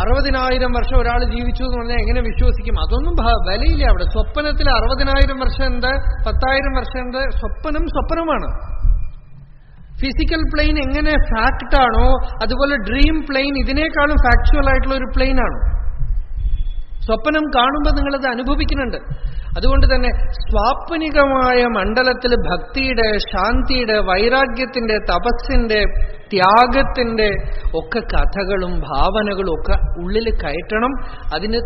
S2: 60,000 വർഷം ഒരാൾ ജീവിച്ചു എന്ന് പറഞ്ഞാൽ എങ്ങനെ വിശ്വസിക്കും? അതൊന്നും വിലയില്ല അവിടെ. സ്വപ്നത്തിൽ 60,000 വർഷം ഉണ്ട്, 10,000 വർഷം ഉണ്ട്. സ്വപ്നമാണ്. ഫിസിക്കൽ പ്ലെയിൻ എങ്ങനെ ഫാക്റ്റാണോ അതുപോലെ ഡ്രീം പ്ലെയിൻ ഇതിനേക്കാളും ഫാക്ച്വൽ ആയിട്ടുള്ള ഒരു പ്ലെയിൻ ആണ്. സ്വപ്നം കാണുമ്പോൾ നിങ്ങളത് അനുഭവിക്കുന്നുണ്ട്. അതുകൊണ്ട് തന്നെ സ്വാപ്നികമായ മണ്ഡലത്തിൽ ഭക്തിയുടെ, ശാന്തിയുടെ, വൈരാഗ്യത്തിന്റെ, തപസ്സിന്റെ, ത്യാഗത്തിന്റെ ഒക്കെ കഥകളും ഭാവനകളും ഒക്കെ ഉള്ളിൽ കയറ്റണം. അതിന്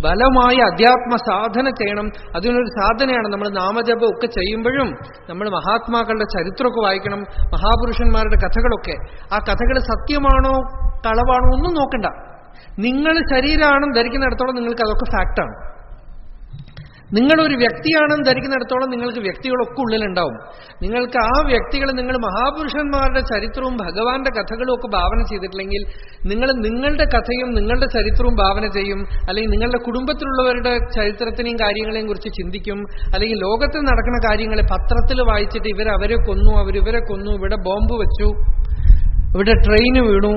S2: ബലമായ അധ്യാത്മ സാധന ചെയ്യണം. അതിനൊരു സാധനയാണ് നമ്മൾ നാമജപം ഒക്കെ ചെയ്യുമ്പോഴും നമ്മൾ മഹാത്മാക്കളുടെ ചരിത്രമൊക്കെ വായിക്കണം, മഹാപുരുഷന്മാരുടെ കഥകളൊക്കെ. ആ കഥകൾ സത്യമാണോ കളവാണോ ഒന്നും നോക്കണ്ട. നിങ്ങൾ ശരീരമാണെന്ന് ധരിക്കുന്നിടത്തോളം നിങ്ങൾക്ക് അതൊക്കെ ഫാക്റ്റാണ്. നിങ്ങളൊരു വ്യക്തിയാണെന്ന് ധരിക്കുന്നിടത്തോളം നിങ്ങൾക്ക് വ്യക്തികളൊക്കെ ഉള്ളിലുണ്ടാവും. നിങ്ങൾക്ക് ആ വ്യക്തികൾ, നിങ്ങൾ മഹാപുരുഷന്മാരുടെ ചരിത്രവും ഭഗവാന്റെ കഥകളും ഒക്കെ ഭാവന ചെയ്തിട്ടില്ലെങ്കിൽ നിങ്ങൾ നിങ്ങളുടെ കഥയും നിങ്ങളുടെ ചരിത്രവും ഭാവന ചെയ്യും. അല്ലെങ്കിൽ നിങ്ങളുടെ കുടുംബത്തിലുള്ളവരുടെ ചരിത്രത്തിനെയും കാര്യങ്ങളെയും കുറിച്ച് ചിന്തിക്കും. അല്ലെങ്കിൽ ലോകത്തിൽ നടക്കുന്ന കാര്യങ്ങളെ പത്രത്തിൽ വായിച്ചിട്ട് അവരെ കൊന്നു, അവരിവരെ കൊന്നു, ഇവിടെ ബോംബ് വെച്ചു, ഇവിടെ ട്രെയിന് വീണു,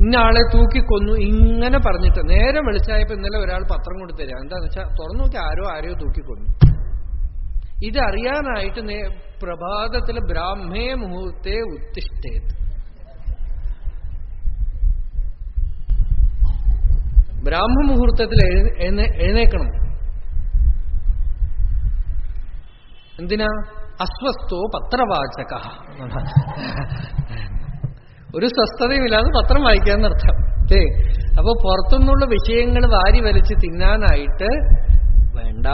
S2: ഇന്ന ആളെ തൂക്കിക്കൊന്നു, ഇങ്ങനെ പറഞ്ഞിട്ട് നേരെ വെളിച്ചായപ്പോ ഇന്നലെ ഒരാൾ പത്രം കൊടുത്തരാ. എന്താന്ന് വെച്ചാൽ തുറന്നു നോക്കി ആരെയോ തൂക്കിക്കൊന്നു. ഇതറിയാനായിട്ട് പ്രഭാതത്തിൽ ബ്രാഹ്മേ മുഹൂർത്തേ ഉത്തിഷ്ഠേത്, ബ്രാഹ്മ മുഹൂർത്തത്തിൽ എഴുന്നേക്കണം. എന്തിനാ? അസ്വസ്ഥോ പത്രവാചക. ഒരു സ്വസ്ഥതയുമില്ലാതെ പത്രം വായിക്കാന്നർത്ഥം. അപ്പൊ പുറത്തുനിന്നുള്ള വിഷയങ്ങൾ വാരി വലിച്ച് തിന്നാനായിട്ട് വേണ്ട.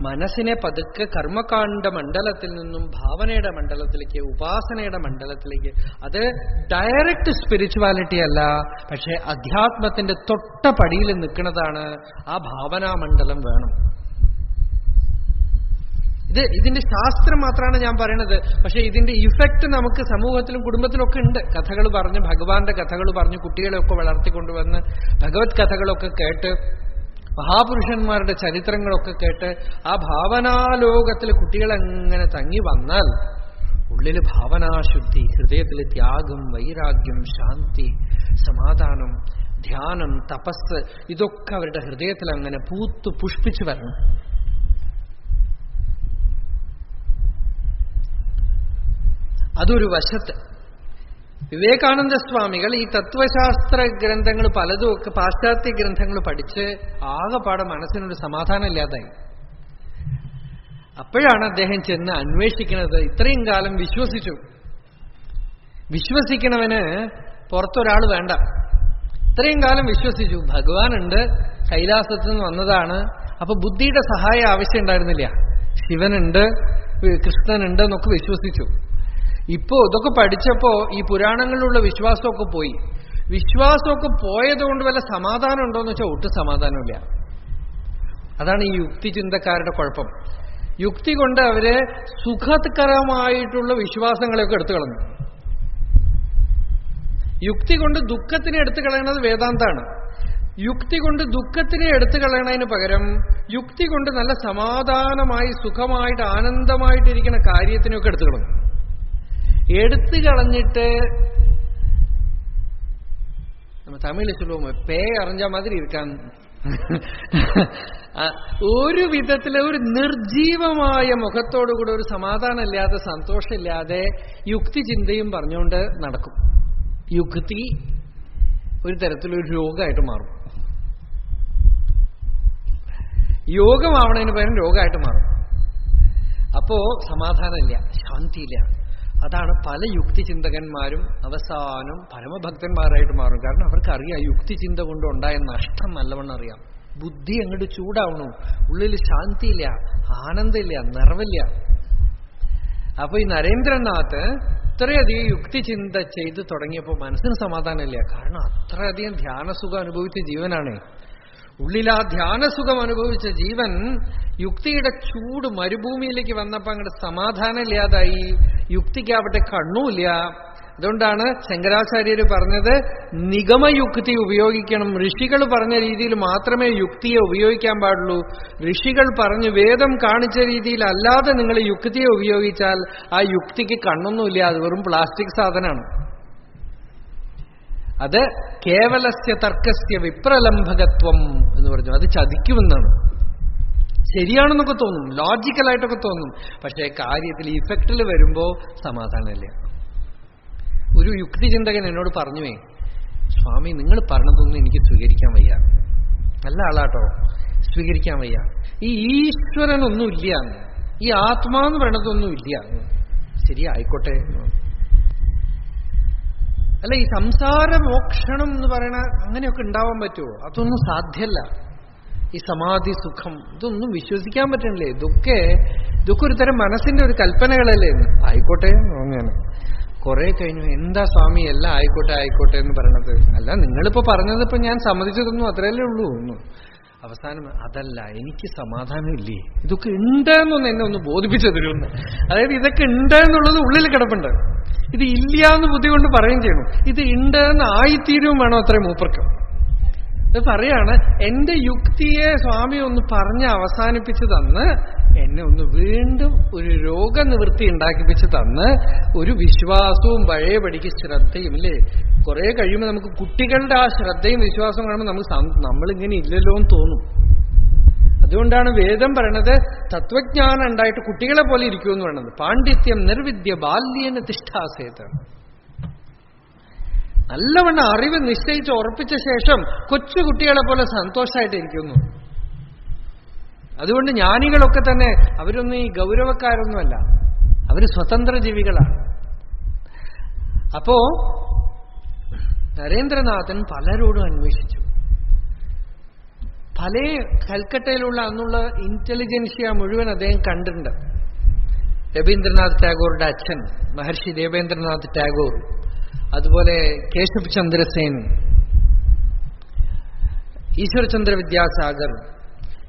S2: മനസ്സിനെ പതുക്കെ കർമ്മകാണ്ഡ മണ്ഡലത്തിൽ നിന്നും ഭാവനയുടെ മണ്ഡലത്തിലേക്ക്, ഉപാസനയുടെ മണ്ഡലത്തിലേക്ക്. അത് ഡയറക്റ്റ് സ്പിരിച്വാലിറ്റി അല്ല, പക്ഷെ അധ്യാത്മത്തിന്റെ തൊട്ട പടിയിൽ നിൽക്കുന്നതാണ്. ആ ഭാവനാമണ്ഡലം വേണം. ഇതിന്റെ ശാസ്ത്രം മാത്രമാണ് ഞാൻ പറയണത്. പക്ഷെ ഇതിന്റെ ഇഫക്റ്റ് നമുക്ക് സമൂഹത്തിലും കുടുംബത്തിലൊക്കെ ഉണ്ട്. കഥകൾ പറഞ്ഞ്, ഭഗവാന്റെ കഥകൾ പറഞ്ഞ് കുട്ടികളെയൊക്കെ വളർത്തിക്കൊണ്ടുവന്ന് ഭഗവത് കഥകളൊക്കെ കേട്ട്, മഹാപുരുഷന്മാരുടെ ചരിത്രങ്ങളൊക്കെ കേട്ട് ആ ഭാവനാലോകത്തിൽ കുട്ടികളെങ്ങനെ തങ്ങി വന്നാൽ ഉള്ളിൽ ഭാവനാശുദ്ധി, ഹൃദയത്തിൽ ത്യാഗം, വൈരാഗ്യം, ശാന്തി, സമാധാനം, ധ്യാനം, തപസ്, ഇതൊക്കെ അവരുടെ ഹൃദയത്തിൽ അങ്ങനെ പൂത്തു പുഷ്പിച്ചു വരണം. അതൊരു വശത്ത്. വിവേകാനന്ദ സ്വാമികൾ ഈ തത്വശാസ്ത്ര ഗ്രന്ഥങ്ങൾ പലതുമൊക്കെ, പാശ്ചാത്യ ഗ്രന്ഥങ്ങൾ പഠിച്ച് ആകെപ്പാടെ മനസ്സിനൊരു സമാധാനം ഇല്ലാതായി. അപ്പോഴാണ് അദ്ദേഹം ചെന്ന് അന്വേഷിക്കുന്നത്. ഇത്രയും കാലം വിശ്വസിക്കണവന് പുറത്തൊരാൾ വേണ്ട. ഇത്രയും കാലം വിശ്വസിച്ചു, ഭഗവാനുണ്ട്, കൈലാസത്തിൽ നിന്ന് വന്നതാണ്. അപ്പൊ ബുദ്ധിയുടെ സഹായം ആവശ്യം ഉണ്ടായിരുന്നില്ല. ശിവനുണ്ട്, കൃഷ്ണനുണ്ട് എന്നൊക്കെ വിശ്വസിച്ചു. ഇപ്പോ ഇതൊക്കെ പഠിച്ചപ്പോ ഈ പുരാണങ്ങളിലുള്ള വിശ്വാസമൊക്കെ പോയി. വിശ്വാസമൊക്കെ പോയതുകൊണ്ട് വല്ല സമാധാനം ഉണ്ടോയെന്ന് വെച്ചാൽ ഒട്ടും സമാധാനമില്ല. അതാണ് ഈ യുക്തി ചിന്തക്കാരുടെ കുഴപ്പം. യുക്തി കൊണ്ട് അവര് സുഖകരമായിട്ടുള്ള വിശ്വാസങ്ങളെയൊക്കെ എടുത്തു കളഞ്ഞു. യുക്തി കൊണ്ട് ദുഃഖത്തിനെ എടുത്തു കളയുന്നത് വേദാന്താണ്. യുക്തി കൊണ്ട് ദുഃഖത്തിനെ എടുത്തു കളയണതിന് പകരം യുക്തി കൊണ്ട് നല്ല സമാധാനമായി സുഖമായിട്ട് ആനന്ദമായിട്ടിരിക്കുന്ന കാര്യത്തിനൊക്കെ എടുത്തു കളഞ്ഞു. എടുത്തു കളഞ്ഞിട്ട് நம்ம தமிழ்ல சொல்லுவோம், பேய் அறிஞ்ச மாதிரி இருக்கான். ഒരു വിധത്തിലെ ഒരു നിർജീവമായ മുഖത്തോടുകൂടെ ഒരു സമാധാനമില്ലാതെ, സന്തോഷമില്ലാതെ യുക്തി ചിന്തയും പറഞ്ഞുകൊണ്ട് നടക്കും. യുക്തി ഒരു തരത്തിലൊരു രോഗമായിട്ട് മാറും. യോഗമാവണതിന് പകരം രോഗമായിട്ട് മാറും. അപ്പോ സമാധാനമില്ല, ശാന്തിയില്ല. അതാണ് പല യുക്തിചിന്തകന്മാരും അവസാനം പരമഭക്തന്മാരായിട്ട് മാറും. കാരണം അവർക്കറിയാം യുക്തിചിന്ത കൊണ്ട് ഉണ്ടായ നഷ്ടം നല്ലവണ്ണം അറിയാം. ബുദ്ധി അങ്ങോട്ട് ചൂടാവണു, ഉള്ളിൽ ശാന്തിയില്ല, ആനന്ദമില്ല, നിറവില്ല. അപ്പൊ ഈ നരേന്ദ്രനാഥ് ഇത്രയധികം യുക്തിചിന്ത ചെയ്ത് തുടങ്ങിയപ്പോൾ മനസ്സിന് സമാധാനമില്ല. കാരണം അത്രയധികം ധ്യാനസുഖം അനുഭവിച്ച ജീവനാണ്. ഉള്ളിൽ ആ ധ്യാനസുഖം അനുഭവിച്ച ജീവൻ യുക്തിയുടെ ചൂട് മരുഭൂമിയിലേക്ക് വന്നപ്പോൾ അങ്ങോട്ട് സമാധാനമില്ലാതായി. യുക്തിക്കാവട്ടെ കണ്ണുമില്ല, അതുകൊണ്ടാണ് ശങ്കരാചാര്യര് പറഞ്ഞത് നിഗമയുക്തി ഉപയോഗിക്കണം. ഋഷികൾ പറഞ്ഞ രീതിയിൽ മാത്രമേ യുക്തിയെ ഉപയോഗിക്കാൻ പാടുള്ളൂ. ഋഷികൾ പറഞ്ഞ് വേദം കാണിച്ച രീതിയിൽ അല്ലാതെ നിങ്ങൾ യുക്തിയെ ഉപയോഗിച്ചാൽ ആ യുക്തിക്ക് കണ്ണൊന്നുമില്ല, അത് വെറും പ്ലാസ്റ്റിക് സാധനമാണ്. അത് കേവലസ്യ തർക്കസ്യ വിപ്രലംഭകത്വം എന്ന് പറഞ്ഞു. അത് ചതിക്കുമെന്നാണ്. ശരിയാണെന്നൊക്കെ തോന്നും, ലോജിക്കലായിട്ടൊക്കെ തോന്നും, പക്ഷേ കാര്യത്തിൽ ഇഫക്റ്റിൽ വരുമ്പോ സമാധാനമില്ല. ഒരു യുക്തിചിന്തകൻ എന്നോട് പറഞ്ഞുവേ, സ്വാമി നിങ്ങൾ പറഞ്ഞതൊന്നും എനിക്ക് സ്വീകരിക്കാൻ വയ്യ. നല്ല ആളാട്ടോ, സ്വീകരിക്കാൻ വയ്യ. ഈ ഈശ്വരനൊന്നും ഇല്ല, ഈ ആത്മാന്ന് പറയണതൊന്നും ഇല്ല. ശരി, ആയിക്കോട്ടെ. അല്ല, ഈ സംസാര മോക്ഷണം എന്ന് പറയണ അങ്ങനെയൊക്കെ ഉണ്ടാവാൻ പറ്റുമോ? അതൊന്നും സാധ്യല്ല. ഈ സമാധി സുഖം ഇതൊന്നും വിശ്വസിക്കാൻ പറ്റണില്ലേ? ഇതൊക്കെ ഒരു തരം മനസ്സിന്റെ ഒരു കൽപ്പനകളല്ലേ? ആയിക്കോട്ടെ അങ്ങനെ കുറെ കഴിഞ്ഞു, എന്താ സ്വാമി എല്ലാം ആയിക്കോട്ടെ ആയിക്കോട്ടെ എന്ന് പറയണത്? അല്ല, നിങ്ങളിപ്പോ പറഞ്ഞത് ഇപ്പൊ ഞാൻ സമ്മതിച്ചതൊന്നും അത്രയല്ലേ ഉള്ളൂ. ഒന്നും അവസാനം അതല്ല, എനിക്ക് സമാധാനമില്ലേ, ഇതൊക്കെ ഉണ്ടെന്നൊന്ന് എന്നെ ഒന്ന് ബോധിപ്പിച്ചു തരുമെന്ന്. അതായത് ഇതൊക്കെ ഉണ്ട് എന്നുള്ളത് ഉള്ളിൽ കിടപ്പുണ്ട്, ഇത് ഇല്ല എന്ന് ബുദ്ധി കൊണ്ട് പറയുകയും ചെയ്യണം. ഇത് ഉണ്ട് എന്ന് ആയിത്തീരുവും വേണം അത്രയും മൂപ്പർക്ക്. ഇത് പറയാണ്, എന്റെ യുക്തിയെ സ്വാമി ഒന്ന് പറഞ്ഞ് അവസാനിപ്പിച്ച് തന്ന് എന്നെ ഒന്ന് വീണ്ടും ഒരു രോഗനിവൃത്തി ഉണ്ടാക്കിപ്പിച്ച് തന്ന് ഒരു വിശ്വാസവും പഴയപടിക്ക് ശ്രദ്ധയും. ഇല്ലേ, കുറെ കഴിയുമ്പോൾ നമുക്ക് കുട്ടികളുടെ ആ ശ്രദ്ധയും വിശ്വാസവും കാണുമ്പോൾ നമുക്ക് നമ്മളിങ്ങനെ ഇല്ലല്ലോ എന്ന് തോന്നും. അതുകൊണ്ടാണ് വേദം പറയണത് തത്വജ്ഞാനം ഉണ്ടായിട്ട് കുട്ടികളെ പോലെ ഇരിക്കുമെന്ന് പറയണത്. പാണ്ഡിത്യം നിർവിദ്യ ബാല്യേന തിഷ്ഠാസേത്. നല്ലവണ്ണം അറിവ് നിശ്ചയിച്ച് ഉറപ്പിച്ച ശേഷം കൊച്ചുകുട്ടികളെ പോലെ സന്തോഷമായിട്ടിരിക്കുന്നു. അതുകൊണ്ട് ജ്ഞാനികളൊക്കെ തന്നെ അവരൊന്നും ഈ ഗൗരവക്കാരൊന്നുമല്ല, അവര് സ്വതന്ത്ര ജീവികളാണ്. അപ്പോ നരേന്ദ്രനാഥൻ പലരോടും അന്വേഷിച്ചു. പല കൽക്കട്ടയിലുള്ള അന്നുള്ള ഇന്റലിജൻഷ്യ മുഴുവൻ അദ്ദേഹം കണ്ടിട്ടുണ്ട്. രവീന്ദ്രനാഥ് ടാഗോറുടെ അച്ഛൻ മഹർഷി ദേവേന്ദ്രനാഥ് ടാഗോർ, അതുപോലെ കേശവ് ചന്ദ്രസേൻ, ഈശ്വരചന്ദ്ര വിദ്യാസാഗർ,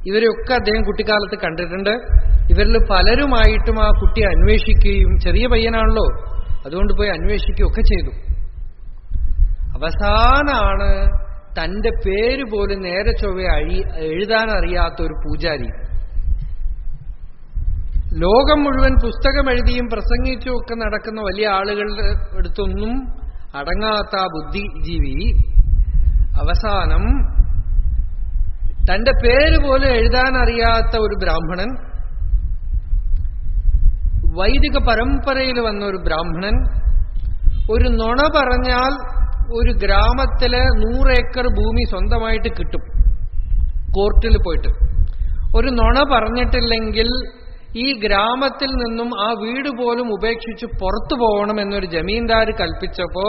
S2: ഇവരെയൊക്കെ അദ്ദേഹം കുട്ടിക്കാലത്ത് കണ്ടിട്ടുണ്ട്. ഇവരിൽ പലരുമായിട്ടും ആ കുട്ടിയെ അന്വേഷിക്കുകയും, ചെറിയ പയ്യനാണല്ലോ അതുകൊണ്ട് പോയി അന്വേഷിക്കുകയൊക്കെ ചെയ്തു. അവസാനാണ് തന്റെ പേര് പോലും നേരെ ചൊവ്വ എഴുതാൻ അറിയാത്ത ഒരു പൂജാരി, ലോകം മുഴുവൻ പുസ്തകം എഴുതിയും പ്രസംഗിച്ചും ഒക്കെ നടക്കുന്ന വലിയ ആളുകളുടെ അടുത്തൊന്നും അടങ്ങാത്ത ബുദ്ധിജീവി, അവസാനം തന്റെ പേര് പോലും എഴുതാൻ അറിയാത്ത ഒരു ബ്രാഹ്മണൻ, വൈദിക പരമ്പരയിൽ വന്ന ഒരു ബ്രാഹ്മണൻ, ഒരു നുണ പറഞ്ഞാൽ ഒരു ഗ്രാമത്തില് 100 ഏക്കർ ഭൂമി സ്വന്തമായിട്ട് കിട്ടും. കോർട്ടിൽ പോയിട്ട് ഒരു നുണ പറഞ്ഞിട്ടില്ലെങ്കിൽ ഈ ഗ്രാമത്തിൽ നിന്നും ആ വീട് പോലും ഉപേക്ഷിച്ച് പുറത്തു പോകണം എന്നൊരു ജമീന്ദാർ കൽപ്പിച്ചപ്പോ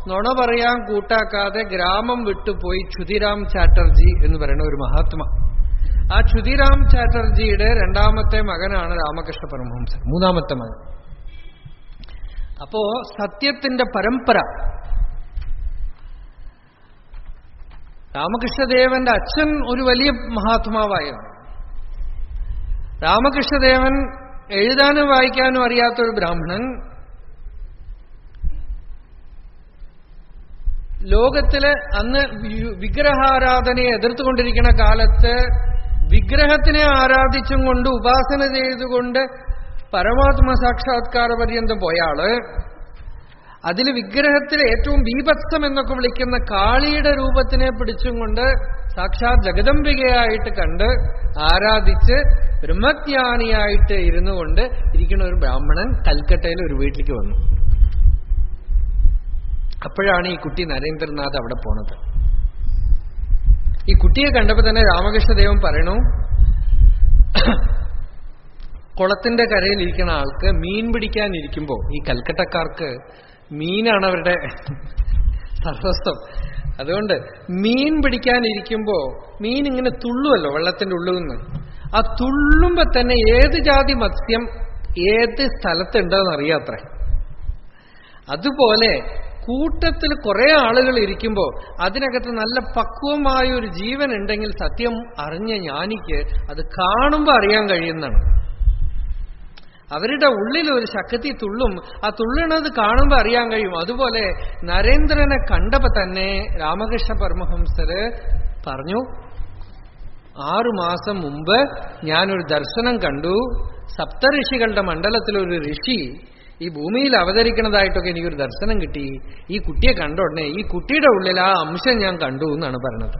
S2: നുണ പറയാൻ കൂട്ടാക്കാതെ ഗ്രാമം വിട്ടുപോയി ക്ഷുതിരാം ചാറ്റർജി എന്ന് പറയുന്ന ഒരു മഹാത്മാ. ആ ക്ഷുതിരാം ചാറ്റർജിയുടെ 2ാമത്തെ മകനാണ് രാമകൃഷ്ണ പരമഹംസൻ, 3ാമത്തെ മകൻ. അപ്പോ സത്യത്തിന്റെ പരമ്പര. രാമകൃഷ്ണദേവന്റെ അച്ഛൻ ഒരു വലിയ മഹാത്മാവായിരുന്നു. രാമകൃഷ്ണദേവൻ എഴുതാനും വായിക്കാനും അറിയാത്തൊരു ബ്രാഹ്മണൻ, ലോകത്തില് അന്ന് വിഗ്രഹാരാധനയെ എതിർത്തുകൊണ്ടിരിക്കുന്ന കാലത്ത് വിഗ്രഹത്തിനെ ആരാധിച്ചും കൊണ്ട് ഉപാസന ചെയ്തുകൊണ്ട് പരമാത്മ സാക്ഷാത്കാര പര്യന്തം പോയാള്, അതിൽ വിഗ്രഹത്തിൽ ഏറ്റവും ബീഭത്സം എന്നൊക്കെ വിളിക്കുന്ന കാളിയുടെ രൂപത്തിനെ പിടിച്ചും കൊണ്ട് സാക്ഷാത് ജഗദംബികയായിട്ട് കണ്ട് ആരാധിച്ച് ബ്രഹ്മജ്ഞാനിയായിട്ട് ഇരുന്നു കൊണ്ട് ഇരിക്കുന്ന ഒരു ബ്രാഹ്മണൻ കൽക്കട്ടയിൽ ഒരു വീട്ടിലേക്ക് വന്നു. അപ്പോഴാണ് ഈ കുട്ടി നരേന്ദ്രനാഥ് അവിടെ പോണത്. ഈ കുട്ടിയെ കണ്ടപ്പോ തന്നെ രാമകൃഷ്ണദേവൻ പറയണു, കുളത്തിന്റെ കരയിൽ ഇരിക്കുന്ന ആൾക്ക് മീൻ പിടിക്കാനിരിക്കുമ്പോ, ഈ കൽക്കട്ടക്കാർക്ക് മീനാണ് അവരുടെ സർവസ്വം, അതുകൊണ്ട് മീൻ പിടിക്കാനിരിക്കുമ്പോ മീൻ ഇങ്ങനെ തുള്ളുമല്ലോ വെള്ളത്തിന്റെ ഉള്ളിൽ നിന്ന്. ആ തുള്ളുമ്പോ തന്നെ ഏത് ജാതി മത്സ്യം ഏത് സ്ഥലത്തുണ്ടെന്ന് അറിയാത്രേ. അതുപോലെ കൂട്ടത്തിൽ കുറെ ആളുകൾ ഇരിക്കുമ്പോ അതിനകത്ത് നല്ല പക്വമായ ഒരു ജീവൻ ഉണ്ടെങ്കിൽ സത്യം അറിഞ്ഞ ജ്ഞാനിക്ക് അത് കാണുമ്പോ അറിയാൻ കഴിയുന്നതാണ്. അവരുടെ ഉള്ളിൽ ഒരു ശക്തി തുള്ളും. ആ തുള്ളണത് കാണുമ്പോൾ അറിയാൻ കഴിയും. അതുപോലെ നരേന്ദ്രനെ കണ്ടപ്പോ തന്നെ രാമകൃഷ്ണ പരമഹംസര് പറഞ്ഞു, 6 മാസം മുമ്പ് ഞാനൊരു ദർശനം കണ്ടു. സപ്തഋഷികളുടെ മണ്ഡലത്തിലൊരു ഋഷി ഈ ഭൂമിയിൽ അവതരിക്കുന്നതായിട്ടൊക്കെ എനിക്കൊരു ദർശനം കിട്ടി. ഈ കുട്ടിയെ കണ്ട ഉടനെ ഈ കുട്ടിയുടെ ഉള്ളിൽ ആ അംശം ഞാൻ കണ്ടു എന്നാണ് പറഞ്ഞത്.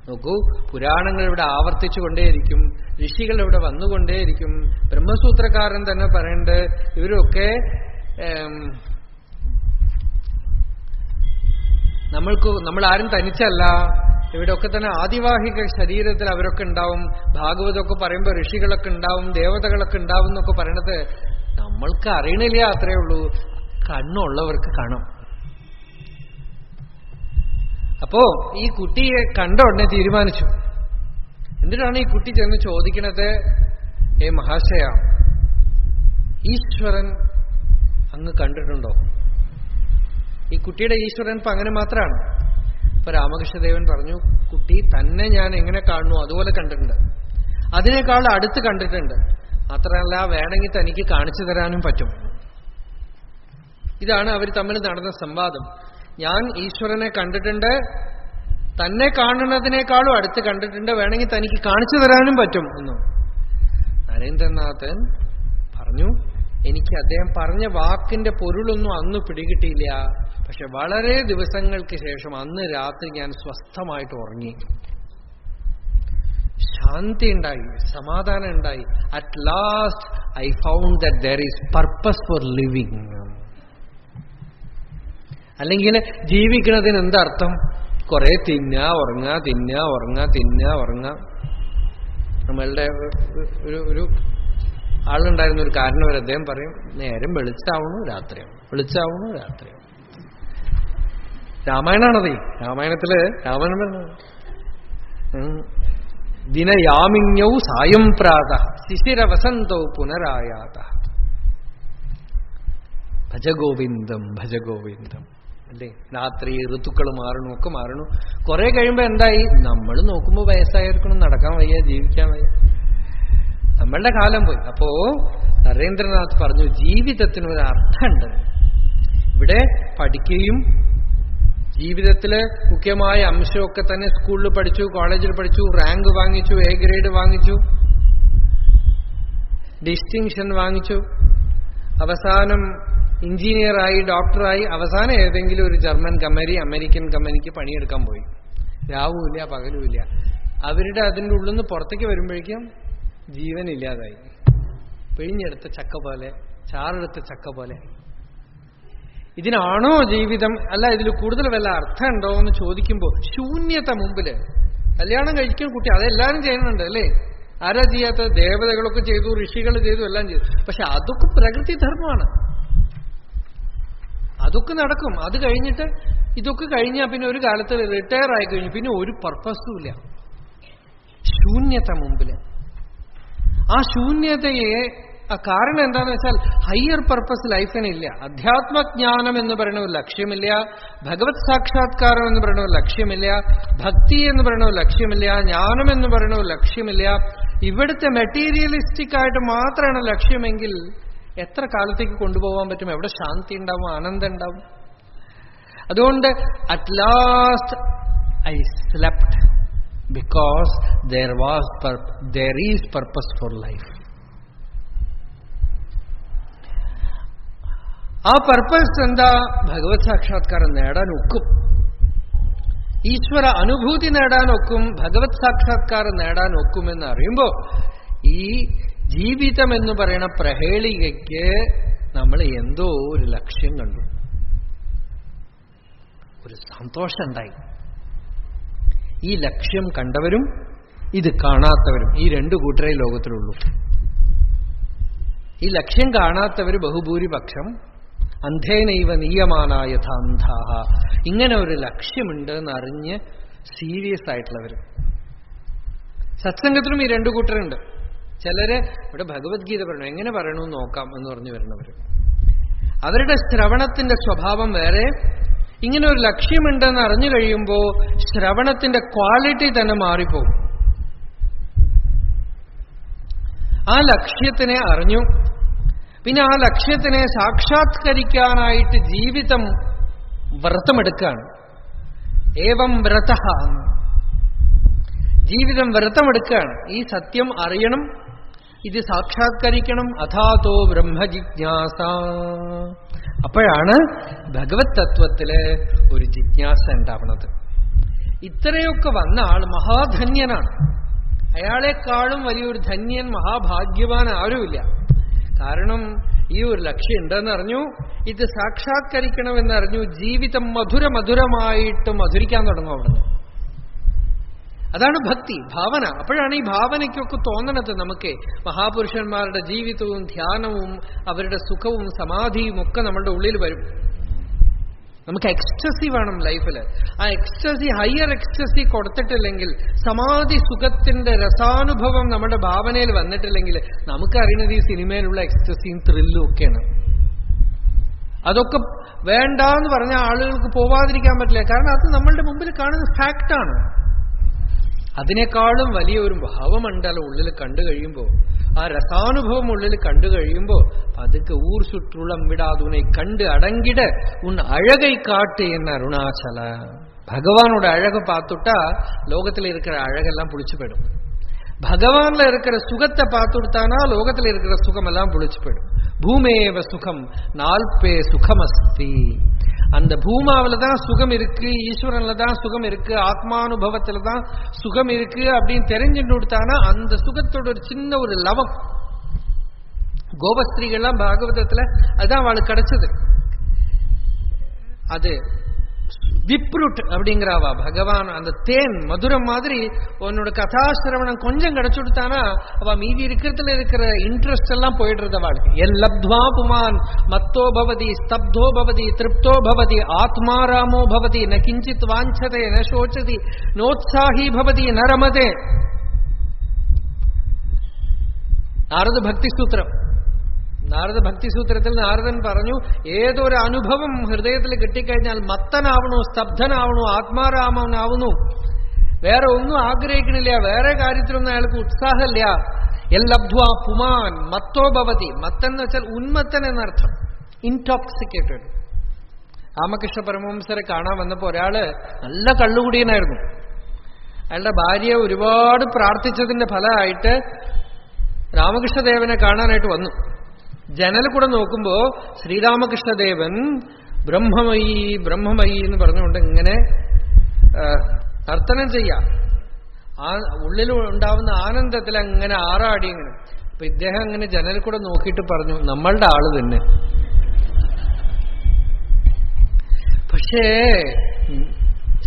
S2: നോക്കൂ, പുരാണങ്ങൾ ഇവിടെ ആവർത്തിച്ചുകൊണ്ടേയിരിക്കും, ഋഷികൾ ഇവിടെ വന്നുകൊണ്ടേയിരിക്കും. ബ്രഹ്മസൂത്രക്കാരൻ തന്നെ പറയേണ്ടത് ഇവരൊക്കെ നമ്മളാരും തനിച്ചല്ല, ഇവിടെയൊക്കെ തന്നെ ആദിവാഹിക ശരീരത്തിൽ അവരൊക്കെ ഉണ്ടാവും. ഭാഗവതമൊക്കെ പറയുമ്പോൾ ഋഷികളൊക്കെ ഉണ്ടാവും, ദേവതകളൊക്കെ ഉണ്ടാവും എന്നൊക്കെ പറയണത് നമ്മൾക്ക് അറിയണില്ല, അത്രയേ ഉള്ളൂ. കണ്ണുള്ളവർക്ക് കാണാം. അപ്പോ ഈ കുട്ടിയെ കണ്ട ഉടനെ തീരുമാനിച്ചു. എന്നിട്ടാണ് ഈ കുട്ടി ചെന്ന് ചോദിക്കണത്, മഹാശയ, ഈശ്വരൻ അങ്ങ് കണ്ടിട്ടുണ്ടോ? ഈ കുട്ടിയുടെ ഈശ്വരൻ ഇപ്പൊ അങ്ങനെ മാത്രമാണ്. ഇപ്പൊ രാമകൃഷ്ണദേവൻ പറഞ്ഞു, കുട്ടി തന്നെ ഞാൻ എങ്ങനെ കാണുന്നു അതുപോലെ കണ്ടിട്ടുണ്ട്, അതിനേക്കാൾ അടുത്ത് കണ്ടിട്ടുണ്ട്, മാത്രമല്ല വേണമെങ്കിൽ തനിക്ക് കാണിച്ചു തരാനും പറ്റും. ഇതാണ് അവർ തമ്മിൽ നടന്ന സംവാദം. ഞാൻ ഈശ്വരനെ കണ്ടിട്ടുണ്ട്, തന്നെ കാണുന്നതിനേക്കാളും അടുത്ത് കണ്ടിട്ടുണ്ട്, വേണമെങ്കിൽ തനിക്ക് കാണിച്ചു തരാനും പറ്റും എന്നു നരേന്ദ്രനാഥൻ പറഞ്ഞു. എനിക്ക് അദ്ദേഹം പറഞ്ഞ വാക്കിന്റെ പൊരുളൊന്നും അന്ന് പിടികിട്ടിയില്ല. പക്ഷെ വളരെ ദിവസങ്ങൾക്ക് ശേഷം അന്ന് രാത്രി ഞാൻ സ്വസ്ഥമായിട്ട് ഉറങ്ങി. ശാന്തി ഉണ്ടായി, സമാധാനം ഉണ്ടായി. At last I found that there is purpose for living. അല്ലെങ്കിൽ ജീവിക്കുന്നതിന് എന്തർത്ഥം? കുറെ തിന്നുക, ഉറങ്ങുക, തിന്നുക, ഉറങ്ങുക, തിന്നുക, ഉറങ്ങുക. നമ്മളുടെ ഒരു ആളുണ്ടായിരുന്ന ഒരു കാരണവർ, അദ്ദേഹം പറയും, നേരം വെളിച്ചാവണു രാത്രിയാവും, വെളിച്ചാവണു രാത്രിയാവും. രാമായണാണതേ. രാമായണത്തില് രാമായണം ദിനയാമിന്യൗ സായം പ്രാത ശിശിരവസന്തോ പുനരായാത ഭജഗോവിന്ദം ഭജഗോവിന്ദം. അല്ലേ? രാത്രി ഋതുക്കൾ മാറണു, ഒക്കെ മാറണു. കുറെ കഴിയുമ്പോ എന്തായി? നമ്മൾ നോക്കുമ്പോ വയസ്സായിരിക്കണം, നടക്കാൻ വയ്യ, ജീവിക്കാൻ വയ്യ, നമ്മളുടെ കാലം പോയി. അപ്പോ നരേന്ദ്രനാഥ് പറഞ്ഞു, ജീവിതത്തിനൊരു അർത്ഥമുണ്ട്. ഇവിടെ പഠിക്കുകയും ജീവിതത്തില് മുഖ്യമായ അംശമൊക്കെ തന്നെ സ്കൂളിൽ പഠിച്ചു, കോളേജിൽ പഠിച്ചു, റാങ്ക് വാങ്ങിച്ചു, എ ഗ്രേഡ് വാങ്ങിച്ചു, ഡിസ്റ്റിങ്ഷൻ വാങ്ങിച്ചു, അവസാനം എഞ്ചിനീയറായി, ഡോക്ടറായി, അവസാനം ഏതെങ്കിലും ഒരു ജർമ്മൻ കമ്പനി, അമേരിക്കൻ കമ്പനിക്ക് പണിയെടുക്കാൻ പോയി. രാവുമില്ല പകലുമില്ല. അവരുടെ അതിൻ്റെ ഉള്ളിൽ നിന്ന് പുറത്തേക്ക് വരുമ്പോഴേക്കും ജീവനില്ലാതായി. പിഴിഞ്ഞെടുത്ത ചക്ക പോലെ, ചാറെടുത്ത ചക്ക പോലെ. ഇതിനാണോ ജീവിതം? അല്ല, ഇതിൽ കൂടുതൽ വല്ല അർത്ഥമുണ്ടോ എന്ന് ചോദിക്കുമ്പോൾ ശൂന്യത മുമ്പില്. കല്യാണം കഴിക്കുന്ന കുട്ടി അതെല്ലാവരും ചെയ്യുന്നുണ്ട് അല്ലേ? ആരാ ചെയ്യാത്തത്? ദേവതകളൊക്കെ ചെയ്തു, ഋഷികൾ ചെയ്തു, എല്ലാം ചെയ്തു. പക്ഷെ അതൊക്കെ പ്രകൃതി ധർമ്മമാണ്, അതൊക്കെ നടക്കും. അത് കഴിഞ്ഞിട്ട് ഇതൊക്കെ കഴിഞ്ഞാൽ പിന്നെ ഒരു കാലത്ത് റിട്ടയർ ആയി കഴിഞ്ഞു, പിന്നെ ഒരു പർപ്പസും ഇല്ല. ശൂന്യത മുമ്പില്. ആ ശൂന്യതയെ കാരണം എന്താണെന്ന് വെച്ചാൽ ഹയർ പർപ്പസ് ലൈഫിനില്ല. അധ്യാത്മജ്ഞാനം എന്ന് പറയുന്ന ഒരു ലക്ഷ്യമില്ല, ഭഗവത് സാക്ഷാത്കാരം എന്ന് പറയുന്ന ഒരു ലക്ഷ്യമില്ല, ഭക്തി എന്ന് പറയുന്ന ഒരു ലക്ഷ്യമില്ല, ജ്ഞാനം എന്ന് പറയുന്ന ഒരു ലക്ഷ്യമില്ല. ഇവിടുത്തെ മെറ്റീരിയലിസ്റ്റിക് ആയിട്ട് മാത്രമാണ് ലക്ഷ്യമെങ്കിൽ എത്ര കാലത്തേക്ക് കൊണ്ടുപോകാൻ പറ്റും? എവിടെ ശാന്തി ഉണ്ടാവും, ആനന്ദം ഉണ്ടാവും? അതുകൊണ്ട് at last I slept because there is purpose for life. ആ പർപ്പസ് എന്താ? ഭഗവത് സാക്ഷാത്കാരം നേടാനൊക്കും, ഈശ്വര അനുഭൂതി നേടാനൊക്കും, ഭഗവത് സാക്ഷാത്കാരം നേടാനൊക്കുമെന്ന് അറിയുമ്പോ ഈ ജീവിതം എന്ന് പറയുന്ന പ്രഹേളികയ്ക്ക് നമ്മൾ എന്തോ ഒരു ലക്ഷ്യം കണ്ടു, ഒരു സന്തോഷം ഉണ്ടായി. ഈ ലക്ഷ്യം കണ്ടവരും ഇത് കാണാത്തവരും, ഈ രണ്ടു കൂട്ടരേ ലോകത്തിലുള്ളൂ. ഈ ലക്ഷ്യം കാണാത്തവർ ബഹുഭൂരിപക്ഷം. അന്ധേനൈവ നീയമാന യഥാന്ധാഹ. ഇങ്ങനെ ഒരു ലക്ഷ്യമുണ്ട് എന്നറിഞ്ഞ് സീരിയസ് ആയിട്ടുള്ളവർ. സത്സംഗത്തിലും ഈ രണ്ടു കൂട്ടരുണ്ട്. ചിലര് ഇവിടെ ഭഗവത്ഗീത പറയണം, എങ്ങനെ പറയണമെന്ന് നോക്കാം എന്ന് പറഞ്ഞു വരുന്നവർ. അവരുടെ ശ്രവണത്തിന്റെ സ്വഭാവം വേറെ. ഇങ്ങനെ ഒരു ലക്ഷ്യമുണ്ടെന്ന് അറിഞ്ഞു കഴിയുമ്പോൾ ശ്രവണത്തിന്റെ ക്വാളിറ്റി തന്നെ മാറിപ്പോകും. ആ ലക്ഷ്യത്തിനെ അറിഞ്ഞു, പിന്നെ ആ ലക്ഷ്യത്തിനെ സാക്ഷാത്കരിക്കാനായിട്ട് ജീവിതം വ്രതമെടുക്കുകയാണ്. ഏവം വ്രത, ജീവിതം വ്രതമെടുക്കുകയാണ്. ഈ സത്യം അറിയണം, ഇത് സാക്ഷാത്കരിക്കണം. അഥാതോ ബ്രഹ്മജിജ്ഞാസ. അപ്പോഴാണ് ഭഗവത് തത്വത്തില് ഒരു ജിജ്ഞാസ ഉണ്ടാവുന്നത്. ഇത്രയൊക്കെ വന്ന ആൾ മഹാധന്യനാണ്. അയാളെക്കാളും വലിയൊരു ധന്യൻ, മഹാഭാഗ്യവാൻ ആരുമില്ല. കാരണം ഈ ഒരു ലക്ഷ്യം ഉണ്ടെന്ന് അറിഞ്ഞു, ഇത് സാക്ഷാത്കരിക്കണമെന്നറിഞ്ഞു, ജീവിതം മധുരമായിട്ട് മധുരിക്കാൻ തുടങ്ങും അവിടുന്ന്. അതാണ് ഭക്തി, ഭാവന. അപ്പോഴാണ് ഈ ഭാവനയ്ക്കൊക്കെ തോന്നണത് നമുക്ക് മഹാപുരുഷന്മാരുടെ ജീവിതവും ധ്യാനവും അവരുടെ സുഖവും സമാധിയും ഒക്കെ നമ്മളുടെ ഉള്ളിൽ വരും. നമുക്ക് എക്സ്റ്റസി വേണം ലൈഫിൽ. ആ എക്സ്റ്റസി, ഹയർ എക്സ്റ്റസി കൊടുത്തിട്ടില്ലെങ്കിൽ, സമാധി സുഖത്തിന്റെ രസാനുഭവം നമ്മുടെ ഭാവനയിൽ വന്നിട്ടില്ലെങ്കിൽ നമുക്കറിയുന്നത് ഈ സിനിമയിലുള്ള എക്സ്റ്റസിയും ത്രില്ലും ഒക്കെയാണ്. അതൊക്കെ വേണ്ടാന്ന് പറഞ്ഞ ആളുകൾക്ക് പോവാതിരിക്കാൻ പറ്റില്ല. കാരണം അത് നമ്മളുടെ മുമ്പിൽ കാണുന്ന ഫാക്റ്റാണ്. അതിനേക്കാളും വലിയ ഒരു ഭാവമണ്ഡലം ഉള്ളിൽ കണ്ടു കഴിയുമ്പോൾ, ആ രസാനുഭവം ഉള്ളിൽ കണ്ടു കഴിയുമ്പോൾ പതുക്കെ ஊர் சுற்றுளம் விடாது உன்னை கண்டு அடங்கிட உன் அழகை காட்டு என்ன அருணாச்சல. பகவானோட அழகை பார்த்துட்டா லோகத்தில் இருக்கிற அழகெல்லாம் புளிச்சு போயிடும். பகவான்ல இருக்கிற சுகத்தை பார்த்துட்டானா லோகத்தில் இருக்கிற சுகமெல்லாம் புளிச்சு போயிடும். பூமேவ சுகம் நால்பே சுகமஸ்தி. அந்த பூமாவில தான் சுகம் இருக்கு, ஈஸ்வரன்ல தான் சுகம் இருக்கு, ஆத்மானுபவத்துல தான் சுகம் இருக்கு அப்படின்னு தெரிஞ்சுட்டு கொடுத்தானா அந்த சுகத்தோட ஒரு சின்ன ஒரு லவம். கோபஸ்திரீகள்லாம் பாகவதத்துல அதுதான் அவளுக்கு கிடைச்சது. அது விப்ருட் அப்படிங்கிறாவா பகவான். அந்த தேன் மதுரம் மாதிரி உன்னோட கதாசிரவணம் கொஞ்சம் கிடைச்சு கொடுத்தானா அவ மீதி இருக்கிறதுல இருக்கிற இன்ட்ரெஸ்ட் எல்லாம் போயிடுறது அவளுக்கு. எல் லப்த்வா புமான் மத்தோ பவதி ஸ்தப்தோ பவதி திருப்தோ பவதி ஆத்மாராமோ பவதி ந கிஞ்சித் வாஞ்சதே ந சோச்சதி நோத்சாஹி பவதி ந ரமதே. നാരദ ഭക്തി സൂത്രം. നാരദ ഭക്തി സൂത്രത്തിൽ നാരദൻ പറഞ്ഞു, ഏതൊരു അനുഭവം ഹൃദയത്തിൽ കിട്ടിക്കഴിഞ്ഞാൽ മത്തനാവണു, സ്തബ്ധനാവണു, ആത്മാരാമനാവുന്നു, വേറെ ഒന്നും ആഗ്രഹിക്കണില്ല, വേറെ കാര്യത്തിലൊന്നും അയാൾക്ക് ഉത്സാഹമില്ല. എല്ലബ്ധ്വാ പുമാൻ മത്തോ ഭവതി. മത്തൻ എന്ന് വെച്ചാൽ ഉന്മത്തൻ എന്നർത്ഥം, ഇൻടോക്സിക്കേറ്റഡ്. രാമകൃഷ്ണ പരമഹംസരെ കാണാൻ വന്നപ്പോ ഒരാള് നല്ല കള്ളുകുടിയനായിരുന്നു. അയാളുടെ ഭാര്യ ഒരുപാട് പ്രാർത്ഥിച്ചതിന്റെ ഫലമായിട്ട് രാമകൃഷ്ണദേവനെ കാണാനായിട്ട് വന്നു. ജനൽ കൂടെ നോക്കുമ്പോ ശ്രീരാമകൃഷ്ണദേവൻ ബ്രഹ്മമയി ബ്രഹ്മമയി എന്ന് പറഞ്ഞുകൊണ്ട് ഇങ്ങനെ നർത്തനം ചെയ്യാം. ആ ഉള്ളിൽ ഉണ്ടാവുന്ന ആനന്ദത്തിൽ അങ്ങനെ ആറാടി ഇങ്ങനെ. അപ്പൊ ഇദ്ദേഹം അങ്ങനെ ജനൽ കൂടെ നോക്കിയിട്ട് പറഞ്ഞു, നമ്മളുടെ ആള് തന്നെ. പക്ഷേ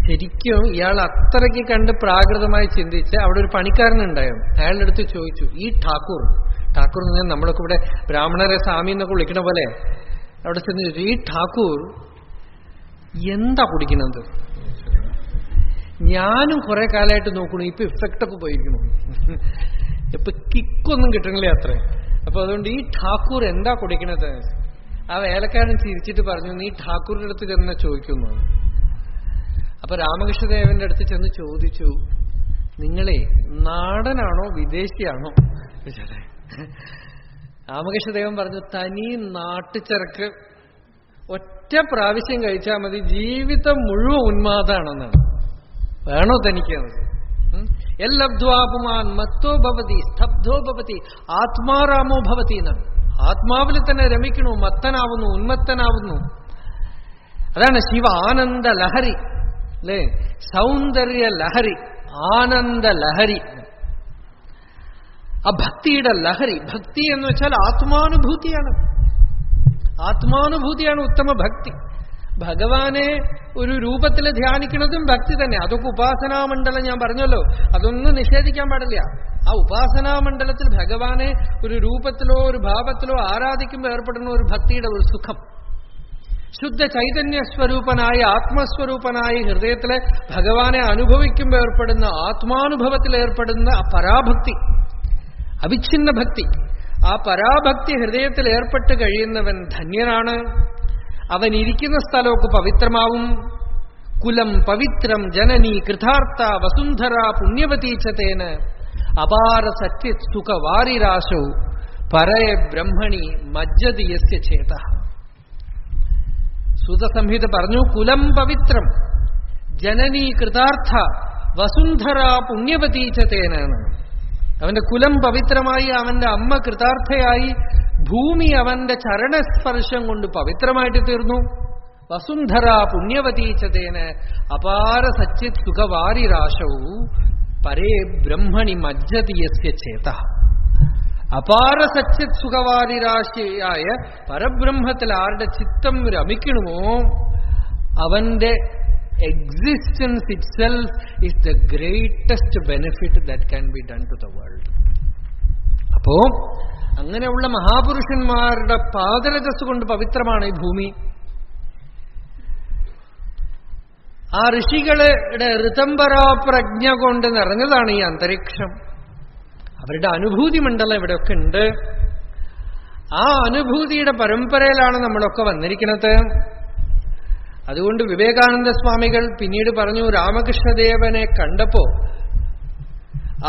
S2: ശരിക്കും ഇയാൾ അത്രയ്ക്ക് കണ്ട് പ്രാകൃതമായി ചിന്തിച്ച് അവിടെ ഒരു പണിക്കാരനുണ്ടായിരുന്നു. അയാളുടെ അടുത്ത് ചോദിച്ചു, ഈ ഠാക്കൂർ എന്ന് പറഞ്ഞാൽ നമ്മളൊക്കെ ഇവിടെ ബ്രാഹ്മണരെ സ്വാമി എന്നൊക്കെ വിളിക്കണ പോലെ അവിടെ ചെന്ന് ചോദിച്ചു, ഈ ഠാക്കൂർ എന്താ കുടിക്കുന്നത്? ഞാനും കുറെ കാലമായിട്ട് നോക്കണു, ഇപ്പൊ ഇഫക്റ്റ് ഒക്കെ പോയിരിക്കണു, ഇപ്പൊ കിക്കൊന്നും കിട്ടണില്ല അത്ര. അപ്പൊ അതുകൊണ്ട് ഈ ഠാക്കൂർ എന്താ കുടിക്കണത്? ആ വേലക്കാരൻ ചിരിച്ചിട്ട് പറഞ്ഞു, നീ ഠാക്കൂറിന്റെ അടുത്ത് ചെന്ന് ചോദിക്കുന്നു. അപ്പൊ രാമകൃഷ്ണദേവന്റെ അടുത്ത് ചെന്ന് ചോദിച്ചു, നിങ്ങളെ നാടനാണോ വിദേശിയാണോ? രാമകൃഷ്ണദേവൻ പറഞ്ഞു, തനി നാട്ടുചെറുക്ക് ഒറ്റ പ്രാവശ്യം കഴിച്ചാൽ മതി, ജീവിതം മുഴുവൻ ഉന്മാദാണെന്നാണ്. വേണോ തനിക്ക്? എല്ലബ്ധ്വാപുമാൻ മത്തോ ഭവതി സ്തബ്ധോ ഭവതി ആത്മാരാമോ ഭവതി എന്നാണ്. ആത്മാവിൽ തന്നെ രമിക്കണു, മത്തനാവുന്നു, ഉന്മത്തനാവുന്നു. അതാണ് ശിവ ആനന്ദ ലഹരി അല്ലേ? സൗന്ദര്യ ലഹരി, ആനന്ദ ലഹരി, ആ ഭക്തിയുടെ ലഹരി. ഭക്തി എന്ന് വെച്ചാൽ ആത്മാനുഭൂതിയാണ്. ആത്മാനുഭൂതിയാണ് ഉത്തമ ഭക്തി. ഭഗവാനെ ഒരു രൂപത്തിൽ ധ്യാനിക്കുന്നതും ഭക്തി തന്നെ. അതൊക്കെ ഉപാസനാമണ്ഡലം ഞാൻ പറഞ്ഞല്ലോ, അതൊന്നും നിഷേധിക്കാൻ പാടില്ല. ആ ഉപാസനാമണ്ഡലത്തിൽ ഭഗവാനെ ഒരു രൂപത്തിലോ ഒരു ഭാവത്തിലോ ആരാധിക്കുമ്പോൾ ഏർപ്പെടുന്ന ഒരു ഭക്തിയുടെ ഒരു സുഖം. ശുദ്ധ ചൈതന്യസ്വരൂപനായ ആത്മസ്വരൂപനായ ഹൃദയത്തിലെ ഭഗവാനെ അനുഭവിക്കുമ്പോൾ ഏർപ്പെടുന്ന ആത്മാനുഭവത്തിൽ ഏർപ്പെടുന്ന പരാഭക്തി, അവിഛിന്ന ഭക്തി. ആ പരാഭക്തി ഹൃദയത്തിൽ ഏർപ്പെട്ട് കഴിയുന്നവൻ ധന്യനാണ്. അവൻ ഇരിക്കുന്ന സ്ഥലമൊക്കെ പവിത്രമാവും. കുലം പവിത്രം ജനനി കൃതാർത്ഥ വസുന്ധര പുണ്യവതീച്ചതേന് അപാര സത്യ സുഖ വാരിരാശോ പരയെ ബ്രഹ്മണി മജ്ജതി യസ്യ ചേതഃ. സൂതസംഹിത പറഞ്ഞു, കുലം പവിത്രം ജനനീ കൃതാർത്ഥ വസുന്ധര പുണ്യവതീ ച തേന. അവന്റെ കുലം പവിത്രമായി, അവന്റെ അമ്മ കൃതാർത്ഥയായി, ഭൂമി അവന്റെ ചരണസ്പർശം കൊണ്ട് പവിത്രമായിട്ട് തീർന്നു. വസുന്ധര പുണ്യവതീ ച തേന അപാര സച്ചിത് സുഖവാരിരാശവും പരേ ബ്രഹ്മണി മജ്ജതി യസ്യ ചേതഃ. അപാര സച്ചിത് സുഖവാരിരാശിയായ പരബ്രഹ്മത്തിൽ ആരുടെ ചിത്തം രമിക്കണമോ അവന്റെ existence itself is the greatest benefit that can be done to the world. അപ്പോ അങ്ങനെയുള്ള മഹാപുരുഷന്മാരുടെ പാദരജസ് കൊണ്ട് പവിത്രമാണ് ഈ ഭൂമി. ആ ഋഷികളുടെ ഋതംബരാപ്രജ്ഞ കൊണ്ട് നിറഞ്ഞതാണ് ഈ അന്തരീക്ഷം. അവരുടെ അനുഭൂതി മണ്ഡലം ഇവിടെയൊക്കെ ഉണ്ട്. ആ അനുഭൂതിയുടെ പരമ്പരയിലാണ് നമ്മളൊക്കെ വന്നിരിക്കുന്നത്. അതുകൊണ്ട് വിവേകാനന്ദ സ്വാമികൾ പിന്നീട് പറഞ്ഞു, രാമകൃഷ്ണദേവനെ കണ്ടപ്പോ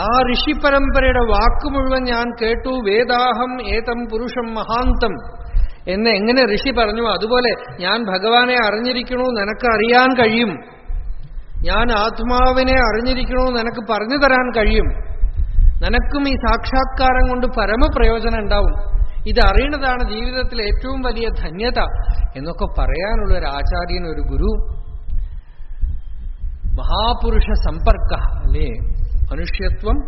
S2: ആ ഋഷി പരമ്പരയുടെ വാക്ക് മുഴുവൻ ഞാൻ കേട്ടു. വേദാഹം ഏതം പുരുഷം മഹാന്തം എന്ന് എങ്ങനെ ഋഷി പറഞ്ഞു, അതുപോലെ ഞാൻ ഭഗവാനെ അറിഞ്ഞിരിക്കണു, നിനക്ക് അറിയാൻ കഴിയും. ഞാൻ ആത്മാവിനെ അറിഞ്ഞിരിക്കണു, നിനക്ക് പറഞ്ഞു തരാൻ കഴിയും. നിനക്കും ഈ സാക്ഷാത്കാരം കൊണ്ട് പരമപ്രയോജനം ഉണ്ടാവും. ഇത് അറിയണതാണ് ജീവിതത്തിൽ ഏറ്റവും വലിയ ധന്യത എന്നൊക്കെ പറയാനുള്ള ഒരു ആചാര്യൻ, ഒരു ഗുരു. മഹാപുരുഷ സമ്പർക്ക അല്ലേ? മനുഷ്യത്വം,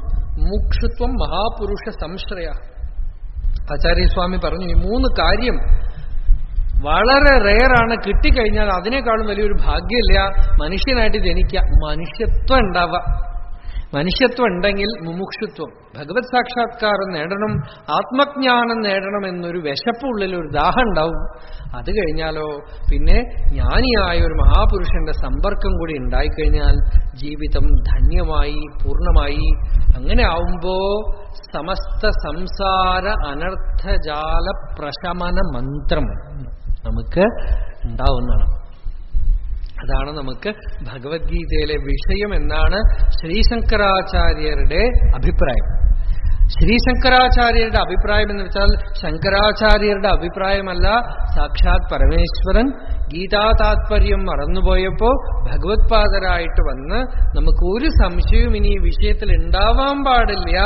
S2: മുക്ഷുത്വം, മഹാപുരുഷ സംശ്രയ. ആചാര്യസ്വാമി പറഞ്ഞു, ഈ മൂന്ന് കാര്യം വളരെ റെയറാണ്. കിട്ടിക്കഴിഞ്ഞാൽ അതിനേക്കാളും വലിയൊരു ഭാഗ്യമില്ല മനുഷ്യനായിട്ട് ജനിക്കുക. മനുഷ്യത്വം ഉണ്ടാവുക. മനുഷ്യത്വം ഉണ്ടെങ്കിൽ മുമുക്ഷുത്വം, ഭഗവത് സാക്ഷാത്കാരം നേടണം, ആത്മജ്ഞാനം നേടണം എന്നൊരു വിശപ്പുള്ളിൽ ഒരു ദാഹം ഉണ്ടാവും. അത് കഴിഞ്ഞാലോ പിന്നെ ജ്ഞാനിയായ ഒരു മഹാപുരുഷന്റെ സമ്പർക്കം കൂടി ഉണ്ടായിക്കഴിഞ്ഞാൽ ജീവിതം ധന്യമായി, പൂർണ്ണമായി. അങ്ങനെ ആവുമ്പോ സമസ്ത സംസാര അനർത്ഥജാല പ്രശമന മന്ത്രം നമുക്ക് ഉണ്ടാവുന്നതാണ്. അതാണ് നമുക്ക് ഭഗവത്ഗീതയിലെ വിഷയം എന്നാണ് ശ്രീശങ്കരാചാര്യരുടെ അഭിപ്രായം. ശ്രീശങ്കരാചാര്യരുടെ അഭിപ്രായം എന്ന് വെച്ചാൽ ശങ്കരാചാര്യരുടെ അഭിപ്രായമല്ല, സാക്ഷാത് പരമേശ്വരൻ ഗീതാ താത്പര്യം മറന്നുപോയപ്പോ ഭഗവത്പാദരായിട്ട് വന്ന് നമുക്ക് ഒരു സംശയവും ഇനി ഈ വിഷയത്തിൽ ഉണ്ടാവാൻ പാടില്ല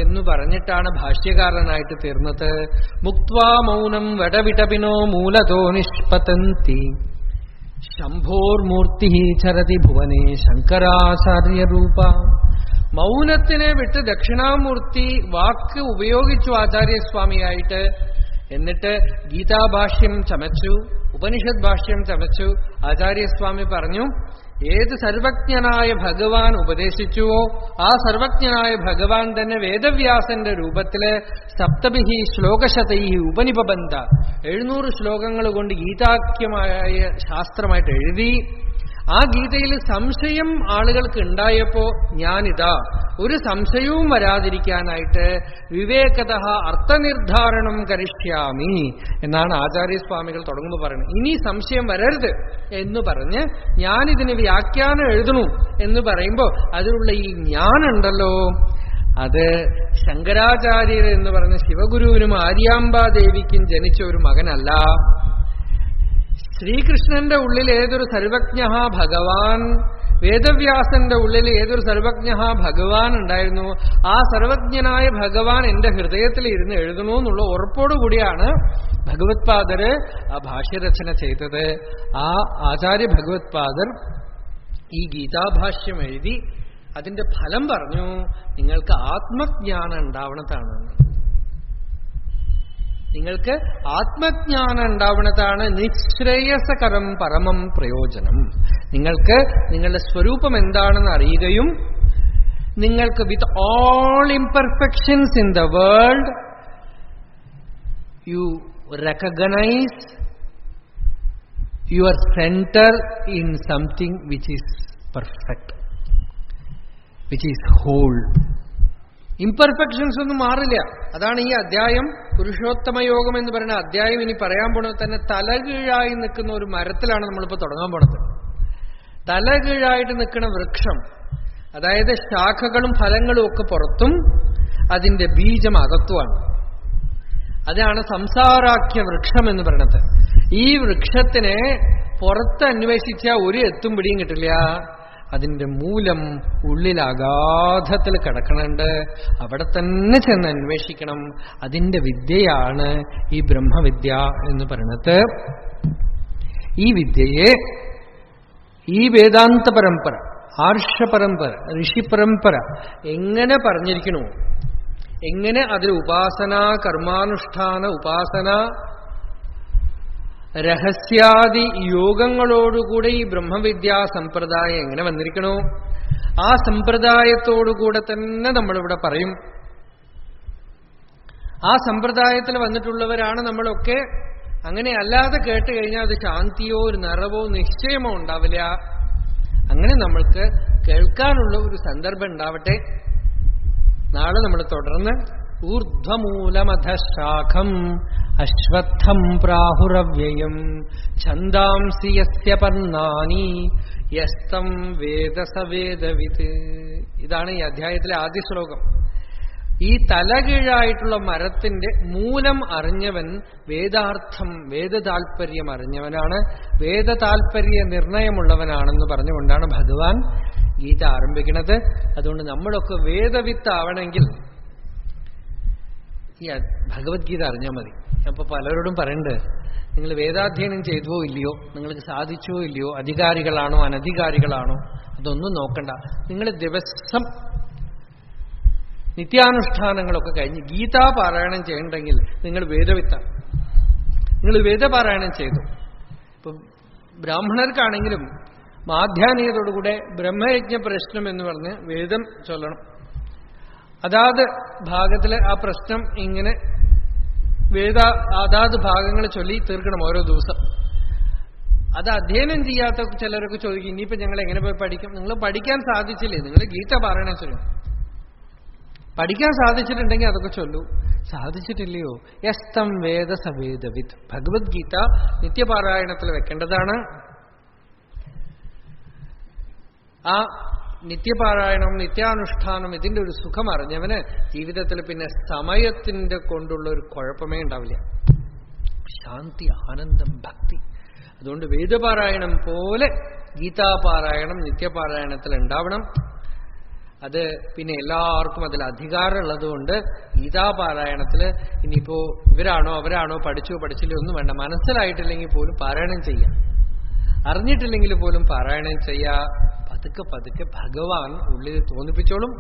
S2: എന്ന് പറഞ്ഞിട്ടാണ് ഭാഷ്യകാരനായിട്ട് തീർന്നത്. മുക്ത്വാ മൗനം വടവിടപിനോ മൂലതോ നിഷ്പതന്തി ശംഭോർമൂർത്തി ചരതി ഭുവനേ ശങ്കരാചാര്യരൂപ. മൗനത്തിനെ വിട്ട് ദക്ഷിണാമൂർത്തി വാക്ക് ഉപയോഗിച്ചു ആചാര്യസ്വാമിയായിട്ട്. എന്നിട്ട് ഗീതാഭാഷ്യം ചമച്ചു, ഉപനിഷത് ഭാഷ്യം ചമച്ചു. ആചാര്യസ്വാമി പറഞ്ഞു, ഏത് സർവജ്ഞനായ ഭഗവാൻ ഉപദേശിച്ചുവോ ആ സർവജ്ഞനായ ഭഗവാൻ തന്നെ വേദവ്യാസന്റെ രൂപത്തില് സപ്തഭിഹി ശ്ലോകശതൈഹി ഉപനിപബന്ധ 700 ശ്ലോകങ്ങൾ കൊണ്ട് ഗീതാഖ്യമായ ശാസ്ത്രമായിട്ട് എഴുതി. ആ ഗീതയിൽ സംശയം ആളുകൾക്ക് ഉണ്ടായപ്പോ ഞാനിതാ ഒരു സംശയവും വരാതിരിക്കാനായിട്ട് വിവേകതഃ അർത്ഥനിർദ്ധാരണം കരിഷ്യാമി എന്നാണ് ആചാര്യസ്വാമികൾ തുടങ്ങുമ്പോൾ പറയുന്നത്. ഇനി സംശയം വരരുത് എന്ന് പറഞ്ഞ് ഞാനിതിന് വ്യാഖ്യാനം എഴുതണു എന്ന് പറയുമ്പോ അതിലുള്ള ഈ ഞാനുണ്ടല്ലോ, അത് ശങ്കരാചാര്യർ എന്ന് പറഞ്ഞ ശിവഗുരുവിനും ആര്യാംബാദേവിക്കും ജനിച്ച ഒരു മകനല്ല. ശ്രീകൃഷ്ണന്റെ ഉള്ളിൽ ഏതൊരു സർവജ്ഞ ഭഗവാൻ, വേദവ്യാസന്റെ ഉള്ളിൽ ഏതൊരു സർവജ്ഞ ഭഗവാൻ ഉണ്ടായിരുന്നു, ആ സർവജ്ഞനായ ഭഗവാൻ എന്റെ ഹൃദയത്തിൽ ഇരുന്ന് എഴുതണു എന്നുള്ള ഉറപ്പോടുകൂടിയാണ് ഭഗവത്പാദര് ആ ഭാഷ്യരചന ചെയ്തത്. ആ ആചാര്യ ഭഗവത്പാദർ ഈ ഗീതാഭാഷ്യം എഴുതി അതിന്റെ ഫലം പറഞ്ഞു, നിങ്ങൾക്ക് ആത്മജ്ഞാനം ഉണ്ടാവണതാണ്. നിങ്ങൾക്ക് ആത്മജ്ഞാനം ഉണ്ടാവുന്നതാണ് നിശ്രേയസകരം പരമം പ്രയോജനം. നിങ്ങൾക്ക് നിങ്ങളുടെ സ്വരൂപം എന്താണെന്ന് അറിയുകയും നിങ്ങൾക്ക് with all imperfections in the world you recognise your centre in something which is perfect, which is whole. Imperfections ഒന്നും മാറില്ല. അതാണ് ഈ അധ്യായം പുരുഷോത്തമയോഗം എന്ന് പറയുന്ന അധ്യായം ഇനി പറയാൻ പോണത് തന്നെ തലകീഴായി നിൽക്കുന്ന ഒരു മരത്തിലാണ് നമ്മളിപ്പോ തുടങ്ങാൻ പോണത്. തലകീഴായിട്ട് നിൽക്കുന്ന വൃക്ഷം, അതായത് ശാഖകളും ഫലങ്ങളും ഒക്കെ പുറത്തും അതിന്റെ ബീജം അകത്തുമാണ്. അതാണ് സംസാരാഖ്യ വൃക്ഷം എന്ന് പറയുന്നത്. ഈ വൃക്ഷത്തിനെ പുറത്ത് അന്വേഷിച്ചാൽ ഒരു എത്തും പിടിയും കിട്ടില്ല. അതിന്റെ മൂലം ഉള്ളിൽ അഗാധത്തിൽ കിടക്കണുണ്ട്. അവിടെ തന്നെ ചെന്ന് അന്വേഷിക്കണം. അതിന്റെ വിദ്യയാണ് ഈ ബ്രഹ്മവിദ്യ എന്ന് പറയുന്നത്. ഈ വിദ്യയെ ഈ വേദാന്ത പരമ്പര, ആർഷ പരമ്പര, ഋഷി പരമ്പര എങ്ങനെ പറഞ്ഞിരിക്കണോ, എങ്ങനെ അതിൽ ഉപാസന, കർമാനുഷ്ഠാന, ഉപാസന, രഹസ്യാദി യോഗങ്ങളോടുകൂടെ ഈ ബ്രഹ്മവിദ്യാ സമ്പ്രദായം എങ്ങനെ വന്നിരിക്കണോ, ആ സമ്പ്രദായത്തോടുകൂടെ തന്നെ നമ്മളിവിടെ പറയും. ആ സമ്പ്രദായത്തിൽ വന്നിട്ടുള്ളവരാണ് നമ്മളൊക്കെ. അങ്ങനെ അല്ലാതെ കേട്ട് കഴിഞ്ഞാൽ അത് ശാന്തിയോ ഒരു നിറവോ നിശ്ചയമോ ഉണ്ടാവില്ല. അങ്ങനെ നമ്മൾക്ക് കേൾക്കാനുള്ള ഒരു സന്ദർഭം ഉണ്ടാവട്ടെ. നാളെ നമ്മൾ തുടർന്ന് ഊർധ്വമൂലമധശാഖം അശ്വത്ഥം പ്രാഹുരവ്യയം ഛന്ദാംസി യസ്യ പർണാനി യസ്തം വേദ സവേദവിത്. ഇതാണ് ഈ അധ്യായത്തിലെ ആദ്യ ശ്ലോകം. ഈ തലകീഴായിട്ടുള്ള മരത്തിന്റെ മൂലം അറിഞ്ഞവൻ വേദാർത്ഥം, വേദതാൽപര്യം അറിഞ്ഞവനാണ്, വേദതാൽപര്യ നിർണയമുള്ളവനാണെന്ന് പറഞ്ഞുകൊണ്ടാണ് ഭഗവാൻ ഗീത ആരംഭിക്കുന്നത്. അതുകൊണ്ട് നമ്മളൊക്കെ വേദവിത്താവണമെങ്കിൽ ഈ ഭഗവത്ഗീത അറിഞ്ഞാൽ മതി. അപ്പൊ പലരോടും പറയണ്ട്, നിങ്ങൾ വേദാധ്യയനം ചെയ്തോ ഇല്ലയോ, നിങ്ങൾക്ക് സാധിച്ചോ ഇല്ലയോ, അധികാരികളാണോ അനധികാരികളാണോ, അതൊന്നും നോക്കണ്ട. നിങ്ങൾ ദിവസം നിത്യാനുഷ്ഠാനങ്ങളൊക്കെ കഴിഞ്ഞ് ഗീതാ പാരായണം ചെയ്യണ്ടെങ്കിൽ നിങ്ങൾ വേദവിത്താണ്. നിങ്ങൾ വേദപാരായണം ചെയ്തു. ഇപ്പം ബ്രാഹ്മണർക്കാണെങ്കിലും മാധ്യാനികതോടുകൂടെ ബ്രഹ്മയജ്ഞ പ്രശ്നം എന്ന് പറഞ്ഞ് വേദം ചൊല്ലണം. അതാത് ഭാഗത്തിലെ ആ പ്രശ്നം ഇങ്ങനെ അതാത് ഭാഗങ്ങൾ ചൊല്ലി തീർക്കണം ഓരോ ദിവസം. അത് അധ്യയനം ചെയ്യാത്ത ചിലരൊക്കെ ചോദിക്കും, ഇനിയിപ്പോ ഞങ്ങൾ എങ്ങനെ പോയി പഠിക്കും? നിങ്ങൾ പഠിക്കാൻ സാധിച്ചില്ലേ? നിങ്ങൾ ഗീത പാരായണം ചൊല്ലും. പഠിക്കാൻ സാധിച്ചിട്ടുണ്ടെങ്കിൽ അതൊക്കെ ചൊല്ലൂ. സാധിച്ചിട്ടില്ലയോ? യസ്തം വേദ സവേദവിത്. ഭഗവത്ഗീത നിത്യപാരായണത്തിൽ വെക്കേണ്ടതാണ്. ആ നിത്യപാരായണം, നിത്യാനുഷ്ഠാനം, ഇതിന്റെ ഒരു സുഖം അറിഞ്ഞവന് ജീവിതത്തിൽ പിന്നെ സമയത്തിന്റെ കൊണ്ടുള്ള ഒരു കുഴപ്പമേ ഉണ്ടാവില്ല. ശാന്തി, ആനന്ദം, ഭക്തി. അതുകൊണ്ട് വേദപാരായണം പോലെ ഗീതാപാരായണം നിത്യപാരായണത്തിൽ ഉണ്ടാവണം. അത് പിന്നെ എല്ലാവർക്കും അതിൽ അധികാരമുള്ളതുകൊണ്ട് ഗീതാപാരായണത്തിൽ ഇനിയിപ്പോ ഇവരാണോ അവരാണോ പഠിച്ചോ പഠിച്ചില്ലോ ഒന്നും വേണ്ട. മനസ്സിലായിട്ടില്ലെങ്കിൽ പോലും പാരായണം ചെയ്യാം, അറിഞ്ഞിട്ടില്ലെങ്കിൽ പോലും പാരായണം ചെയ്യാ. പതുക്കെ പതുക്കെ ഭഗവാൻ ഉള്ളിൽ തോന്നിപ്പിച്ചോളും.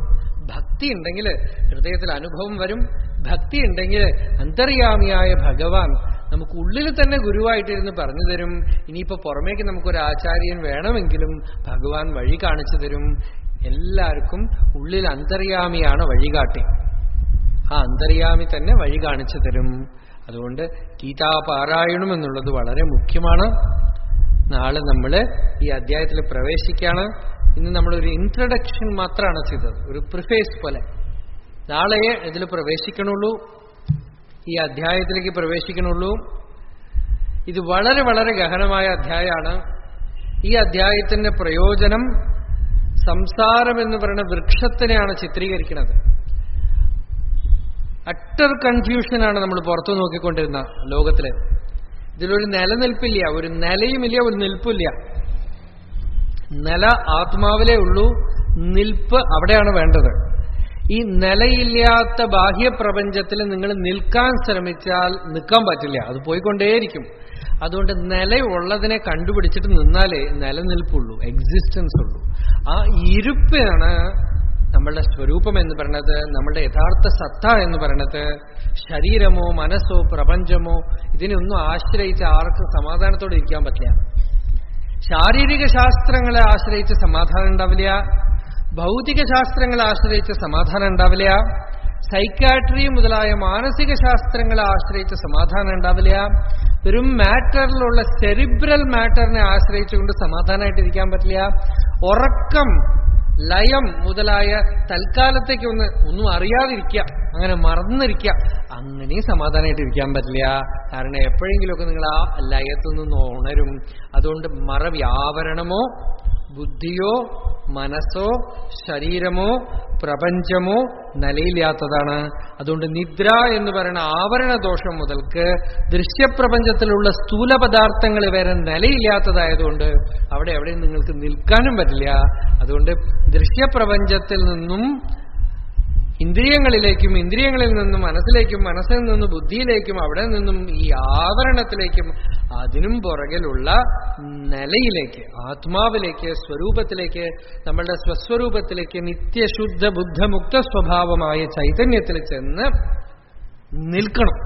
S2: ഭക്തി ഉണ്ടെങ്കിൽ ഹൃദയത്തിൽ അനുഭവം വരും. ഭക്തി ഉണ്ടെങ്കിൽ അന്തര്യാമിയായ ഭഗവാൻ നമുക്ക് ഉള്ളിൽ തന്നെ ഗുരുവായിട്ടിരുന്ന് പറഞ്ഞു തരും. ഇനിയിപ്പോ പുറമേക്ക് നമുക്കൊരു ആചാര്യൻ വേണമെങ്കിലും ഭഗവാൻ വഴി കാണിച്ചു തരും. എല്ലാവർക്കും ഉള്ളിൽ അന്തര്യാമിയാണ് വഴികാട്ടി. ആ അന്തര്യാമി തന്നെ വഴി കാണിച്ചു തരും. അതുകൊണ്ട് ഗീതാപാരായണം എന്നുള്ളത് വളരെ മുഖ്യമാണ്. നാളെ നമ്മൾ ഈ അധ്യായത്തിൽ പ്രവേശിക്കുകയാണ്. ഇന്ന് നമ്മളൊരു ഇൻട്രഡക്ഷൻ മാത്രമാണ് ചെയ്തത്, ഒരു പ്രിഫേസ് പോലെ. നാളെ ഇതിൽ പ്രവേശിക്കണുള്ളൂ, ഈ അധ്യായത്തിലേക്ക് പ്രവേശിക്കണുള്ളൂ. ഇത് വളരെ വളരെ ഗഹനമായ അധ്യായമാണ്. ഈ അധ്യായത്തിന്റെ പ്രയോജനം സംസാരം എന്ന് പറയുന്ന വൃക്ഷത്തിനെയാണ് ചിത്രീകരിക്കുന്നത്. അട്ടർ കൺഫ്യൂഷനാണ് നമ്മൾ പുറത്തു നോക്കിക്കൊണ്ടിരുന്ന ലോകത്തില്. ഇതിലൊരു നിലനിൽപ്പില്ല, ഒരു നിലയുമില്ല, ഒരു നിൽപ്പില്ല. നില ആത്മാവിലേ ഉള്ളൂ, നിൽപ്പ് അവിടെയാണ് വേണ്ടത്. ഈ നിലയില്ലാത്ത ബാഹ്യപ്രപഞ്ചത്തിൽ നിങ്ങൾ നിൽക്കാൻ ശ്രമിച്ചാൽ നിൽക്കാൻ പറ്റില്ല, അത് പോയിക്കൊണ്ടേയിരിക്കും. അതുകൊണ്ട് നിലയുള്ളതിനെ കണ്ടുപിടിച്ചിട്ട് നിന്നാലേ നിലനിൽപ്പുള്ളൂ, എക്സിസ്റ്റൻസ് ഉള്ളൂ. ആ ഇരുപ്പാണ് നമ്മളുടെ സ്വരൂപം എന്ന് പറയുന്നത്, നമ്മളുടെ യഥാർത്ഥ സത്ത എന്ന് പറയുന്നത്. ശരീരമോ മനസ്സോ പ്രപഞ്ചമോ ഇതിനൊന്നും ആശ്രയിച്ച് ആർക്കും സമാധാനത്തോടെ ഇരിക്കാൻ പറ്റില്ല. ശാരീരിക ശാസ്ത്രങ്ങളെ ആശ്രയിച്ച് സമാധാനം ഉണ്ടാവില്ല, ഭൗതിക ശാസ്ത്രങ്ങളെ ആശ്രയിച്ച് സമാധാനം ഉണ്ടാവില്ല, സൈക്കാട്രി മുതലായ മാനസിക ശാസ്ത്രങ്ങളെ ആശ്രയിച്ച് സമാധാനം ഉണ്ടാവില്ല. വെറും മാറ്ററിലുള്ള സെറിബ്രൽ മാറ്ററിനെ ആശ്രയിച്ചുകൊണ്ട് സമാധാനമായിട്ടിരിക്കാൻ പറ്റില്ല. ഉറക്കം, ലയം മുതലായ തൽക്കാലത്തേക്ക് ഒന്നും അറിയാതിരിക്കുക, അങ്ങനെ മറന്നിരിക്കുക, അങ്ങനെയും സമാധാനമായിട്ടിരിക്കാൻ പറ്റില്ല. കാരണം എപ്പോഴെങ്കിലുമൊക്കെ നിങ്ങൾ ആ ലയത്തിൽ നിന്ന് ഉണരും. അതുകൊണ്ട് മറവി, ആവരണമോ ബുദ്ധിയോ മനസ്സോ ശരീരമോ പ്രപഞ്ചമോ നിലയില്ലാത്തതാണ്. അതുകൊണ്ട് നിദ്ര എന്ന് പറയുന്ന ആവരണ ദോഷം മുതൽക്ക് ദൃശ്യപ്രപഞ്ചത്തിലുള്ള സ്ഥൂല പദാർത്ഥങ്ങൾ വരെ നിലയില്ലാത്തതായതുകൊണ്ട് അവിടെ എവിടെയും നിങ്ങൾക്ക് നിൽക്കാനും പറ്റില്ല. അതുകൊണ്ട് ദൃശ്യപ്രപഞ്ചത്തിൽ നിന്നും ഇന്ദ്രിയങ്ങളിലേക്കും, ഇന്ദ്രിയങ്ങളിൽ നിന്നും മനസ്സിലേക്കും, മനസ്സിൽ നിന്നും ബുദ്ധിയിലേക്കും, അവിടെ നിന്നും ഈ ആവരണത്തിലേക്കും, അതിനും പുറകിലുള്ള നിലയിലേക്ക്, ആത്മാവിലേക്ക്, സ്വരൂപത്തിലേക്ക്, നമ്മളുടെ സ്വസ്വരൂപത്തിലേക്ക്, നിത്യശുദ്ധ ബുദ്ധമുക്ത സ്വഭാവമായ ചൈതന്യത്തിൽ ചെന്ന് നിൽക്കണം.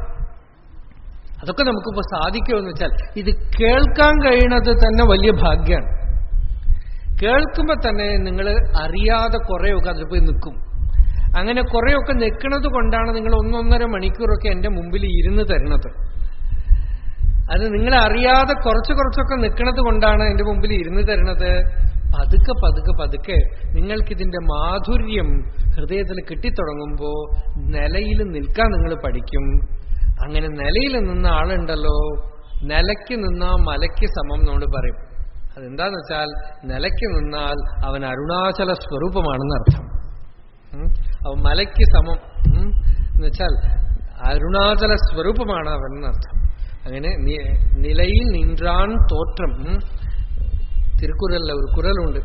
S2: അതൊക്കെ നമുക്കിപ്പോ സാധിക്കുമെന്ന് വെച്ചാൽ ഇത് കേൾക്കാൻ കഴിയുന്നത് തന്നെ വലിയ ഭാഗ്യമാണ്. കേൾക്കുമ്പോ തന്നെ നിങ്ങൾ അറിയാതെ കുറെയൊക്കെ അതിൽ പോയി നിൽക്കും. അങ്ങനെ കുറെയൊക്കെ നിൽക്കുന്നത് കൊണ്ടാണ് നിങ്ങൾ 1-1.5 മണിക്കൂറൊക്കെ എന്റെ മുമ്പിൽ ഇരുന്ന് തരുന്നത്. അത് നിങ്ങളെ അറിയാതെ കുറച്ചൊക്കെ നിൽക്കുന്നത് കൊണ്ടാണ് എന്റെ മുമ്പിൽ ഇരുന്ന് തരുന്നത്. പതുക്കെ പതുക്കെ പതുക്കെ നിങ്ങൾക്കിതിന്റെ മാധുര്യം ഹൃദയത്തിൽ കിട്ടിത്തുടങ്ങുമ്പോ നിലയിൽ നിൽക്കാൻ നിങ്ങൾ പഠിക്കും. അങ്ങനെ നിലയിൽ നിന്ന ആളുണ്ടല്ലോ, നിലയ്ക്ക് നിന്നാ മലയ്ക്ക് സമം എന്നോട് പറയും. അതെന്താന്ന് വെച്ചാൽ നിലയ്ക്ക് നിന്നാൽ അവൻ അരുണാചല സ്വരൂപമാണെന്ന് അർത്ഥം. അവൻ മലയ്ക്ക് സമം എന്നുവെച്ചാൽ അരുണാചല സ്വരൂപമാണ് അവൻ എന്നർത്ഥം. അങ്ങനെ നിലയിൽ നിன்றான் തോற்றம். തിരുക്കുറലിൽ ഒരു കുറലുണ്ട്,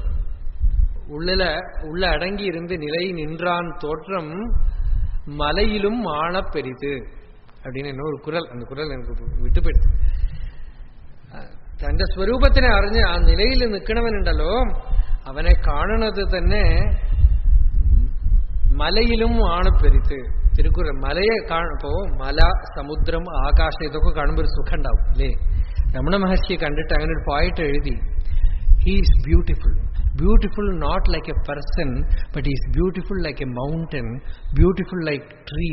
S2: ഉള്ള അടങ്ങിയിരുന്ന് നിലയിൽ നിன்றான் തോற்றம் മലയിലും മാണപ്പെരിത് அப்படின்னு என்ன ஒரு குரல். அந்த குரல் எனக்கு വിട്ടുപോയി. തന്റെ സ്വരൂപത്തിനെ അറിഞ്ഞ് ആ നിലയിൽ നിൽക്കണവനുണ്ടല്ലോ, അവനെ കാണുന്നത് തന്നെ മലയിലും ആണ് പെരുത്ത്. തിരുക്കുറൽ മലയെ കാണുമ്പോ മല, സമുദ്രം, ആകാശം ഇതൊക്കെ കാണുമ്പോൾ ഒരു സുഖം ഉണ്ടാവും അല്ലേ? രമണ മഹർഷിയെ കണ്ടിട്ട് അങ്ങനെ ഒരു പോയിട്ട് എഴുതി, he is beautiful, beautiful not like a person, but is beautiful like a mountain, beautiful like tree,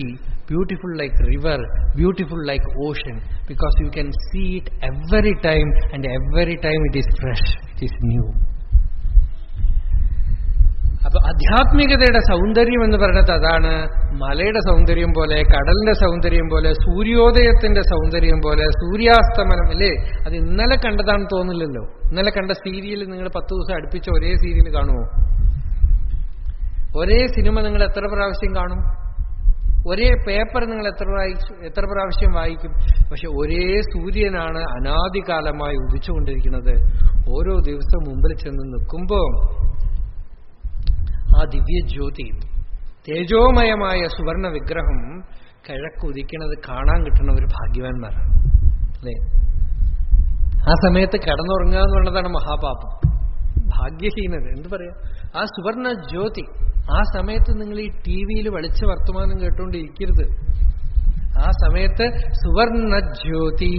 S2: beautiful like river, beautiful like ocean, because you can see it every time and every time it is fresh, it is new. അപ്പൊ ആധ്യാത്മികതയുടെ സൗന്ദര്യം എന്ന് പറയുന്നത് അതാണ്. മലയുടെ സൗന്ദര്യം പോലെ, കടലിന്റെ സൗന്ദര്യം പോലെ, സൂര്യോദയത്തിന്റെ സൗന്ദര്യം പോലെ, സൂര്യാസ്തമനം അല്ലേ, അത് ഇന്നലെ കണ്ടതാണെന്ന് തോന്നില്ലല്ലോ. ഇന്നലെ കണ്ട സീരിയൽ നിങ്ങൾ 10 ദിവസം അടുപ്പിച്ച് ഒരേ സീരിയൽ കാണുമോ? ഒരേ സിനിമ നിങ്ങൾ എത്ര പ്രാവശ്യം കാണും? ഒരേ പേപ്പർ നിങ്ങൾ എത്ര പ്രാവശ്യം വായിക്കും? പക്ഷെ ഒരേ സൂര്യനാണ് അനാദികാലമായി ഉദിച്ചുകൊണ്ടിരിക്കുന്നത്. ഓരോ ദിവസം മുമ്പിൽ ചെന്ന് നിൽക്കുമ്പോ ആ ദിവ്യ ജ്യോതി, തേജോമയമായ സുവർണ വിഗ്രഹം കിഴക്കുദിക്കുന്നത് കാണാൻ കിട്ടുന്ന ഒരു ഭാഗ്യവാന്മാരാണ് അല്ലേ? ആ സമയത്ത് കിടന്നുറങ്ങുക എന്നുള്ളതാണ് മഹാപാപം, ഭാഗ്യഹീനത. എന്ത് പറയാ? ആ സുവർണ ജ്യോതി ആ സമയത്ത് നിങ്ങൾ ഈ ടിവിയിൽ വെളിച്ച വർത്തമാനം കേട്ടുകൊണ്ടിരിക്കരുത്. ആ സമയത്ത് സുവർണ ജ്യോതി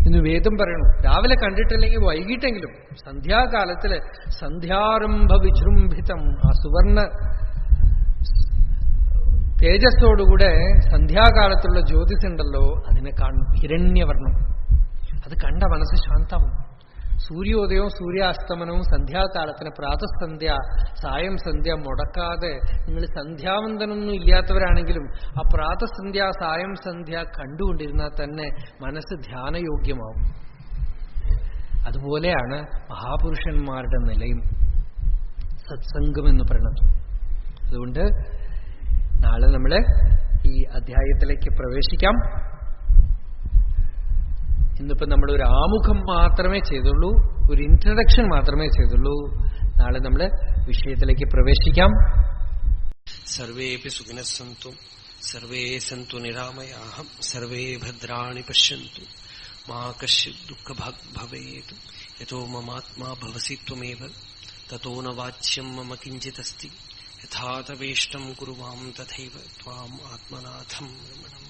S2: എന്ന് വേദം പറയണം. രാവിലെ കണ്ടിട്ടില്ലെങ്കിൽ വൈകിട്ടെങ്കിലും സന്ധ്യാകാലത്തില് സന്ധ്യാരംഭ വിജൃംഭിതം ആ സുവർണ തേജസ്സോടുകൂടെ സന്ധ്യാകാലത്തുള്ള ജ്യോതിസുണ്ടല്ലോ, അതിനെ കാണണം. ഹിരണ്യവർണം. അത് കണ്ട മനസ്സ് ശാന്തവും. സൂര്യോദയവും സൂര്യാസ്തമനവും സന്ധ്യാകാലത്തിന് പ്രാതസന്ധ്യ, സായം സന്ധ്യ മുടക്കാതെ നിങ്ങൾ സന്ധ്യാവന്തനൊന്നും ഇല്ലാത്തവരാണെങ്കിലും ആ പ്രാതസന്ധ്യ, സായം സന്ധ്യ കണ്ടുകൊണ്ടിരുന്നാൽ തന്നെ മനസ്സ് ധ്യാനയോഗ്യമാവും. അതുപോലെയാണ് മഹാപുരുഷന്മാരുടെ നിലയും സത്സംഗം എന്ന് പറയുന്നത്. അതുകൊണ്ട് നാളെ നമ്മൾ ഈ അധ്യായത്തിലേക്ക് പ്രവേശിക്കാം. ഇന്നിപ്പോ നമ്മൾ ഒരു ആമുഖം മാത്രമേ ചെയ്തുള്ളൂ, ഒരു ഇൻട്രഡക്ഷൻ മാത്രമേ ചെയ്തുള്ളൂ. നാളെ നമ്മൾ വിഷയത്തിലേക്ക് പ്രവേശിക്കാം.
S1: സർവേപി സുഖിനഃ സന്തു സർവേ സന്തു നിരാമയാഃ സർവേ ഭദ്രാണി പശ്യന്തു മാ കശ്ചിത് ദുഃഖഭാഗ് ഭവേത് യതോ മമാത്മാ ഭവസി ത്വമേവ തതോ ന വാച്യം മമ കിഞ്ചിദസ്തി യഥാ തവേഷ്ടം കുരു മാം തഥൈവ ത്വാം ആത്മനാഥം രമണം.